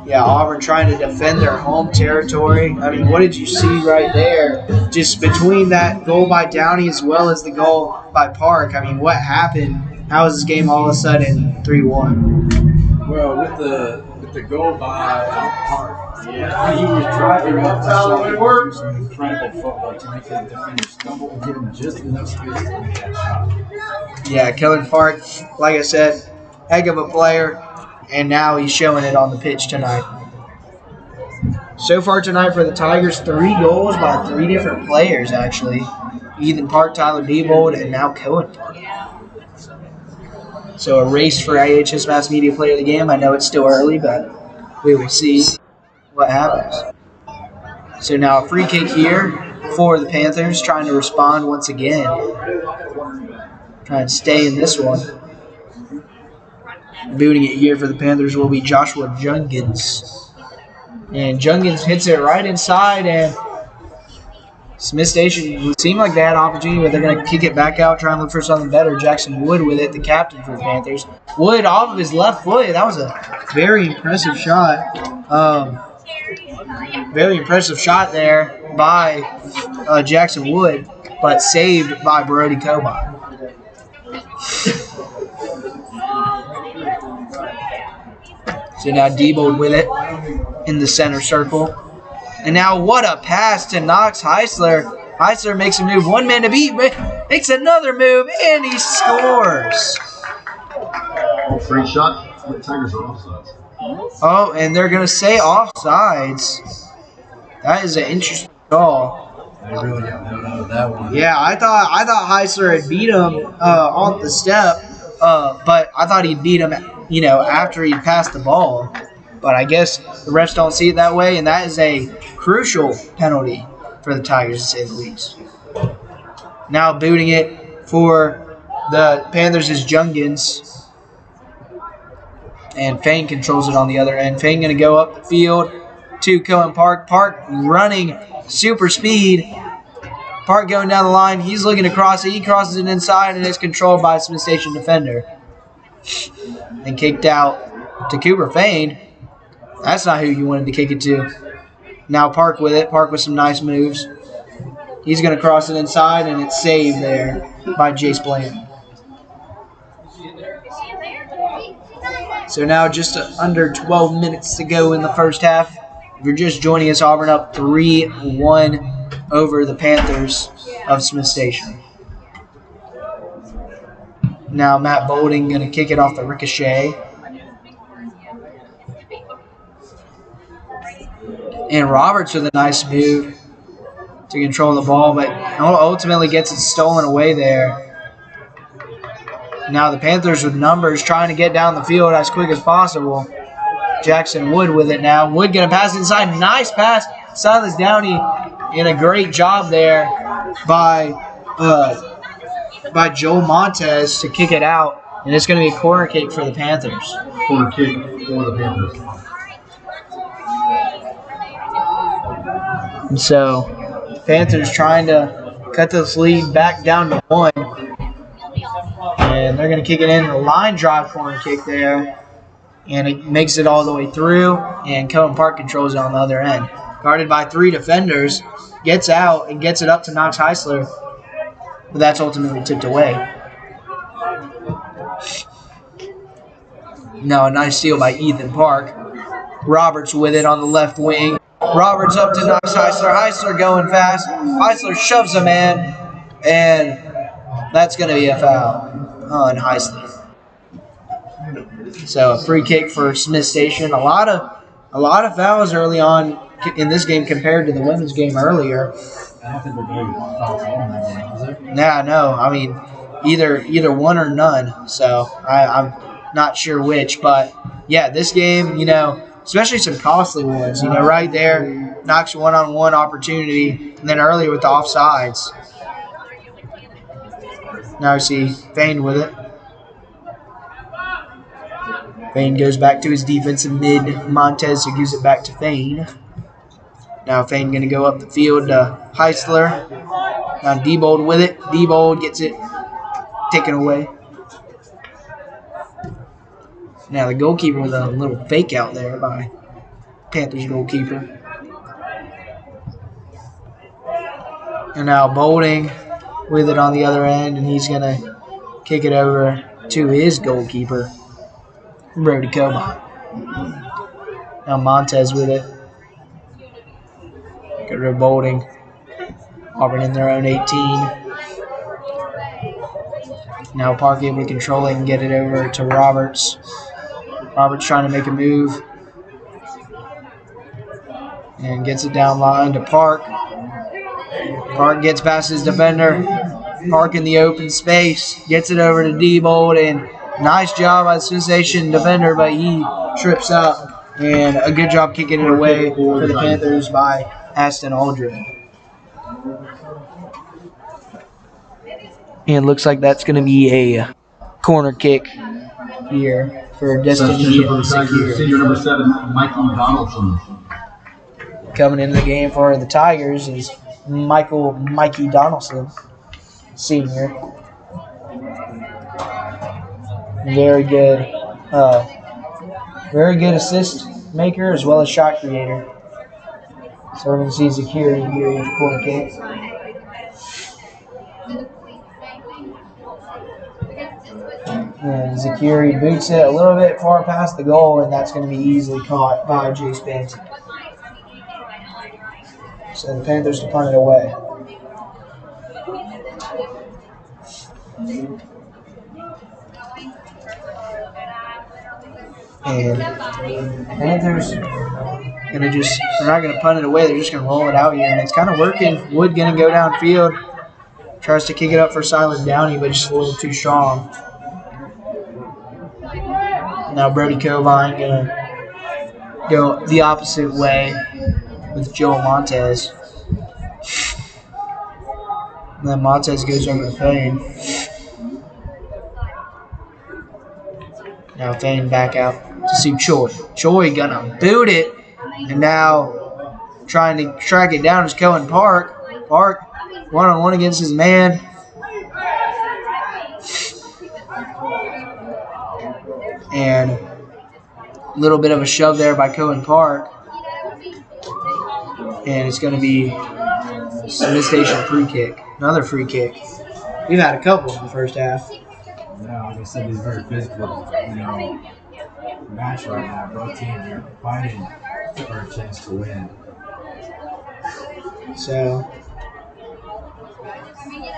Yeah, Auburn trying to defend their home territory. I mean, what did you see right there? Just between that goal by Downey as well as the goal by Park. I mean, what happened? How is this game all of a sudden 3-1? Well, with the goal by Park, yeah, he was driving up to some incredible footwork to make the defender stumble and give him just enough space to make that shot. Yeah, Cohen Park, like I said, heck of a player. And now he's showing it on the pitch tonight. So far tonight for the Tigers, 3 goals by 3 different players, actually. Ethan Park, Tyler Diebold, and now Cohen Park. So a race for AHS Mass Media Player of the Game. I know it's still early, but we will see what happens. So now a free kick here for the Panthers, trying to respond once again. Trying to stay in this one. Booting it here for the Panthers will be Joshua Jungins. And Jungins hits it right inside, and Smith Station would seem like they had an opportunity, but they're going to kick it back out, try and look for something better. Jackson Wood with it, the captain for the Panthers. Wood off of his left foot. That was a very impressive shot. Very impressive shot there by Jackson Wood, but saved by Brody Coban. So now Diebold with it in the center circle. And now what a pass to Knox Heisler. Heisler makes a move. One man to beat. Makes another move. And he scores. Free shot. The Tigers are offsides. Oh, and they're going to say offsides. That is an interesting call. They really got no out of that one. Yeah, I thought Heisler had beat him off the step. But I thought he'd beat him, after he passed the ball. But I guess the refs don't see it that way, and that is a crucial penalty for the Tigers, to say the least. Now booting it for the Panthers is Jungins. And Fain controls it on the other end. Fain going to go up the field to Cohen Park. Park running super speed. Park going down the line. He's looking to cross it. He crosses it inside, and it's controlled by a Smith Station defender. And kicked out to Cooper Fain. That's not who you wanted to kick it to. Now Park with it. Park with some nice moves. He's going to cross it inside, and it's saved there by Jace Bland. So now just under 12 minutes to go in the first half. If you're just joining us, Auburn up 3-1 over the Panthers of Smith Station. Now Matt Bolding going to kick it off the ricochet. And Roberts with a nice move to control the ball, but ultimately gets it stolen away there. Now the Panthers with numbers trying to get down the field as quick as possible. Jackson Wood with it now. Wood going to pass inside. Nice pass. Silas Downey in a great job there by Joel Montez to kick it out. And it's going to be a corner kick for the Panthers. Corner kick for the Panthers. And so, Panthers trying to cut this lead back down to 1. And they're going to kick it in. A line drive corner kick there. And it makes it all the way through. And Cohen Park controls it on the other end. Guarded by 3 defenders. Gets out and gets it up to Knox Heisler. But that's ultimately tipped away. Now a nice steal by Ethan Park. Roberts with it on the left wing. Roberts up to Knox Heisler. Heisler going fast. Heisler shoves a man. And that's going to be a foul on Heisler. So a free kick for Smith Station. A lot of fouls early on in this game compared to the women's game earlier. I don't think we're going to foul in that game, is it? Nah, no. I mean, either one or none. So I'm not sure which, but yeah, this game, especially some costly ones, right there, knocks one-on-one opportunity, and then earlier with the offsides. Now we see Fane with it. Fane goes back to his defensive mid. Montez, who gives it back to Fane. Now Fane going to go up the field to Heisler. Now Diebold with it. Diebold gets it taken away. Now the goalkeeper with a little fake out there by Panthers goalkeeper. And now Bolding with it on the other end, and he's going to kick it over to his goalkeeper, Brody Coban. Now Montez with it. Go to Bolding. Auburn in their own 18. Now Park able to control it and get it over to Roberts. Roberts trying to make a move. And gets it down line to Park. Park gets past his defender. Park in the open space. Gets it over to Diebold. And nice job by the sensation defender, but he trips up. And a good job kicking it away for the Panthers by Aston Aldred. And it looks like that's going to be a corner kick here for Destiny. Senior number 7, Mikey Donaldson. Coming into the game for the Tigers is Mikey Donaldson, senior. Very good assist maker as well as shot creator. So we're going to see Zakiri here with the corner kick. And Zakiri boots it a little bit far past the goal, and that's going to be easily caught by Jace Benson. So the Panthers to punt it away. And Panthers they're not going to punt it away. They're just going to roll it out here, and it's kind of working. Wood going to go downfield. Tries to kick it up for Silent Downey, but just a little too strong. Now Brody Covine going to go the opposite way with Joel Montez. And then Montez goes over to Fane. Now Fane back out to see Choi. Choi gonna boot it. And now trying to track it down is Cohen Park. Park one-on-one against his man. And a little bit of a shove there by Cohen Park. And it's going to be Smith Station free kick. Another free kick. We've had a couple in the first half. Yeah, like I said, it's very physical, match right now. Both teams are fighting for a chance to win. So,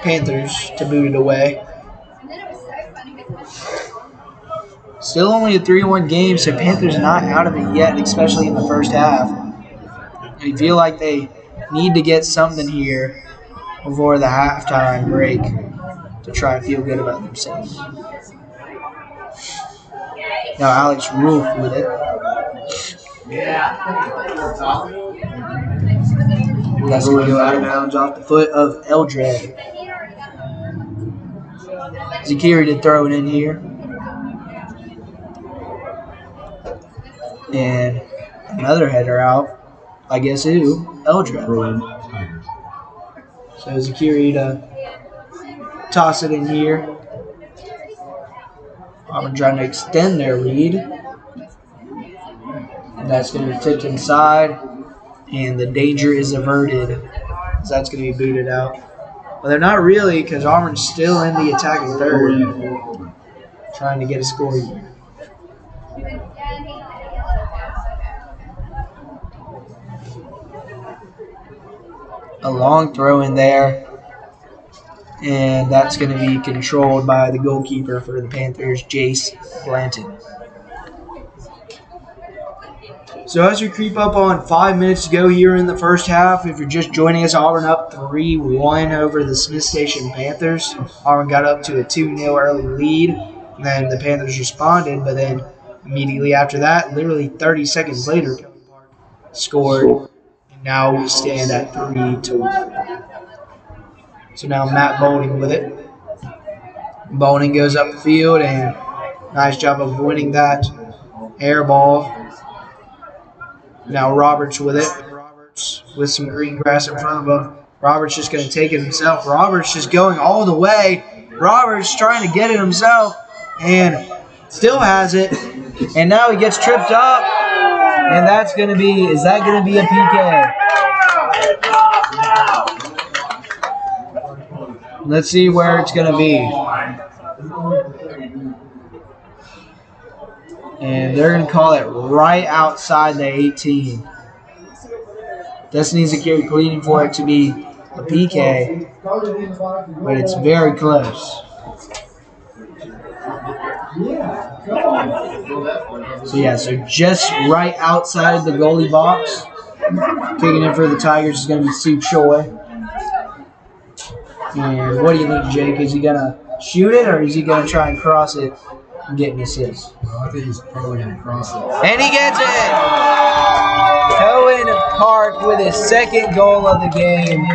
Panthers to boot it away. Still only a 3-1 game, so Panthers not out of it yet, especially in the first half. I feel like they need to get something here before the halftime break to try and feel good about themselves. Now Alex Roof with it. That's going to go out of bounds off the foot of Eldred. Zakiri to throw it in here. And another header out. I guess who? Eldred. So Zakiri to toss it in here. Auburn trying to extend their lead. And that's going to be tipped inside. And the danger is averted. So that's going to be booted out. Well, they're not really, because Auburn's still in the attacking third. Trying to get a score here. A long throw in there. And that's going to be controlled by the goalkeeper for the Panthers, Jace Blanton. So as we creep up on 5 minutes to go here in the first half, if you're just joining us, Auburn up 3-1 over the Smith Station Panthers. Auburn got up to a 2-0 early lead, and then the Panthers responded, but then immediately after that, literally 30 seconds later, scored. And now we stand at 3-1. So now Matt Bowling with it. Bowling goes up the field, and nice job of winning that air ball. Now Roberts with it. Roberts with some green grass in front of him. Roberts just going to take it himself. Roberts just going all the way. Roberts trying to get it himself and still has it. And now he gets tripped up. And that's going to be, is that going to be a PK? Let's see where it's going to be. And they're going to call it right outside the 18. Destiny's pleading for it to be a PK, but it's very close. So just right outside the goalie box. Kicking in for the Tigers is going to be Sue Choi. And what do you think, Jake? Is he going to shoot it, or is he going to try and cross it and get an assist? Well, I think he's probably going to cross it. And he gets it! Cohen Park with his second goal of the game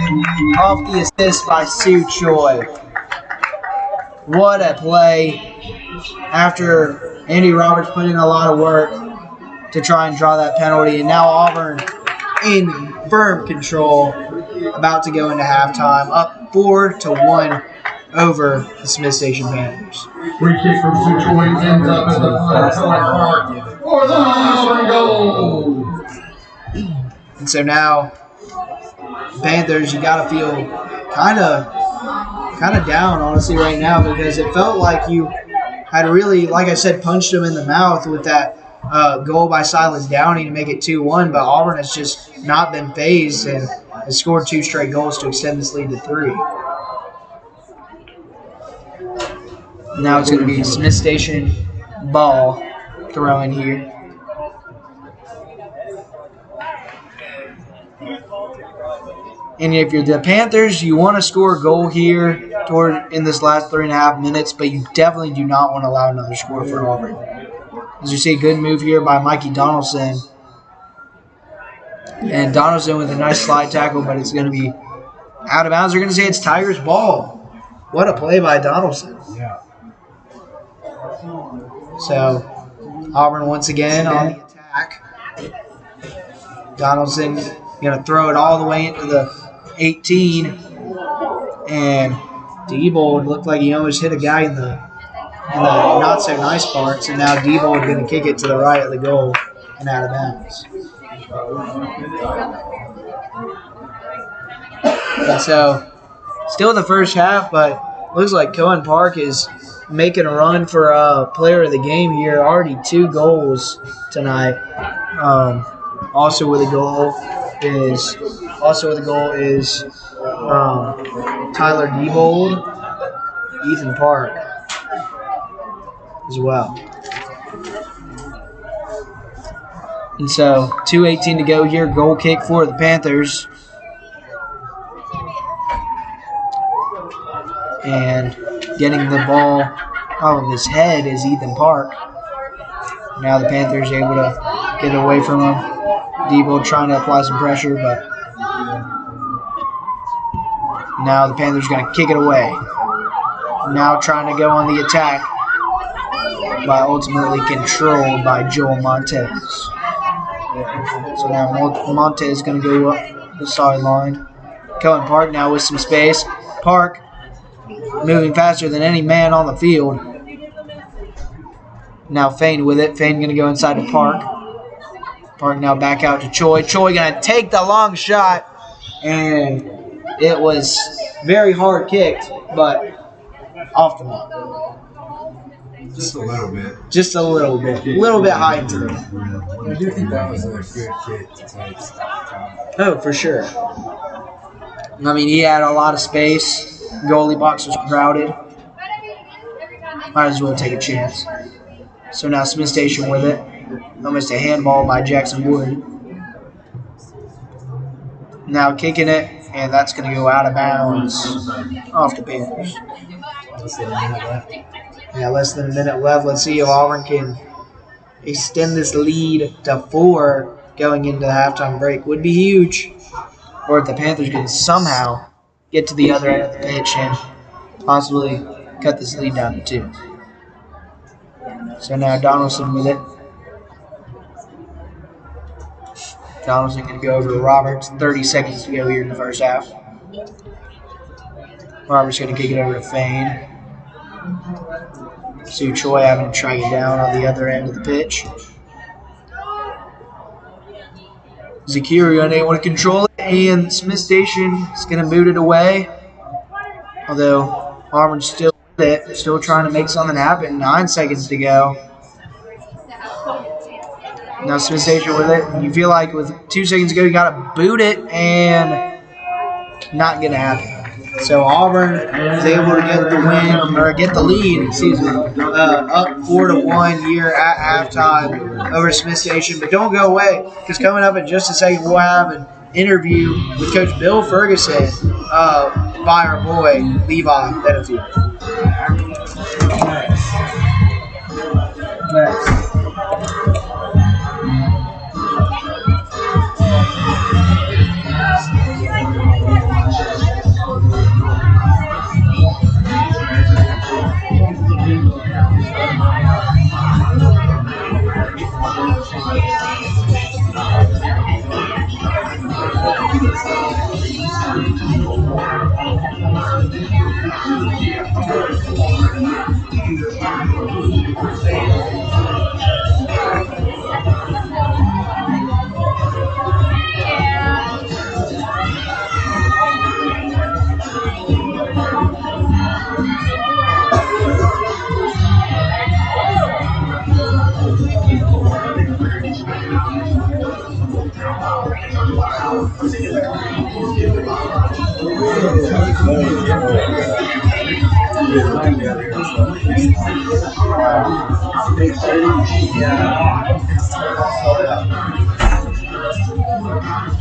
off the assist by Sue Choi. What a play after Andy Roberts put in a lot of work to try and draw that penalty. And now Auburn in firm control, about to go into halftime, up 4-1 over the Smith Station Panthers. Free kick from Sue Choi ends up at the Park for the Auburn goal. And so now, Panthers, you got to feel kind of down, honestly, right now, because it felt like you had really, like I said, punched him in the mouth with that goal by Silas Downey to make it 2-1, but Auburn has just not been phased and has scored 2 straight goals to extend this lead to 3. Now it's going to be Smith Station ball throwing here. And if you're the Panthers, you want to score a goal here in this last 3.5 minutes, but you definitely do not want to allow another score for Auburn. As you see, a good move here by Mikey Donaldson. And Donaldson with a nice slide tackle, but it's going to be out of bounds. They're going to say it's Tigers' ball. What a play by Donaldson. Yeah. So, Auburn once again on the attack. Donaldson going to throw it all the way into the 18. And Diebold looked like he almost hit a guy in the not-so-nice parts. And now Diebold going to kick it to the right of the goal and out of bounds. And so, still the first half, but looks like Cohen Park is making a run for player of the game here. Already 2 goals tonight. Also with a goal is Tyler Diebold, Ethan Park as well. And so 2:18 to go here. Goal kick for the Panthers. And getting the ball out of his head is Ethan Park. Now the Panthers able to get away from him. Debo trying to apply some pressure, but now the Panthers going to kick it away. Now trying to go on the attack, but ultimately controlled by Joel Montez. So now Montez is going to go up the sideline. Cohen Park now with some space. Park moving faster than any man on the field. Now Fain with it. Fain going to go inside to Park. Park now back out to Choi. Choi going to take the long shot. And it was very hard kicked, but off the mark. Just a little bit. Just a little bit. A little bit high into it. I do think that was a good kick to take. Oh, for sure. I mean, he had a lot of space. Goalie box was crowded. Might as well take a chance. So now Smith Station with it. Almost a handball by Jackson Wood. Now kicking it, and that's going to go out of bounds off the Panthers. Yeah, less than a minute left. Let's see if Auburn can extend this lead to 4 going into the halftime break. Would be huge. Or if the Panthers can somehow get to the other end of the pitch and possibly cut this lead down to 2. So now Donaldson with it. Donaldson going to go over to Roberts. 30 seconds to go here in the first half. Roberts going to kick it over to Fain. Sue Choi having to track it down on the other end of the pitch. Zakiri unable to control it, and Smith Station is going to boot it away. Although Auburn's still with it, still trying to make something happen. 9 seconds to go. Now Smith Station with it. You feel like with 2 seconds to go, you got to boot it, and not going to happen. So Auburn is able to get the win, or get the lead, up 4-1 here at halftime over Smith Station. But don't go away, because coming up in just a second, we'll have an interview with Coach Bill Ferguson by our boy Levi Benefield. Next.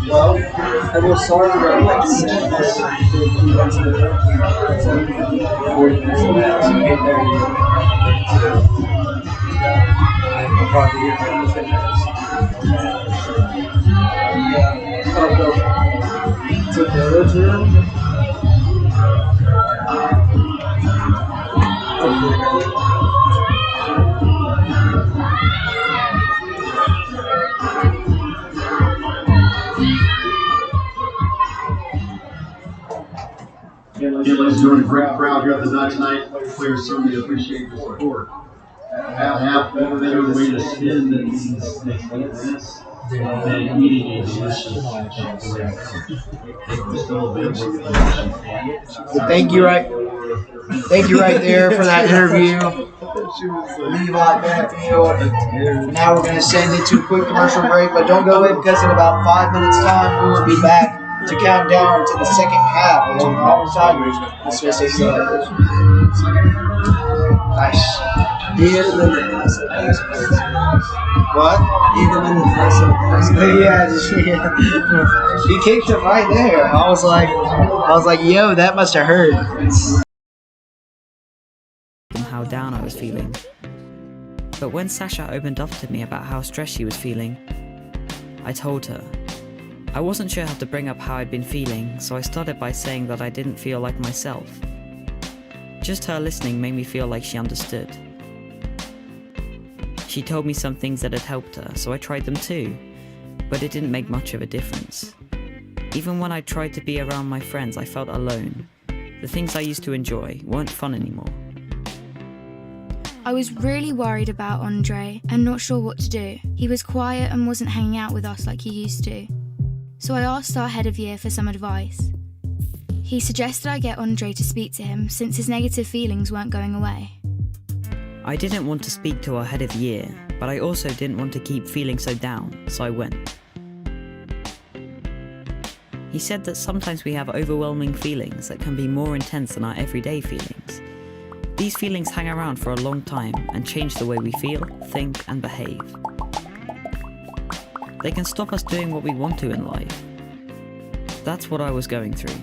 Well, I will start around like 7 minutes. 40 minutes of that, so get there. I'll probably get there in 10 minutes. I'll go to the village room. Ladies and gentlemen, great crowd here at the night tonight. Players certainly appreciate the support. Have better way to spend these next 8 minutes than eating a delicious Thank you right there for that interview. Levi Benefield. Now we're going to send it to a quick commercial break, but don't go in because in about 5 minutes time we will be back to count down to the second half along the Auburn Tigers. Nice. What? Yeah, he kicked it right there. I was like, yo, that must have hurt. How down I was feeling. But when Sasha opened up to me about how stressed she was feeling, I told her. I wasn't sure how to bring up how I'd been feeling, so I started by saying that I didn't feel like myself. Just her listening made me feel like she understood. She told me some things that had helped her, so I tried them too, but it didn't make much of a difference. Even when I tried to be around my friends, I felt alone. The things I used to enjoy weren't fun anymore. I was really worried about Andre and not sure what to do. He was quiet and wasn't hanging out with us like he used to. So I asked our head of year for some advice. He suggested I get Andre to speak to him since his negative feelings weren't going away. I didn't want to speak to our head of year, but I also didn't want to keep feeling so down, so I went. He said that sometimes we have overwhelming feelings that can be more intense than our everyday feelings. These feelings hang around for a long time and change the way we feel, think, and behave. they can stop us doing what we want to in life. That's what I was going through.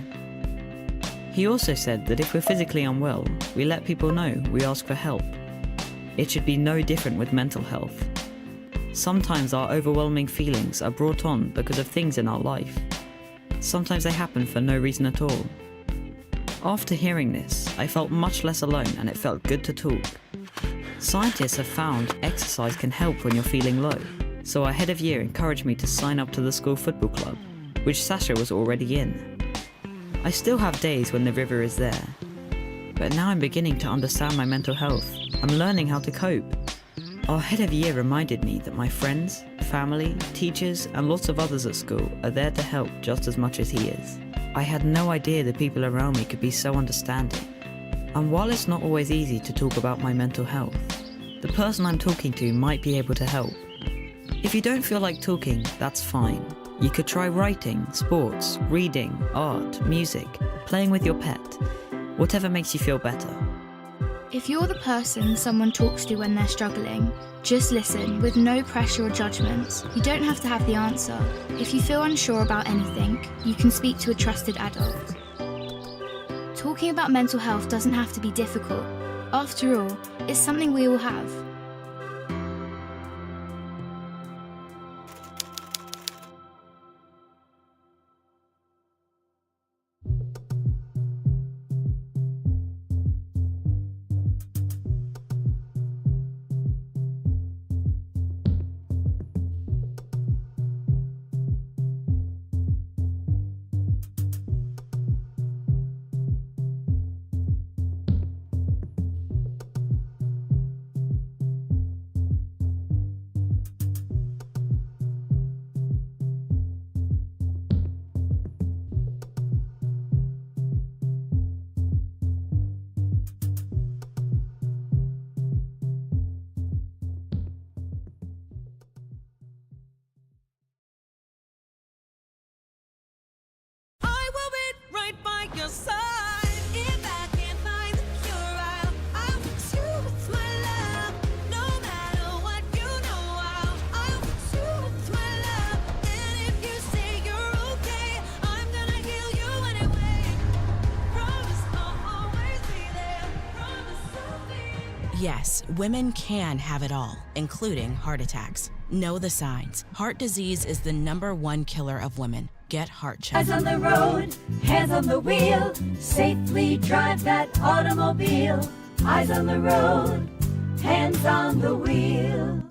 He also said that if we're physically unwell, we let people know, we ask for help. It should be no different with mental health. Sometimes our overwhelming feelings are brought on because of things in our life. Sometimes they happen for no reason at all. After hearing this, I felt much less alone and it felt good to talk. Scientists have found exercise can help when you're feeling low, so our head of year encouraged me to sign up to the school football club, which Sasha was already in. I still have days when the river is there, but now I'm beginning to understand my mental health. I'm learning how to cope. Our head of year reminded me that my friends, family, teachers, and lots of others at school are there to help just as much as he is. I had no idea the people around me could be so understanding. And while it's not always easy to talk about my mental health, the person I'm talking to might be able to help. If you don't feel like talking, that's fine. You could try writing, sports, reading, art, music, playing with your pet, whatever makes you feel better. If you're the person someone talks to when they're struggling, just listen with no pressure or judgments. You don't have to have the answer. If you feel unsure about anything, you can speak to a trusted adult. Talking about mental health doesn't have to be difficult. After all, it's something we all have. Yes, women can have it all, including heart attacks. Know the signs. Heart disease is the #1 killer of women. Get heart checked. Eyes on the road, hands on the wheel, safely drive that automobile. Eyes on the road, hands on the wheel.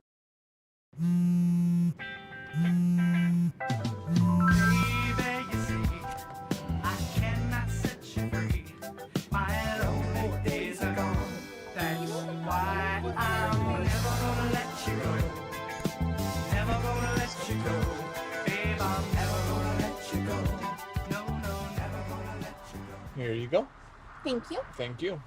Here you go. Thank you. Thank you.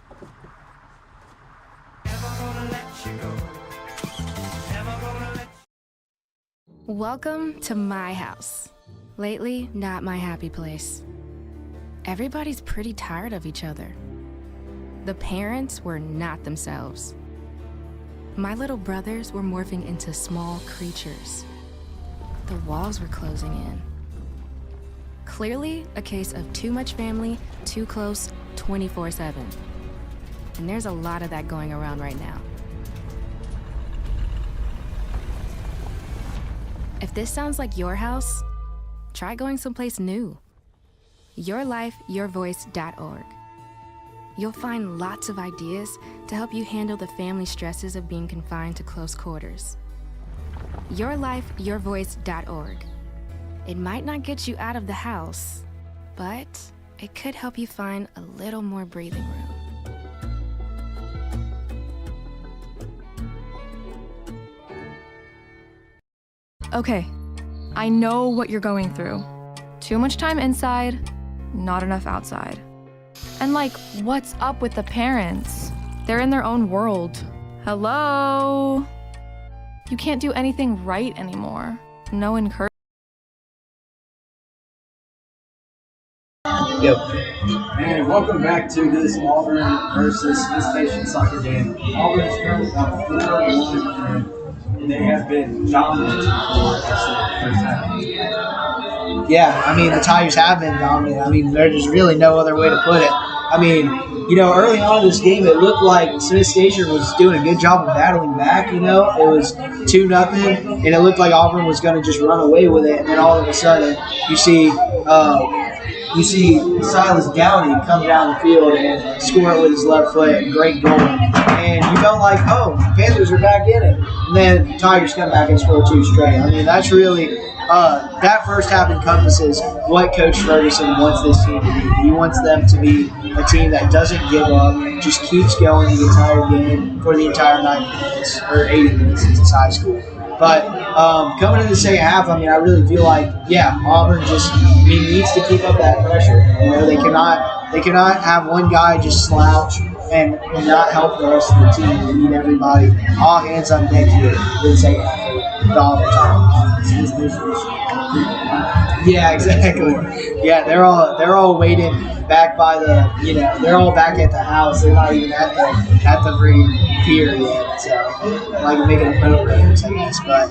Welcome to my house. Lately, not my happy place. Everybody's pretty tired of each other. The parents were not themselves. My little brothers were morphing into small creatures. The walls were closing in. Clearly a case of too much family, too close, 24/7. And there's a lot of that going around right now. If this sounds like your house, try going someplace new. YourLifeYourVoice.org. You'll find lots of ideas to help you handle the family stresses of being confined to close quarters. YourLifeYourVoice.org. It might not get you out of the house, but it could help you find a little more breathing room. Okay, I know what you're going through. Too much time inside, not enough outside. And like, what's up with the parents? They're in their own world. Hello? You can't do anything right anymore. No encouragement. And welcome back to this Auburn versus Smith Station soccer game. Auburn is currently on 4-1, and they have been dominant for the first half. Yeah, I mean, the Tigers have been dominant. I mean, there's really no other way to put it. I mean, early on in this game, it looked like Smith Station was doing a good job of battling back. It was 2-0, and it looked like Auburn was going to just run away with it. And then all of a sudden, you see Silas Downey come down the field and score it with his left foot. Great goal. And you felt like, oh, Panthers are back in it. And then Tigers come back and score 2 straight. I mean, that's really that first half encompasses what Coach Ferguson wants this team to be. He wants them to be a team that doesn't give up, just keeps going the entire game for the entire 90 minutes, or 80 minutes since it's high school. But coming into the second half, I mean, I really feel like, Auburn just needs to keep up that pressure. They cannot have one guy just slouch and not help the rest of the team. They need everybody, all hands on deck here in the second half of the Auburn time. Yeah, exactly. Yeah, they're all waiting back by the, they're all back at the house. They're not even at the freaking pier yet. So, like making a boat race, I guess. But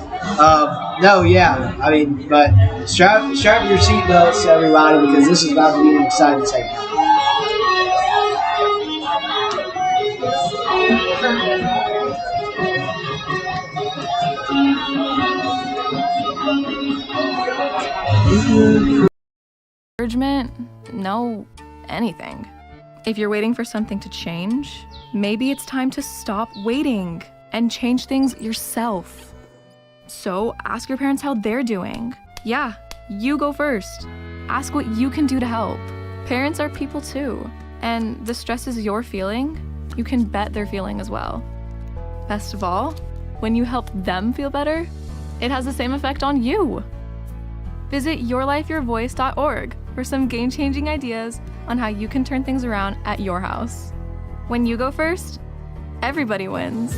but strap your seatbelts, everybody, because this is about to be an exciting segment. Encouragement? No, anything. If you're waiting for something to change, maybe it's time to stop waiting and change things yourself. So ask your parents how they're doing. Yeah, you go first. Ask what you can do to help. Parents are people too, and the stresses you're feeling, you can bet they're feeling as well. Best of all, when you help them feel better, it has the same effect on you. Visit yourlifeyourvoice.org for some game-changing ideas on how you can turn things around at your house. When you go first, everybody wins.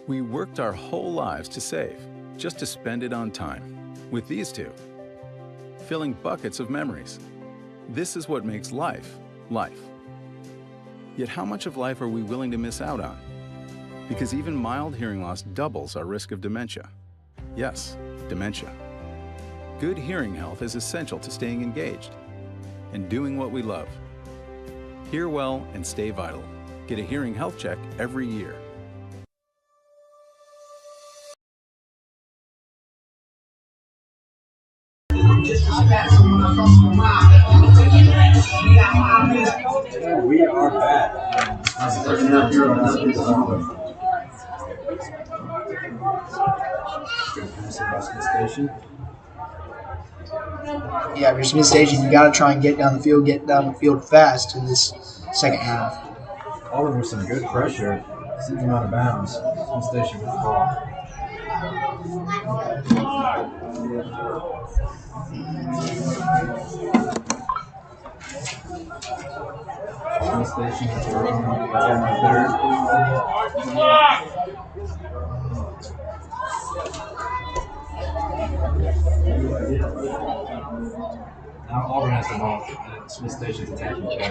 We worked our whole lives to save, just to spend it on time. With these two, filling buckets of memories. This is what makes life, life. Yet how much of life are we willing to miss out on? Because even mild hearing loss doubles our risk of dementia. Yes, dementia. Good hearing health is essential to staying engaged and doing what we love. Hear well and stay vital. Get a hearing health check every year. We are back. Yeah, if you're Smith Station, you got to try and get down the field fast in this second half. Auburn with some good pressure, sends him out of bounds. Smith Station with the ball. Smith Station has their own third. Now Auburn has the ball. Smith Station's attacking third.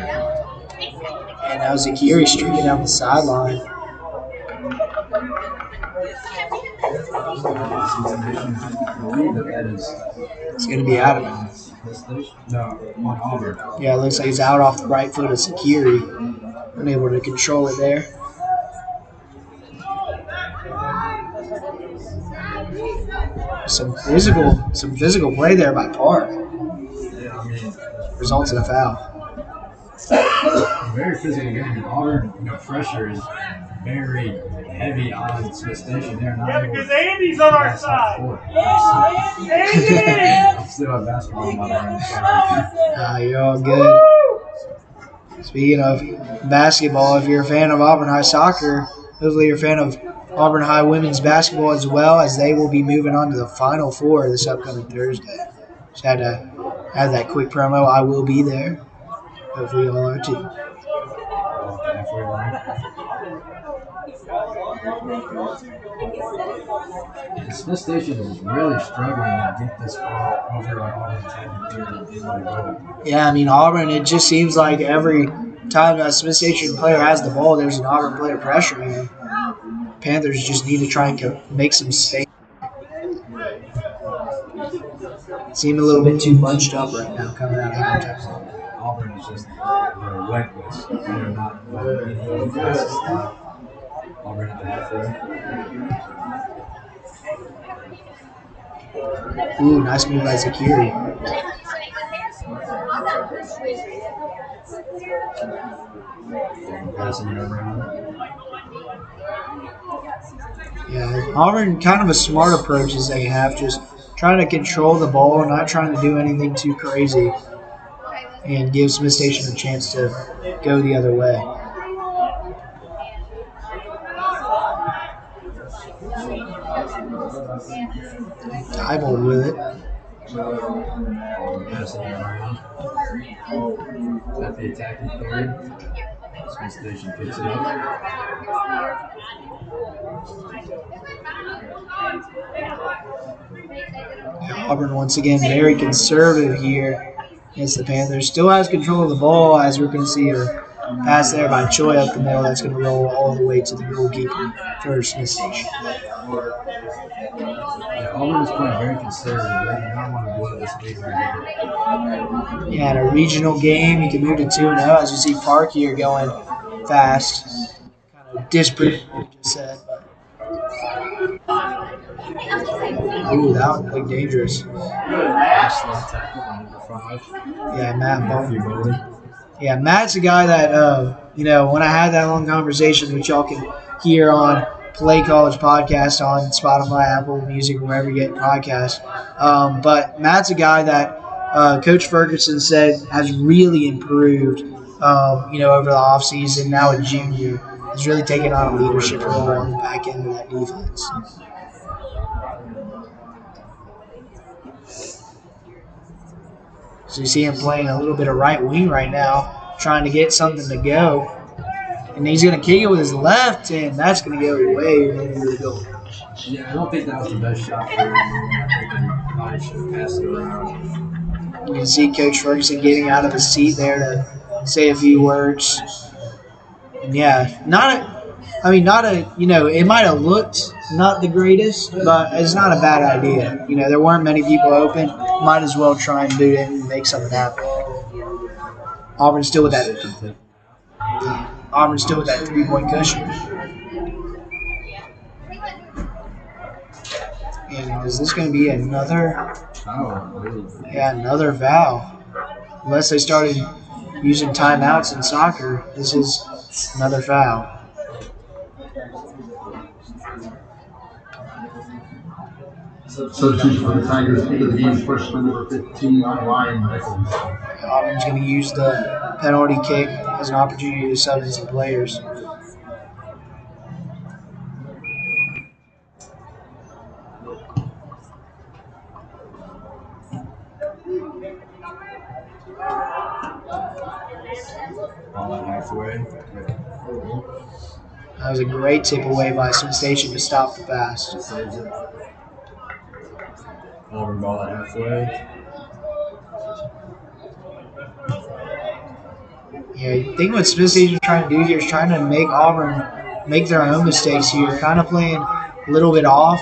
And now Zakiri streaking down the sideline. It's going to be out of bounds. No, on Auburn. Yeah, it looks like he's out off the right foot of Zakiri. Unable to control it there. Some physical play there by Park. Yeah, I mean, results in a foul. Very physical game. Auburn, pressure is very heavy on Smith Station. They're not able because Andy's on our side. I'm still on basketball in my mind. You're all good. Speaking of basketball, if you're a fan of Auburn High soccer, hopefully you're a fan of Auburn High women's basketball as well, as they will be moving on to the Final Four this upcoming Thursday. Just had to have that quick promo. I will be there. Hopefully you all are too. Smith Station is really struggling to get this ball over on Auburn's head. Yeah, I mean, Auburn, it just seems like every time a Smith Station player has the ball, there's an Auburn player pressuring him. Panthers just need to try and make some space. Seem a little bit too bunched up right now coming out of halftime. Auburn is just they're legless. They're not any fast stuff. Auburn at the halfway. Ooh, nice move by Zakiri. Passing it around. Yeah, Auburn kind of a smart approach as they have, just trying to control the ball, not trying to do anything too crazy, and give Smith Station a chance to go the other way. Diebold with it. Passing it around. At the attacking third. Smith Station picks it up. Auburn once again very conservative here against the Panthers. Still has control of the ball, as we're going to see a pass there by Choi up the middle. That's going to roll all the way to the goalkeeper for Smith Station. Yeah, Auburn is playing very conservative. They do not want to blow this lead right here. Yeah, in a regional game, you can move to 2-0. As you see Park here going fast. Kind of disparate, what you just said. Ooh, that would look dangerous. Yeah, Matt Bowman. Yeah, Matt's a guy that, when I had that long conversation, which y'all can hear on Play College Podcast on Spotify, Apple Music, wherever you get podcasts. But Matt's a guy that Coach Ferguson said has really improved, over the offseason. Now a junior. He's really taken on a leadership role on the back end of that defense. So you see him playing a little bit of right wing right now, trying to get something to go. And he's going to kick it with his left, and that's going to go way over the goal. Yeah, I don't think that was the best shot for him. I think he probably should have passed it around. You can see Coach Ferguson getting out of his seat there to say a few words. And yeah, it might have looked not the greatest, but it's not a bad idea. There weren't many people open. Might as well try and do it and make something happen. Auburn's still with that 3-point cushion. And is this going to be another foul? Unless they started using timeouts in soccer, this is another foul. Substitution for the Tigers into the game, freshman number 15 on line. Auburn's going to use the penalty kick as an opportunity to sub in some players. That was a great tip away by Smith Station to stop the pass. Auburn ball at halfway. Yeah, I think what Smith Station is trying to do here is trying to make Auburn make their own mistakes here, kind of playing a little bit off.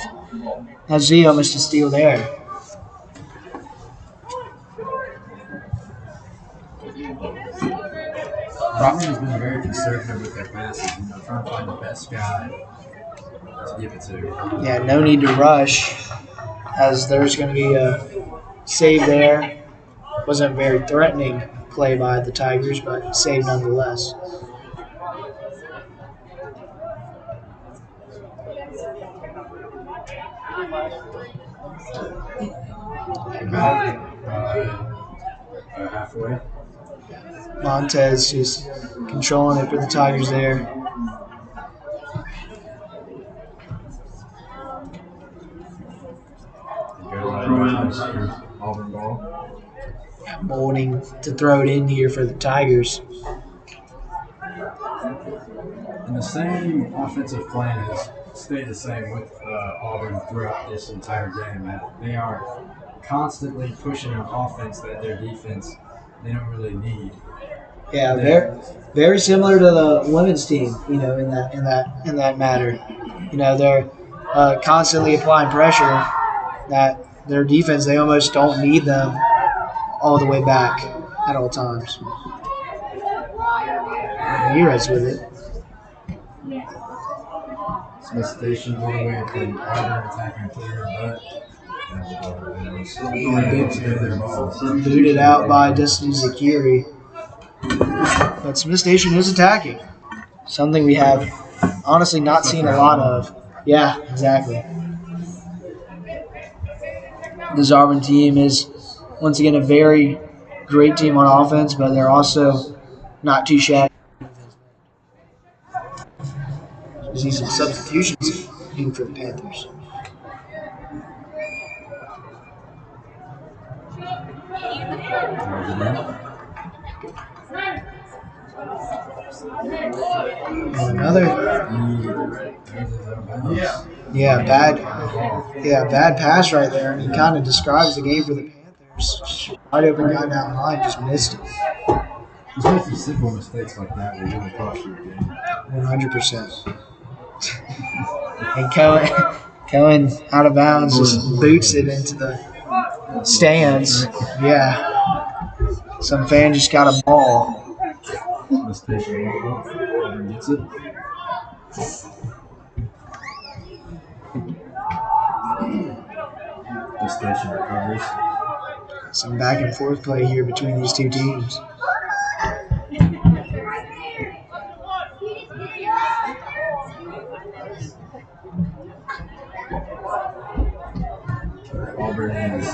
As he almost a steal there. Auburn has been very conservative with their passes, trying to find the best guy to give it to. Yeah, no need to rush, as there's going to be a save there. Wasn't a very threatening play by the Tigers, but save nonetheless. Halfway. Montez just controlling it for the Tigers there. Auburn ball. Molding to throw it in here for the Tigers. And the same offensive plan has stayed the same with Auburn throughout this entire game. They are constantly pushing an offense that their defense they don't really need. Yeah, very similar to the women's team. You know, in that matter. You know, they're constantly applying pressure. That their defense, they almost don't need them all the way back at all times. Ramirez with it. Smith Station all the way from Auburn attacking clear, but booted out by Destiny Zakiri. But Smith Station is attacking. Something we have honestly not seen a lot of. Yeah, exactly. The Auburn team is once again a very great team on offense, but they're also not too shabby. We see some substitutions in for the Panthers. And another bad pass right there, and he kind of describes the game for the Panthers. Wide open guy down the line, just missed it. Just making simple mistakes like that will really cost you a game. 100%. And Cohen out of bounds just boots it into the stands. Yeah. Some fan just got a ball. Gets it. The station recovers. Some back and forth play here between these two teams. Auburn is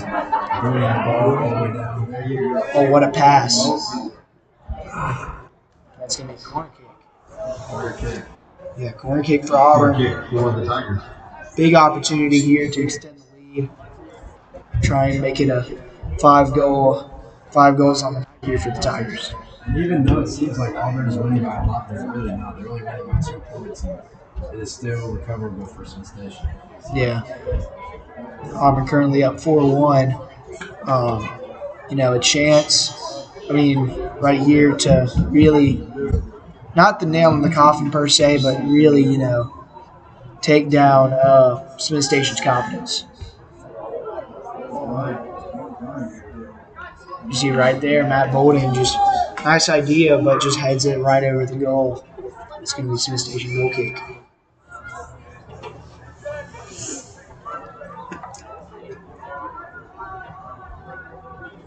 bringing the ball all the way down. Oh, what a pass. That's going to be a corner kick. Corner kick. Yeah, corner kick for Auburn. For the Tigers. Big opportunity here to extend the lead. Try and make it a 5 goals on the night here for the Tigers. And even though it seems like Auburn is winning by a lot, they're really not. They're only winning by 2 points, and it is still recoverable for Smith Station. Yeah. Auburn currently up 4-1. A chance, right here to really, not the nail in the coffin per se, but really, take down Smith Station's confidence. You see right there, Matt Bolden, just nice idea, but just heads it right over the goal. It's going to be Smith Station goal kick.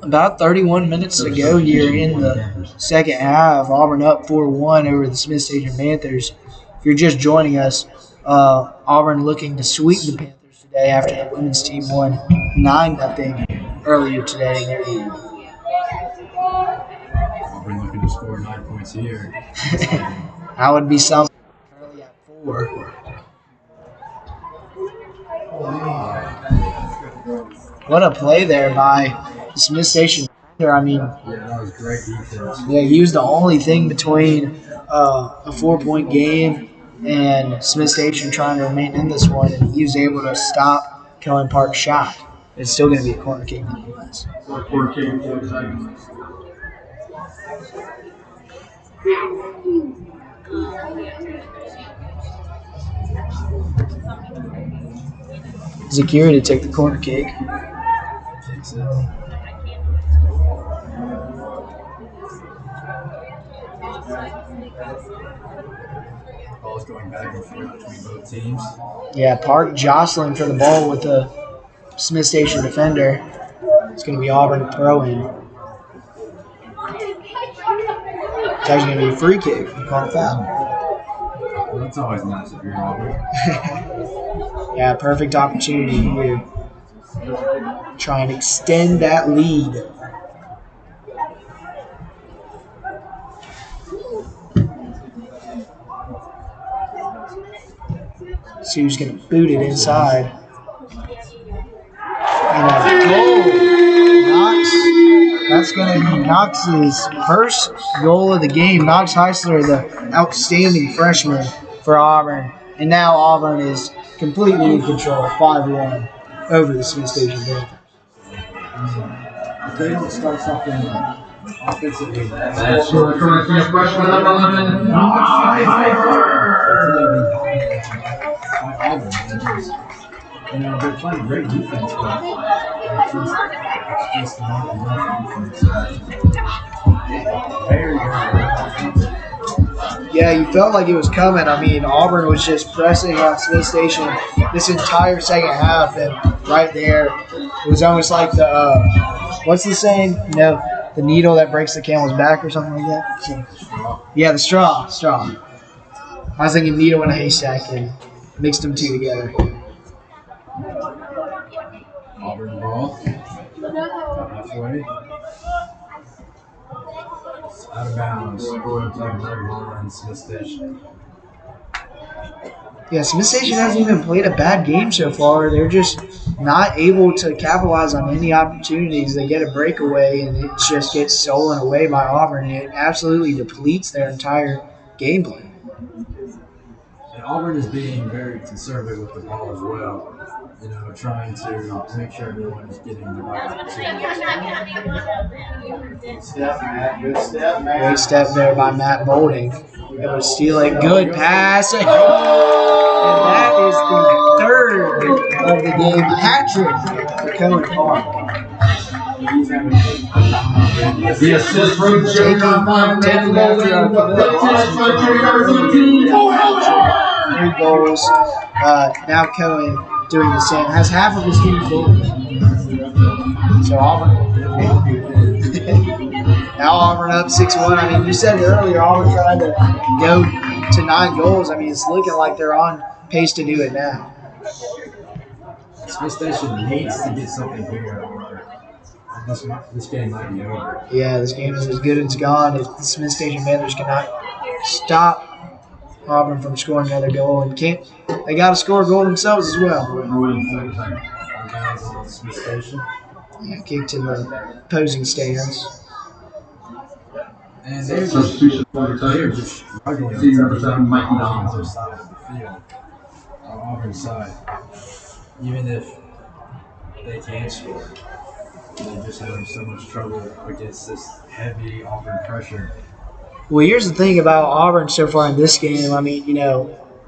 About 31 minutes to go here in the second half. Auburn up 4-1 over the Smith Station Panthers. If you're just joining us, Auburn looking to sweep the Panthers today after the women's team won 9-0 earlier today. Auburn looking to score 9 points here. That would be something. Currently at 4. What a play there by the Smith Station. Yeah, that was great defense. Yeah, he was the only thing between a 4-point game and Smith Station trying to remain in this one, and he was able to stop Kellen Park's shot. It's still going to be a corner kick nonetheless. Corner kick for the Tigers. Zakiri to take the corner kick. Takes it. Ball's going back and forth between both teams. Yeah, Park jostling for the ball with the Smith Station defender. It's going to be Auburn throwing. It's actually going to be a free kick. You call it foul. Well, that's always nice if you're Auburn. Yeah, perfect opportunity here. Try and extend that lead. See who's going to boot it inside. And a goal. Knox. That's going to be Knox's first goal of the game. Knox Heisler, the outstanding freshman for Auburn. And now Auburn is completely in control, 5-1 over the Smith Station Panthers. If they don't start something Offensively, That's your current freshman number 11, they're playing great defense, but it's just not enough defense. Very good. Yeah, you felt like it was coming. I mean, Auburn was just pressing on Smith Station this entire second half, and right there, it was almost like the what's the saying? You know, the needle that breaks the camel's back or something like that. So, yeah, the straw. I was thinking needle in a haystack and mixed them two together. Auburn ball. Halfway. Out of bounds. Going to another ball in Smith Station. Yeah, Smith Station hasn't even played a bad game so far. They're just not able to capitalize on any opportunities. They get a breakaway, and it just gets stolen away by Auburn, and it absolutely depletes their entire game plan. And Auburn is being very conservative with the ball as well. Trying to make sure everyone is getting the right opportunity. Good step, Matt. Great step there by Matt Bolding. Able to steal it. Good pass. And that is the third of the game. Hat trick for Cohen Park. The assist from taking after our 3 goals. Now Cohen doing the same. Has half of his team goals. So Auburn. Now Auburn up 6-1. I mean, you said it earlier, Auburn trying to go to 9 goals. I mean, it's looking like they're on pace to do it now. Smith Station needs to get something here, or this game might be over. Yeah, this game is as good as it's gone. If the Smith Station Panthers cannot stop Auburn from scoring another goal, and they got to score a goal themselves as well. Smith Station. Yeah, kick to the opposing stands. And they're just struggling on the other side of the field, on Auburn's side. Even if they can score, they're just having so much trouble against this heavy Auburn pressure. Well, here's the thing about Auburn so far in this game. I mean,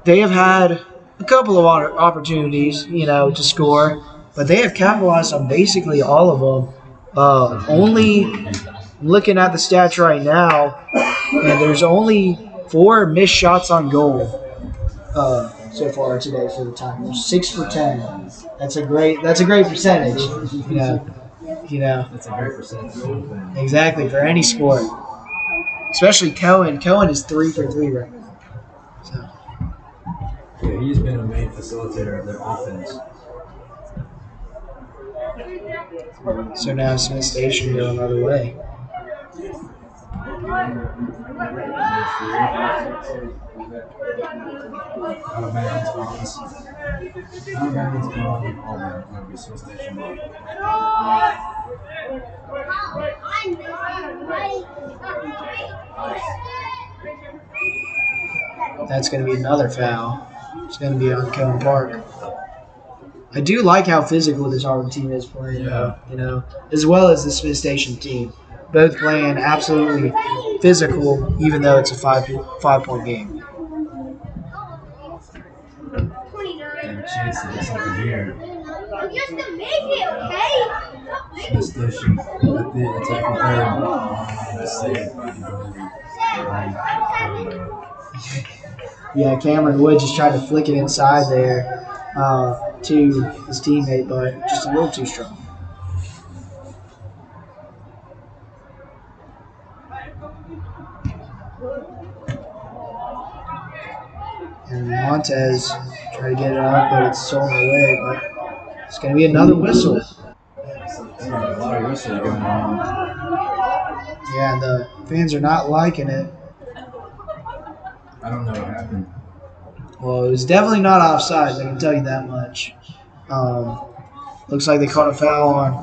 they have had a couple of opportunities, to score, but they have capitalized on basically all of them. Only looking at the stats right now, and there's only 4 missed shots on goal so far today for the Tigers. 6 for 10. That's a great percentage. That's a great percentage. Exactly, for any sport. Especially Cohen. Cohen is 3 for 3 right now. So. Yeah, he's been a main facilitator of their offense. So now Smith Station going another way. Out of bounds, Auburn. That'll be Smith Station. That's going to be another foul. It's going to be on Cohen Park. I do like how physical this Auburn team is playing, as well as the Smith Station team. Both playing absolutely physical, even though it's a 5-point game. And a chance to get something here. Smith Station at the attacking third. Saved by the goalie. Yeah, Cameron Wood just tried to flick it inside there to his teammate, but just a little too strong. And Montez tried to get it up, but it's stolen away. But it's going to be another whistle. A lot of whistles going on. Yeah, the fans are not liking it. I don't know what happened. Well, it was definitely not offside, I can tell you that much. Looks like they caught a foul on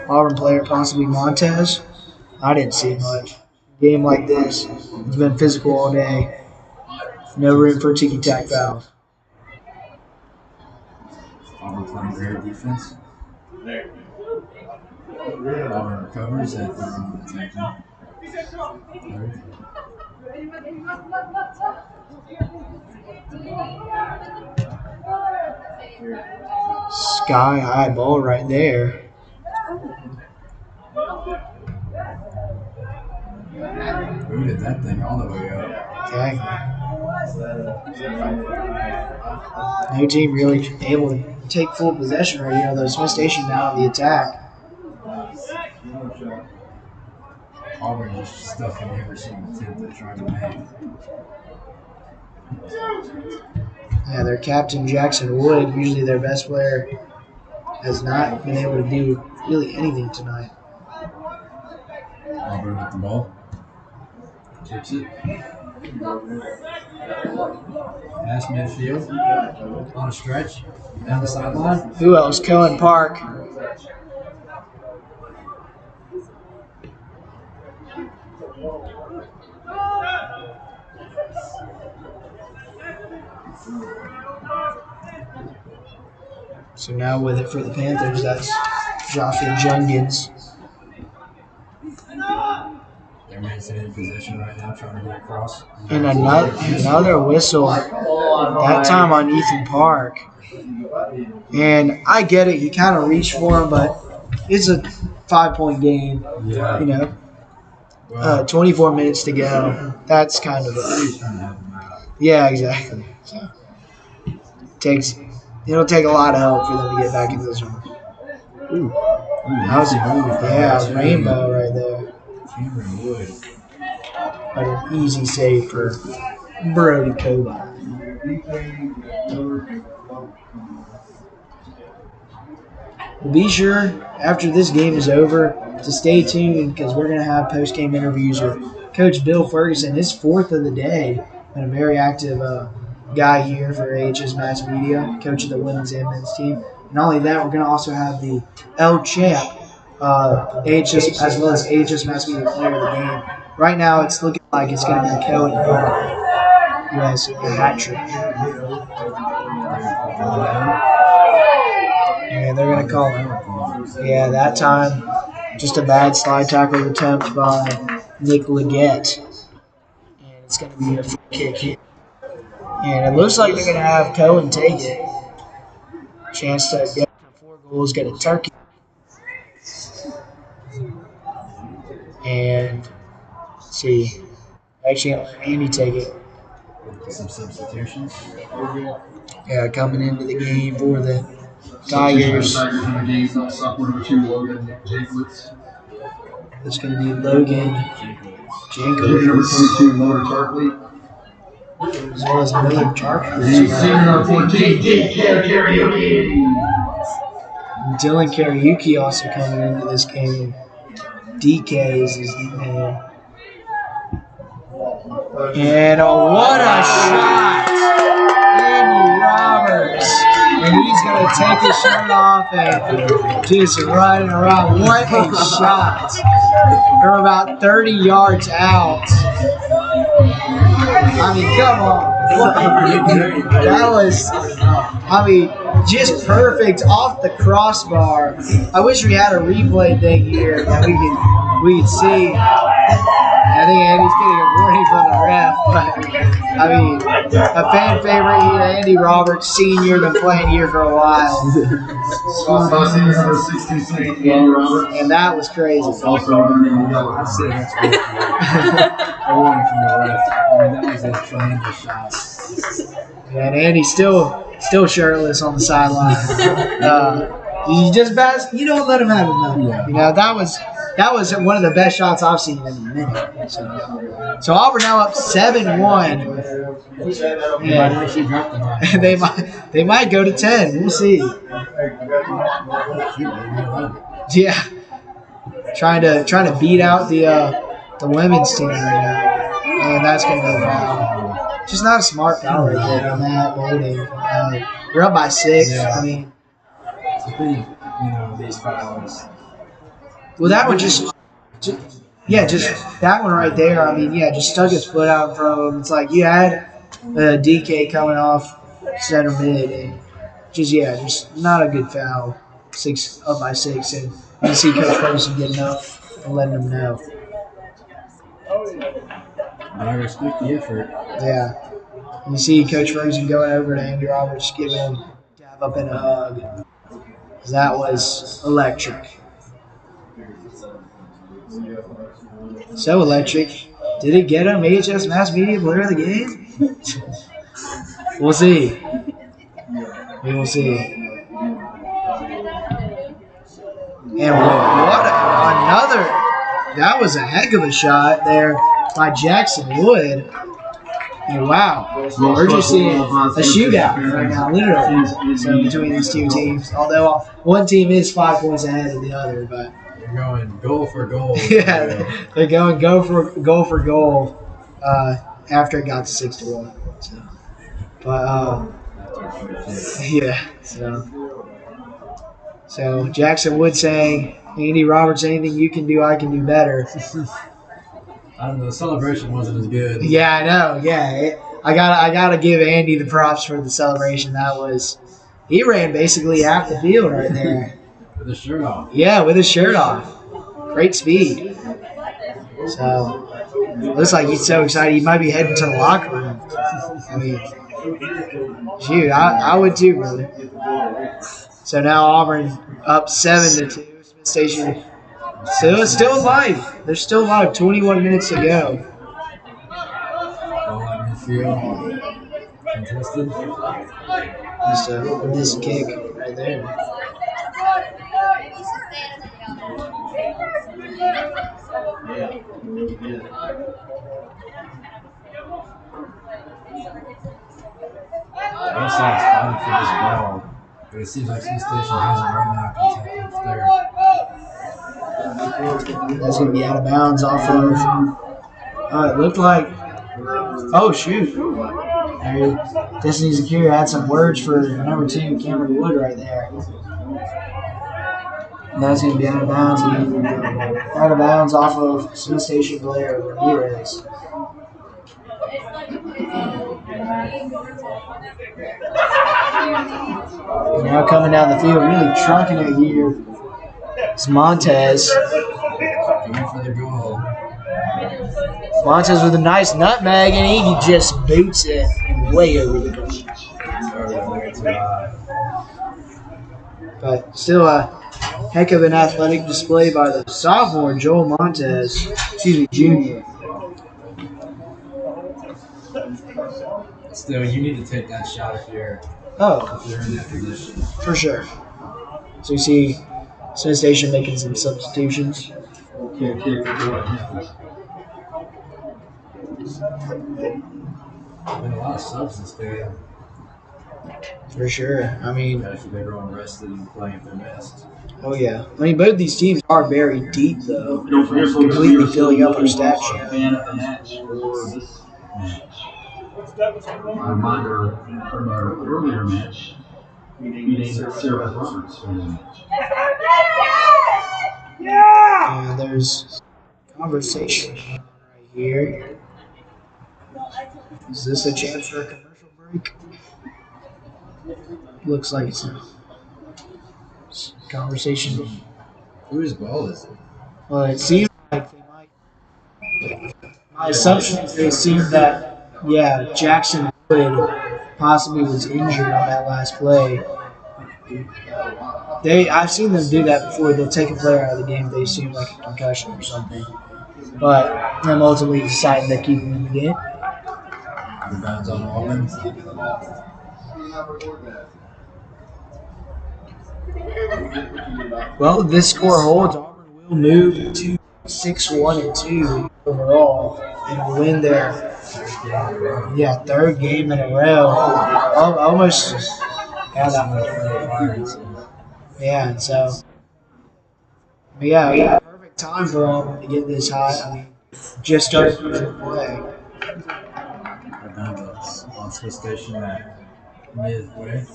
Auburn player, possibly Montez. I didn't see much. A game like this, it's been physical all day. No room for ticky-tack fouls. Auburn playing great defense. Auburn recovers at the attacking. Sky high ball right there. Booted that thing all the way up. Exactly. No team really able to take full possession right here, though Smith Station now on the attack. Auburn just stuck in every single attempt they're trying to make. Yeah, their captain, Jackson Wood, usually their best player, has not been able to do really anything tonight. Auburn with the ball. Kicks it. Pass midfield. On a stretch. Down the sideline. Who else? Cohen Park. So now with it for the Panthers, that's Joshua Jungins. They're maintaining possession right now, trying to get across. And another whistle, that time on Ethan Park. And I get it, you kind of reach for him, but it's a 5-point game. Yeah. You know, 24 minutes to go. That's kind of a... Yeah, exactly. So, it'll take a lot of help for them to get back into this one. Ooh, that was a rainbow right there. Cameron Wood. But an easy save for Brody Koba. Be sure after this game is over to stay tuned because we're going to have post-game interviews with Coach Bill Ferguson. His fourth of the day, and a very active guy here for AHS Mass Media, coach of the women's and men's team. Not only that, we're going to also have the El Champ, AHS as well as AHS Mass Media player of the game. Right now, it's looking like it's going to be Cohen Park, who has a hat trick. And they're going to call him. Yeah, that time, just a bad slide tackle attempt by Nick Leggett. And it's going to be a free kick here. And it looks like they're going to have Cohen take it. Chance to get 4 goals, get a turkey. And let's see. Actually, let Andy take it. Some substitutions. Yeah, coming into the game for the Tigers. Sophomore number 2, Logan Janklitz. It's going to be Logan Number 22, Logan Tarkley. As well as another Tarkley. Senior number 14, Karaoke. Dylan Karaoke also coming into this game. DK is his name. And what a shot! Andy Roberts. And he's going to take his shirt off and just run around. What a shot. They're about 30 yards out. I mean, come on. That was, just perfect off the crossbar. I wish we had a replay thing here that we could see. I think Andy's getting a warning from the ref, but a fan favorite here, Andy Roberts, senior, been playing here for a while. Senior number 16, Andy Roberts. And that was crazy. Also, I say that's a warning from the ref. That was a tremendous shot. And Andy's still shirtless on the sideline. You just you don't let him have it, man. Yeah. You know, that was one of the best shots I've seen in a minute. So Auburn now up 7-1. Yeah. They might go to 10. We'll see. Yeah. Trying to beat out the women's team right now. And that's gonna be a foul. Just not a smart foul right there on that bowling. You're up by 6. Yeah. I mean, these fouls. well, that one just that one right there. I mean, just stuck his foot out in front of him. It's like you had DK coming off center mid, and just not a good foul. 6 up by 6, and you see Coach Ferguson getting up and letting them know. I respect the effort. Yeah. You see Coach Ferguson going over to Andy Roberts, giving him a dab up and a hug. That was electric. So electric. Did it get him AHS Mass Media Player of the Game? We'll see. We will see. And what another. That was a heck of a shot there by Jackson Wood. And wow, we're just seeing a shootout right now, literally. So between these two teams, although one team is 5 points ahead of the other, but They're going goal for goal. yeah, they're going goal for goal after it got to 6-1. So, but yeah, so Jackson Wood saying, Andy Roberts, anything you can do, I can do better. I don't know. The celebration wasn't as good. Yeah, I know. Yeah, I gotta give Andy the props for the celebration. He ran basically half the field right there. With his shirt off. Yeah, with his shirt off. Great speed. So looks like he's so excited he might be heading to the locker room. I mean, shoot, I would too, brother. So now Auburn up 7-2. Smith Station. So it's still alive. They're still alive. 21 minutes to go. Ball at midfield. Contested. Just this kick right there. Both sides fighting for this ball. But it seems like Smith Station has it right now contested there. That's going to be out of bounds off of. It looked like. Oh, shoot. Destiny Secure had some words for number 2, Cameron Wood, right there. And that's going to be out of bounds. Out of bounds off of Smith Station player Ramirez. Now coming down the field, really trucking it here. It's Montez. Going for the goal. Montez with a nice nutmeg, and he just boots it way over the goal. But still a heck of an athletic display by the sophomore, Joel Montez. Junior. Still, you need to take that shot if you're in that position. For sure. So you see Smith Station making some substitutions. Been a lot of subs this game. For sure. I mean, Especially if everyone rested and playing if they're missed. oh yeah. I mean, both these teams are very deep, though. Don't forget, completely filling up our stat sheet. Fan of the match for this match. A reminder from our earlier match, we named Sarah Roberts for the match. Yeah, there's conversation right here. Is this a chance for a commercial break? Looks like it's a conversation. Whose ball is it? Well, it seems like they might. My assumption is they seem that, yeah, Jackson Wood possibly was injured on that last play. I've seen them do that before. They'll take a player out of the game if they assume like a concussion or something. But them ultimately deciding to keep him in the game. Rebounds on Auburn. Well, if this score holds, Auburn will move to 6-1-2 overall and win their third game in a row. Almost. Yeah, so. Yeah, perfect time for Auburn to get this high. I mean, just started to play. On Smith Station at midway.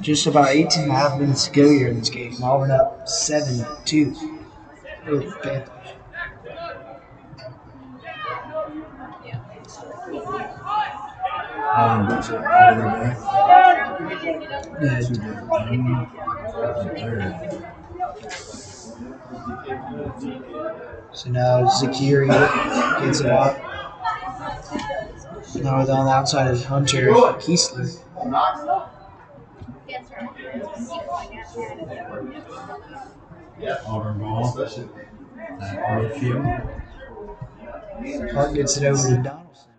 Just about 18.5 minutes to go here in this game. Auburn up 7-2. Over the Panthers. So now Zakiri gets it up. Now on the outside is Hunter Keesler. Auburn ball. Midfield. Park gets it over to Donaldson.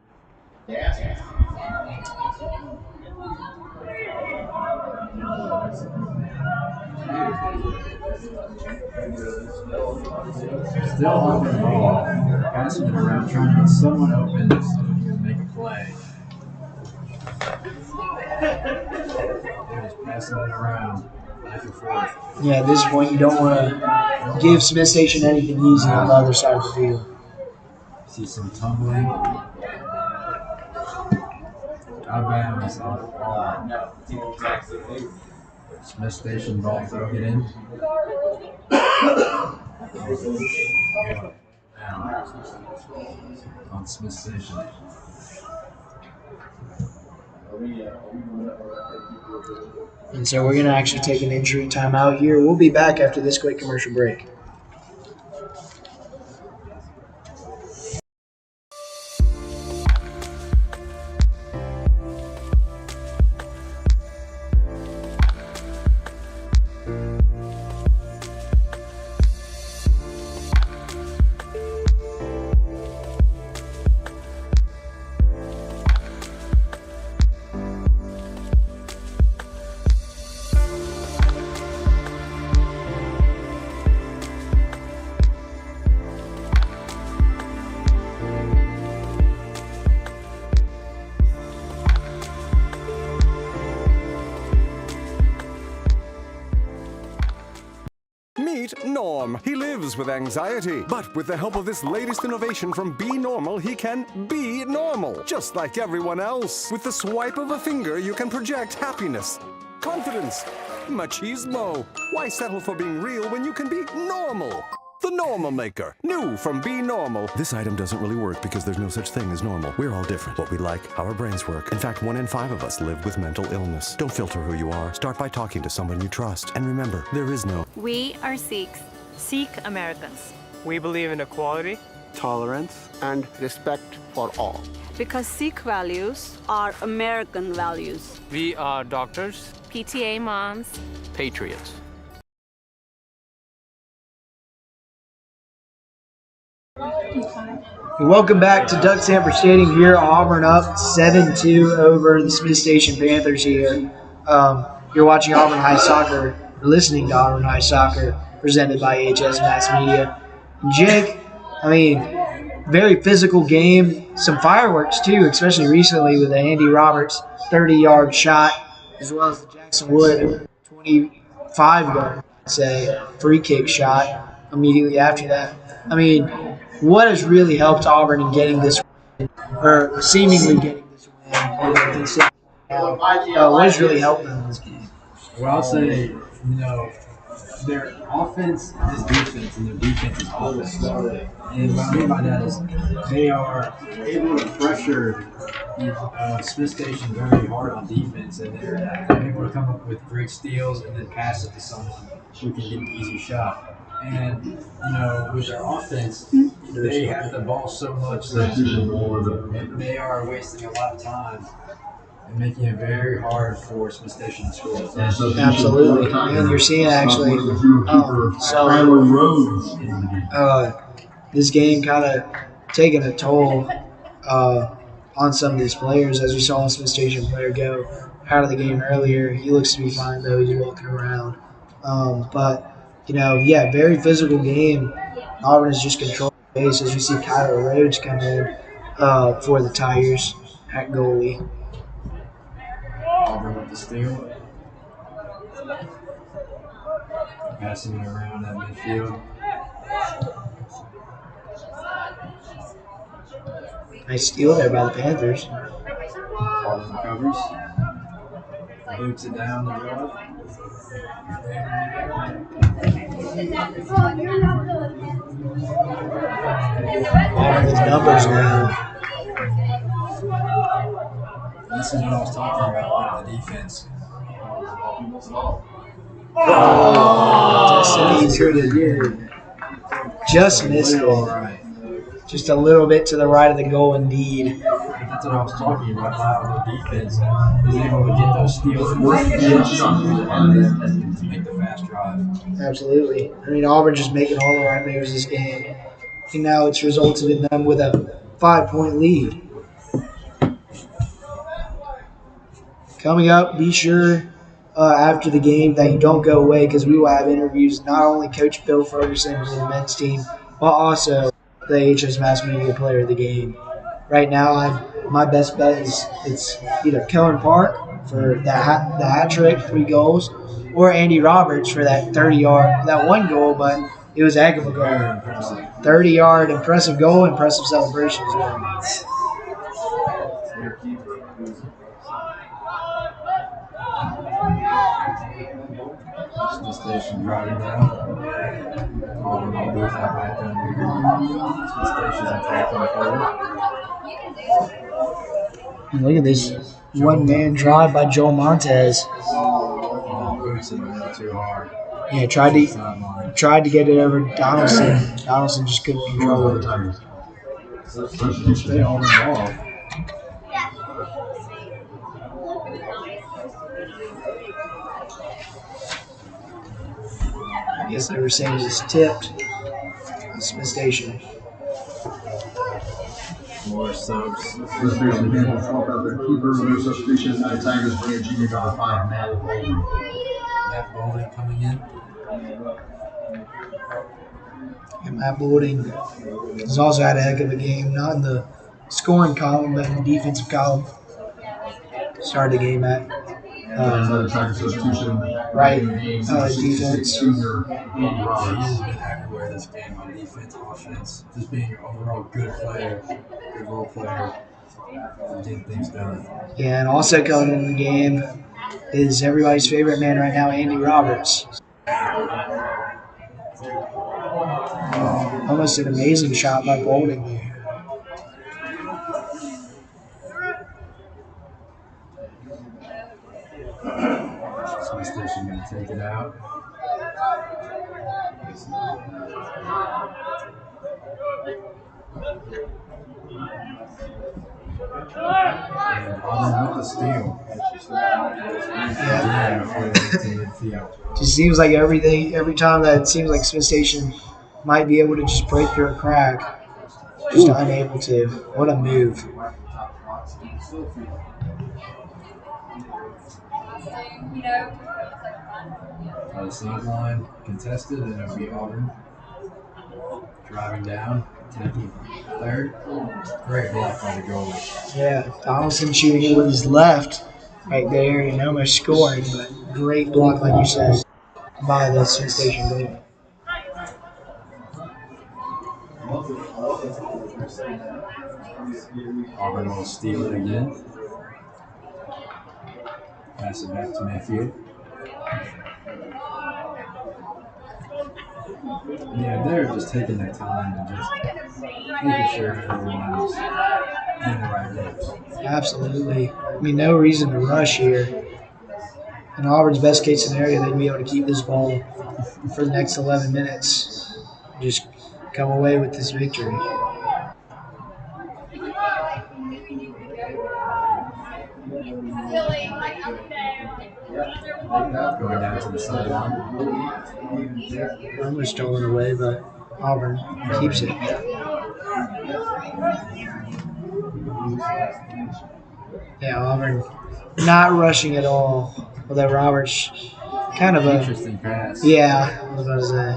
Still Auburn ball. Passing it around, trying to get someone open so they can make a play. They're just passing it around back and forth. Yeah, at this point, you don't want to give Smith Station anything easy on the other side of the field. See some tumbling. Out of bounds. Smith Station ball, throw it in. On Smith Station. And so we're going to actually take an injury timeout here. We'll be back after this quick commercial break. Meet Norm. He lives with anxiety, but with the help of this latest innovation from Be Normal, he can be normal, just like everyone else. With the swipe of a finger, you can project happiness, confidence, machismo. Why settle for being real when you can be normal? The Normal Maker. New from Be Normal. This item doesn't really work because there's no such thing as normal. We're all different. What we like, how our brains work. In fact, 1 in 5 of us live with mental illness. Don't filter who you are. Start by talking to someone you trust. And remember, there is no... We are Sikhs, Sikh Americans. We believe in equality, tolerance, and respect for all. Because Sikh values are American values. We are doctors, PTA moms, patriots. Welcome back to Duck Sanford Stadium here. Auburn up 7-2 over the Smith Station Panthers here. You're watching Auburn High Soccer, or listening to Auburn High Soccer, presented by HS Mass Media. Jake, I mean, very physical game. Some fireworks, too, especially recently with the Andy Roberts 30-yard shot, as well as the Jackson Wood 25-yard, say, free kick shot immediately after that. I mean, what has really helped Auburn in getting this win, or seemingly getting this win? What has really helped them in this game? Well, I'll say, their offense is defense, and their defense is offense. And what I mean by that is they are able to pressure Smith Station very hard on defense, and they're able to come up with great steals and then pass it to someone who can get an easy shot. And, with their offense, they have the ball so much that they are wasting a lot of time and making it very hard for Smith Station to score. Absolutely. And you're seeing actually this game kind of taking a toll on some of these players, as we saw a Smith Station player go out of the game earlier. He looks to be fine, though. He's walking around. Very physical game. Auburn is just controlling the pace as you see Kyler Rhodes come in for the Tigers at goalie. Auburn with the steal. Passing it around that midfield. Nice steal there by the Panthers. Auburn recovers. Boots it down the road. Auburn's numbers now. This is what I was talking about with the defense. Destiny's here again. Just missed it. Just a little bit to the right of the goal, indeed. That's what I was talking about. How the defense is able to get those steals and to make the fast drive. Absolutely. I mean, Auburn just making all the right moves this game. And now it's resulted in them with a 5-point lead. Coming up, be sure after the game that you don't go away because we will have interviews not only Coach Bill Ferguson for the men's team, but also the HS Mass Media Player of the Game. Right now, my best bet is it's either Kellen Park for the hat trick, 3 goals, or Andy Roberts for that 30-yard, that 1 goal, but it was a heck of a goal. 30-yard impressive goal, impressive celebration as well. The station driving down. Auburn all goes that right down here. The station's attacking forward. And look at this one-man drive by Joel Montez. Oh, boots in there too hard. Yeah, tried to get it over Donaldson. Donaldson just couldn't control it. Stay on the ball. I guess they were saying it's tipped. Smith Station. More subs. Smith Station again will swap out their keeper. Their substitution. Tigers bring in junior number 5, Matt Bowling. Matt Bowling coming in. And Matt Bowling has also had a heck of a game, not in the scoring column, but in the defensive column. Started the game at Another Tiger substitution. Right. Defense. Junior Andy Roberts. He's been everywhere this game on defense, offense. Just being an overall good player, good role player, and getting things done. Yeah, and also coming in the game is everybody's favorite man right now, Andy Roberts. Almost an amazing shot by Bowling there. Smith Station going to take it out. And Auburn with the steal. Yeah. Just seems like every time that it seems like Smith Station might be able to just break through a crack, just unable to. What a move. The sideline contested, and it'll be Auburn driving down, taking third. Great block by the goalie. Yeah, Donaldson shooting it with his left right there and almost scoring, but great block, like you said, by the Smith Station goal. Auburn will steal it again. Pass it back to Mayfield. Yeah, they're just taking their time and just making sure everyone is in the right moves. Absolutely. I mean, no reason to rush here. In Auburn's best case scenario, they'd be able to keep this ball for the next 11 minutes. Just come away with this victory. Going down to the sideline. Almost stolen away, but Auburn keeps it. Yeah, Auburn not rushing at all. Although Roberts kind of interesting pass. Yeah, I was about to say.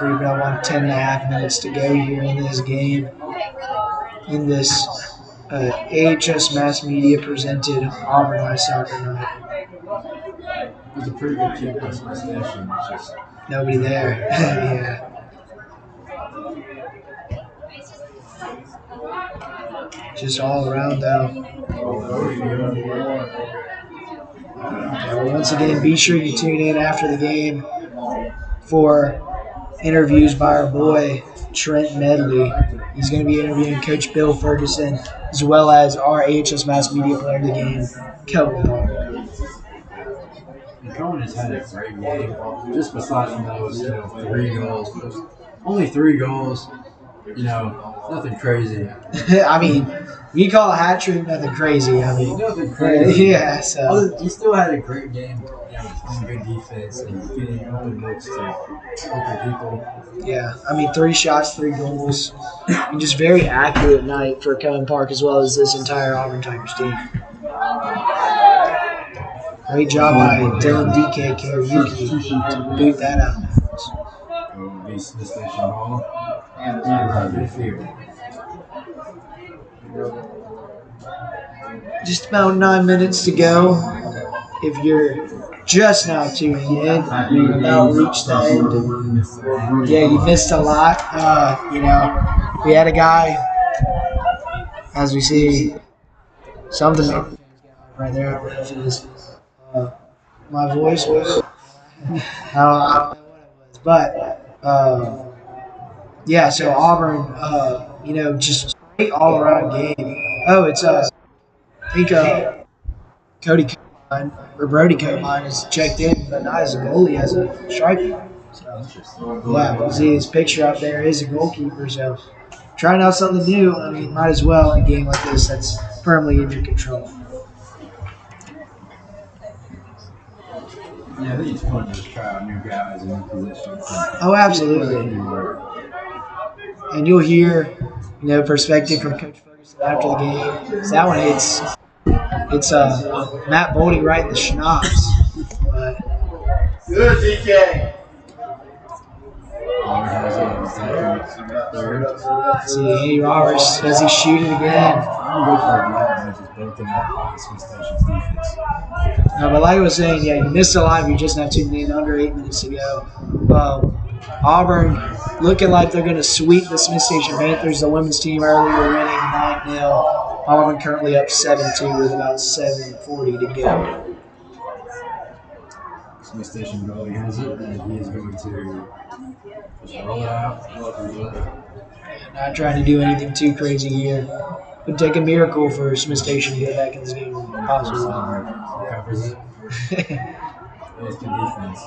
We've got 10.5 minutes to go here in this game. In this AHS Mass Media presented Auburn High Soccer Night. It was a pretty good kick by Smith Station. Just nobody there. Yeah. Just all around though. Yeah, well, once again, be sure you tune in after the game for interviews by our boy Trent Medley. He's going to be interviewing Coach Bill Ferguson as well as our AHS Mass Media Player of the Game, Kelvin Hall. And Cohen has had a great game, just besides from those, 3 goals. Only 3 goals, nothing crazy. I mean, you call a hat trick nothing crazy. I mean, Nothing crazy. Yeah, so. He still had a great game, playing good defense and getting open looks to open people. Yeah, I mean, 3 shots, 3 goals. And just very accurate night for Cohen Park as well as this entire Auburn Tigers team. Great job by Dylan DK Kariuki to boot that out. Smith Station Hall and midfield. Just about 9 minutes to go. If you're just now tuning in, you've about reached the end. Yeah, you missed a lot. We had a guy, as we see, something right there. I don't know if it was my voice was. I don't know what it was, but yeah. So Auburn, just great all-around game. Oh, it's I think Brody Comine is checked in, but not as a goalie, as a striker. So, yeah, you see his picture up there is a goalkeeper. So, trying out something new. I mean, might as well in a game like this that's firmly in your control. Yeah, I think it's fun to just try out new guys and new positions. Oh, absolutely. And you'll hear, perspective from Coach Ferguson after the game. So that one it's Matt Boldy right in the schnapps. Good, DK. See, Andy Roberts, does he shoot it again? I'm going to go for a lot, which is broken up by Smith Station's defense. No, but like I was saying, yeah, you missed a lot if you just now tuned in under 8 minutes to go. Auburn looking like they're going to sweep the Smith Station Panthers. The women's team earlier winning 9-0. Auburn currently up 7-2 with about 7:40 to go. Smith Station goalie has it, and he is going to just roll it out. Not trying to do anything too crazy here. Would take a miracle for Smith Station to get back in this game. Possible. Covers it. It's good defense.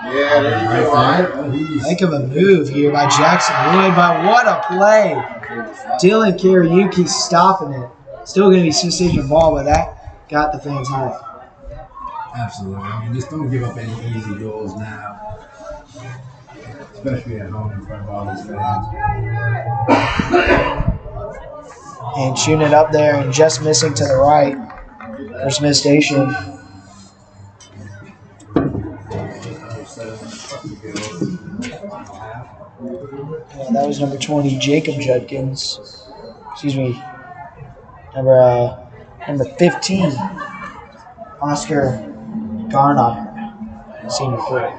Yeah, there you go. Heck of a move here by Jackson Lloyd, but what a play. Dylan Kariuki stopping it. Still going to be Smith Station ball, but that got the fans hyped. Absolutely. I mean, just don't give up any easy goals now. Especially at home in front of all these fans. And shooting it up there and just missing to the right for Smith Station. Yeah, that was number 20, Jacob Judkins. Excuse me. Number 15, Oscar Garnotter, senior player.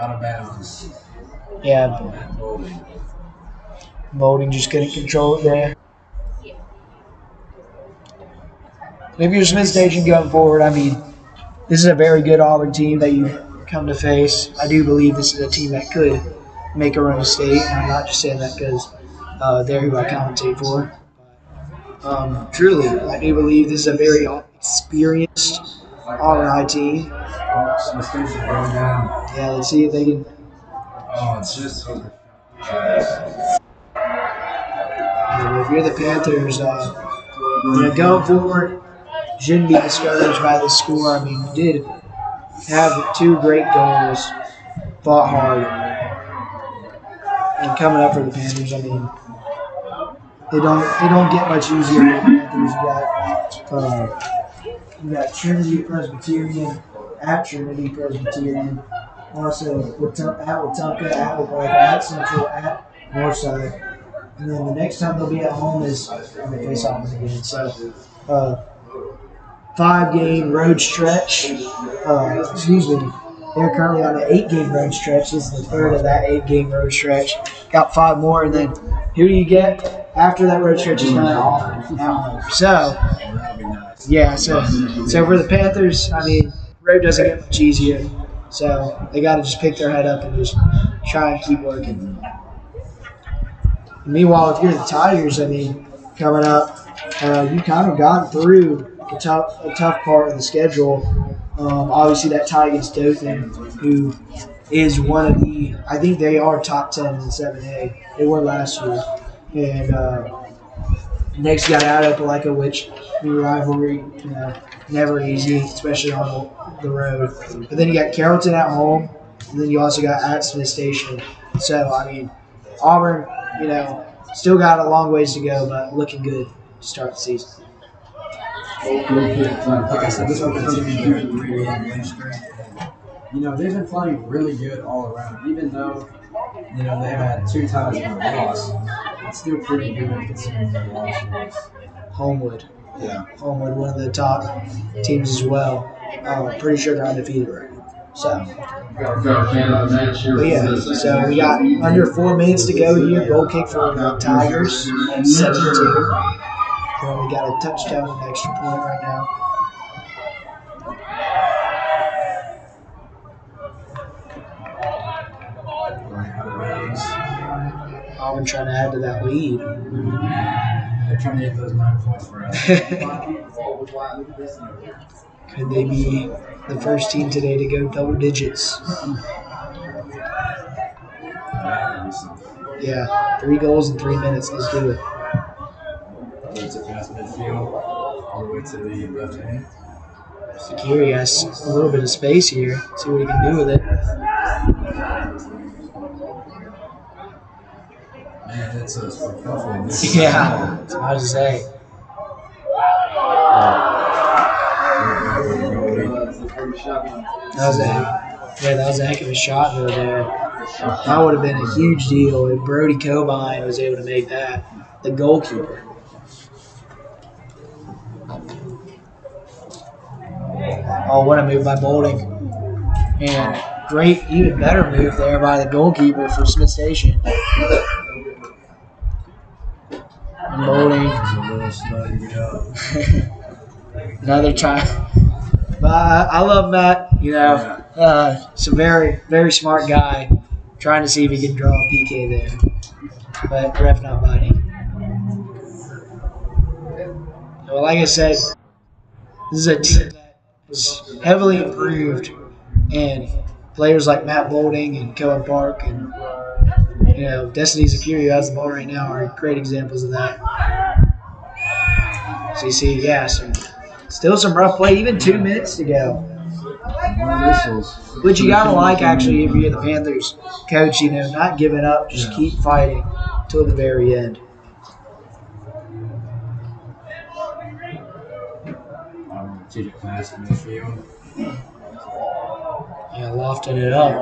Out of bounds. Yeah. Bowling just couldn't control it there. If you're Smith Station going forward, I mean, this is a very good Auburn team that you come to face. I do believe this is a team that could make a run of state, and I'm not just saying that because they're who I commentate for. Truly, I do believe this is a very experienced Auburn High team. Smith Station going down. Yeah, let's see if they can. Oh, it's just over. If you're the Panthers, going forward, shouldn't be discouraged by the score. I mean, you did have 2 great goals, fought hard, and coming up for the Panthers. I mean, they don't get much easier than the Panthers. You got Trinity Presbyterian at Trinity Presbyterian, also at Wetumpka, at Wetumpka, at Central, at Northside, and then the next time they'll be at home is when they face Auburn again. So, 5-game road stretch. They're currently on an 8-game road stretch. This is the third of that 8-game road stretch. Got 5 more, and then who do you get after that road stretch is not Auburn at home. So, yeah. So for the Panthers, I mean, road doesn't get much easier. So they got to just pick their head up and just try and keep working. Meanwhile, if you're the Tigers, I mean, coming up, you kind of gotten through a tough part of the schedule. Obviously, that tie against Dothan, who is one of the, I think they are top 10 in 7A. They were last year. And next, you got Appalachia, which new rivalry, never easy, especially on the road. But then you got Carrollton at home, and then you also got at Smith Station. So, I mean, Auburn, still got a long ways to go, but looking good to start the season. Like I said, this will continue their 3-game win streak. They've been playing really good all around. Even though, they've had 2 ties and a loss, it's still pretty good considering their loss was Homewood. Yeah. Homewood, one of the top teams as well. Pretty sure they're undefeated right now. So, but yeah, so we got under 4 minutes to go here. Goal kick for the Tigers, 7-2. We got a touchdown and extra point right now. Auburn trying to add to that lead. They're trying to get those 9 points for us. Could they be the first team today to go double digits? Yeah, 3 goals in 3 minutes. Let's do it. It's a pass midfield all the way to the left hand. Sakiri has a little bit of space here. See what he can do with it. Man, that's a spectacular. Yeah, it's hard to say. That was a heck of a shot though there. That would have been a huge deal if Brody Cobine was able to make that. The goalkeeper. Oh, what a move by Boulding. And great, even better move there by the goalkeeper for Smith Station. And Boulding. Another time. But I love Matt, he's a very, very smart guy, trying to see if he can draw a PK there. But ref not biting. Well, like I said, this is a team that was heavily improved, and players like Matt Boulding and Kellen Park and Destiny Zakiri, who has the ball right now, are great examples of that. So you see, still some rough play, even 2 minutes to go. Which you gotta like, actually, if you're the Panthers coach, not giving up, just keep fighting till the very end. Pass midfield. Yeah, lofting it up.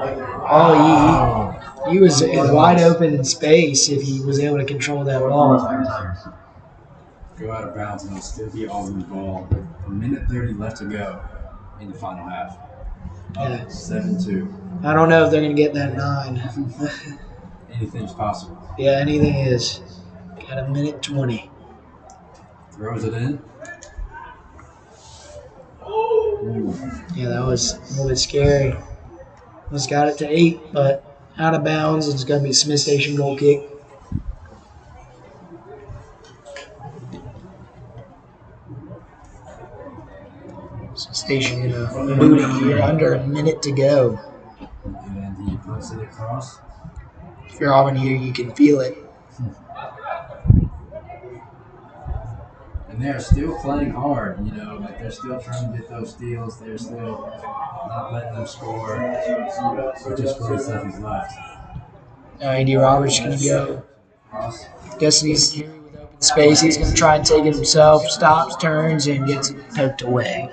Oh, he was wide open in space if he was able to control that ball. Go out of bounds and it'll still be Auburn's ball. A minute 30 left to go in the final half. Yeah. 7-2. I don't know if they're going to get that 9. Anything's possible. Yeah, anything is. Got a minute 20. Throws it in. Yeah, that was a little bit scary. Almost got it to 8, but out of bounds. It's going to be a Smith Station goal kick. Smith Station going to boot it here under a minute to go. And he puts it across. If you're Auburn here, you can feel it. And they're still playing hard, they're still trying to get those steals. They're still not letting them score. With just 40 seconds left. Andy Roberts going to go. Destiny's here with open space. He's going to try and take it himself. Stops, turns, and gets it poked away.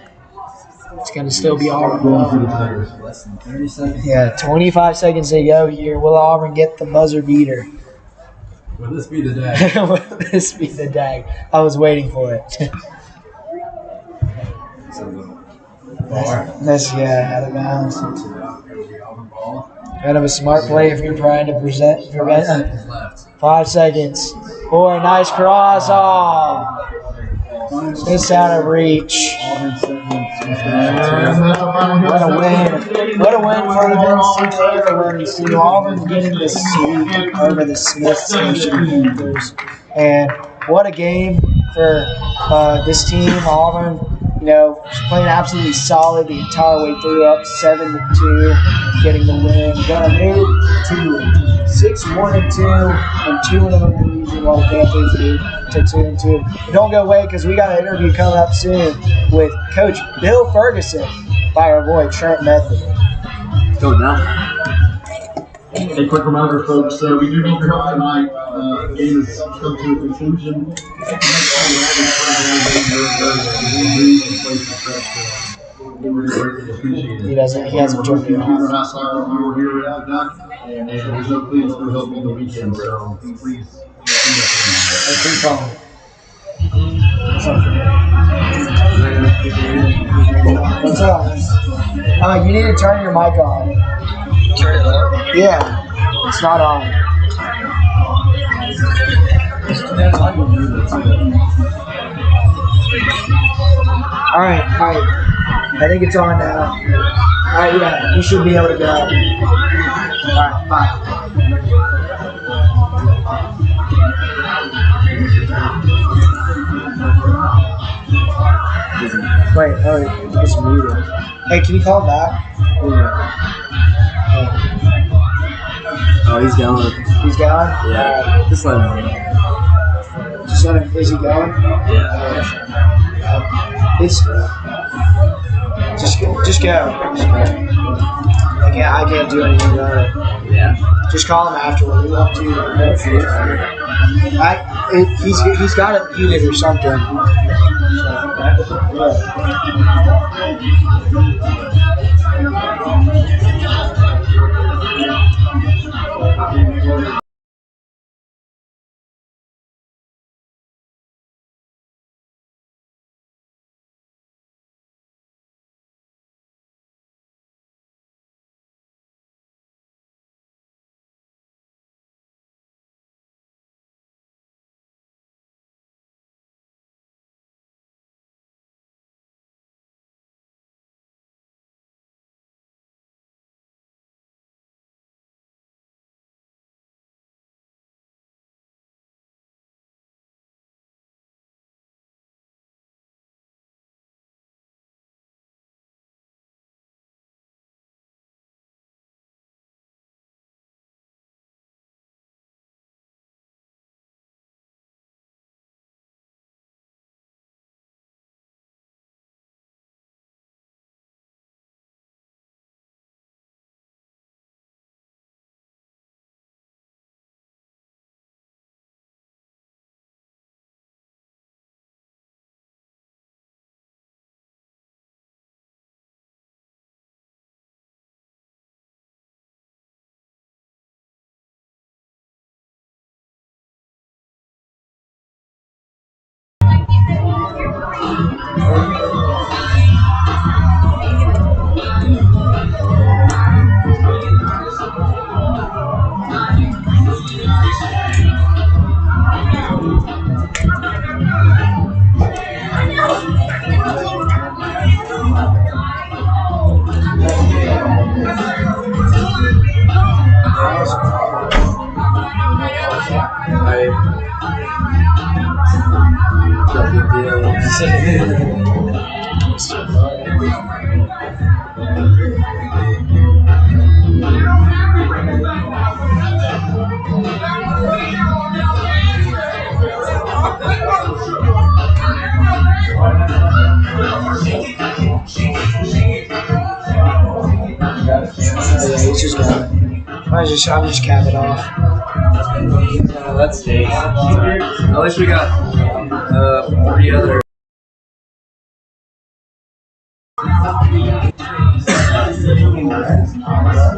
It's going to still be Auburn. Less than 30 seconds. Yeah, 25 seconds to go here. Will Auburn get the buzzer beater? Will this be the day? Will this be the day? I was waiting for it. That's out of bounds. Kind of a smart play if you're trying to prevent. 5 seconds. Boy, nice cross. Oh, it's out of reach. What a win. What a win for the men's team. For women's team. Auburn getting the sweep over the Smith Station Panthers. And what a game for this team. Auburn, playing absolutely solid the entire way through, up 7-2, getting the win. Going to move to 6-1-2 and 2-0 losing, while the Panthers do to 2-2. Don't go away, because we got an interview coming up soon with Coach Bill Ferguson by our boy Trent Method. Go now. A quick reminder, folks, we do need your help tonight. The game has come to a conclusion. He hasn't joined me. We're here at the duck, and there's no please for help on the weekend, so please. What's up? You need to turn your mic on. Turn it on? Yeah, it's not on. All right. I think it's on now. All right, yeah, you should be able to go. All right, bye. Wait, it's muted. Hey, can you call him back? Oh, he's going. He's going? Yeah. Just let him know. Just let him. Is he going? Yeah. It's just go. I can't do anything about it. Yeah. Just call him afterward. We want to. He's got it muted or something. I'm just capping off. That stinks. At least we got 3 other.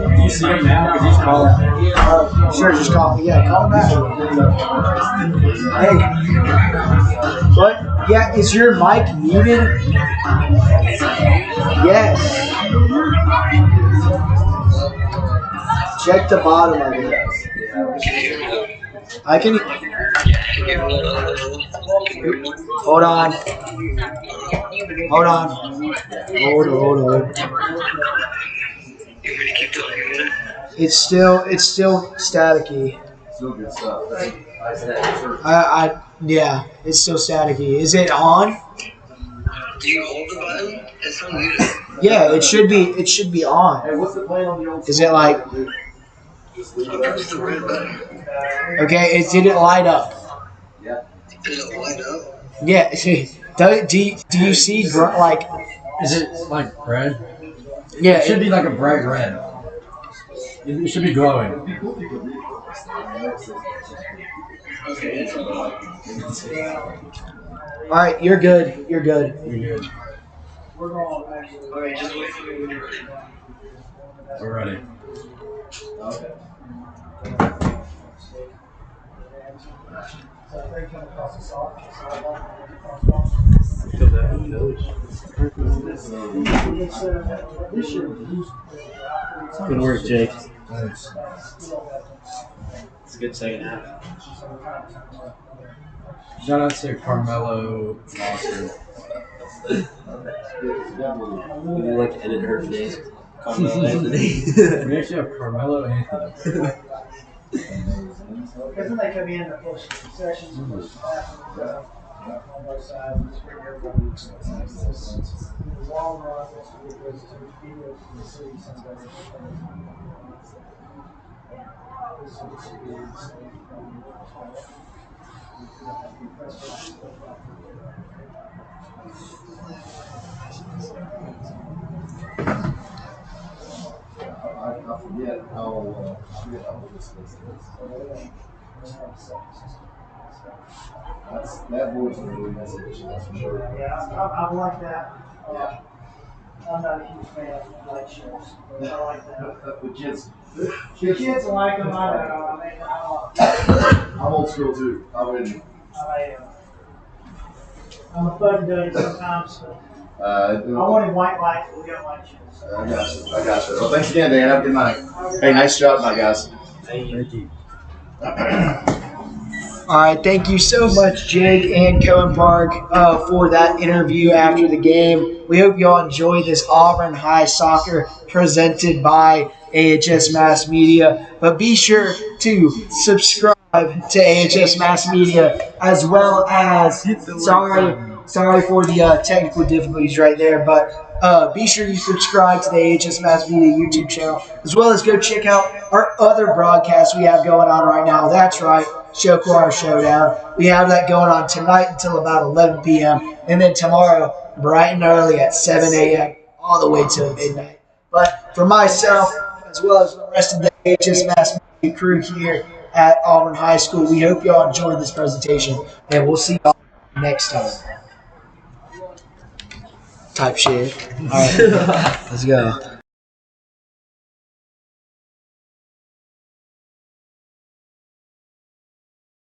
Do you see him now? Because he's calling. Sure, just call. Yeah, call him back. Hey. What? Yeah, is your mic muted? Yes. Check the bottom of it. I can. Hold on. Hold on. Hold. It's still staticky. Yeah, it's still staticky. Is it on? Do you hold the button? It's so muted. Yeah, it should be on. Hey, what's the plan on the old? Is it like? Press the red button. Okay, it didn't light up. Yeah. Did it light up? Yeah. Do you see like? Is it like red? Yeah. It should be like a bright red. It should be glowing. All right, you're good. You're good. You're good. Alright, just wait for me when you're ready. We're ready. Good work, Jake. Thanks. It's a good second half. Shout out to Carmelo Foster. We need like to edit her face. Carmelo Anthony. We actually have Carmelo Anthony. Doesn't they come in the post sessions on both sides and bring everybody in the long run, this goes to the city somewhere. I forget how old this list is. That voice is really message, that's for sure. Yeah, I like that. I'm not a huge fan of light shows, but I like that. The kids like them, I know. I mean, I'm old school too. I'm a fun doing it sometimes, but I wanted white lights, but we got light shows. I got you. Well, thanks again, Dan. Have a good night. Hey, nice job, my guys. Thank you. All right, thank you so much, Jake and Cohen Park, for that interview after the game. We hope you all enjoy this Auburn High soccer presented by AHS Mass Media. But be sure to subscribe to AHS Mass Media, as well as sorry for the technical difficulties right there, but be sure you subscribe to the AHS Mass Media YouTube channel, as well as go check out our other broadcasts we have going on right now. That's right, Show Choir Showdown. We have that going on tonight until about 11 p.m. and then tomorrow bright and early at 7 a.m. all the way till midnight. But for myself, as well as the rest of the AHS Mass Media crew here at Auburn High School, we hope you all enjoyed this presentation, and we'll see y'all next time. Type shit. All right, let's go.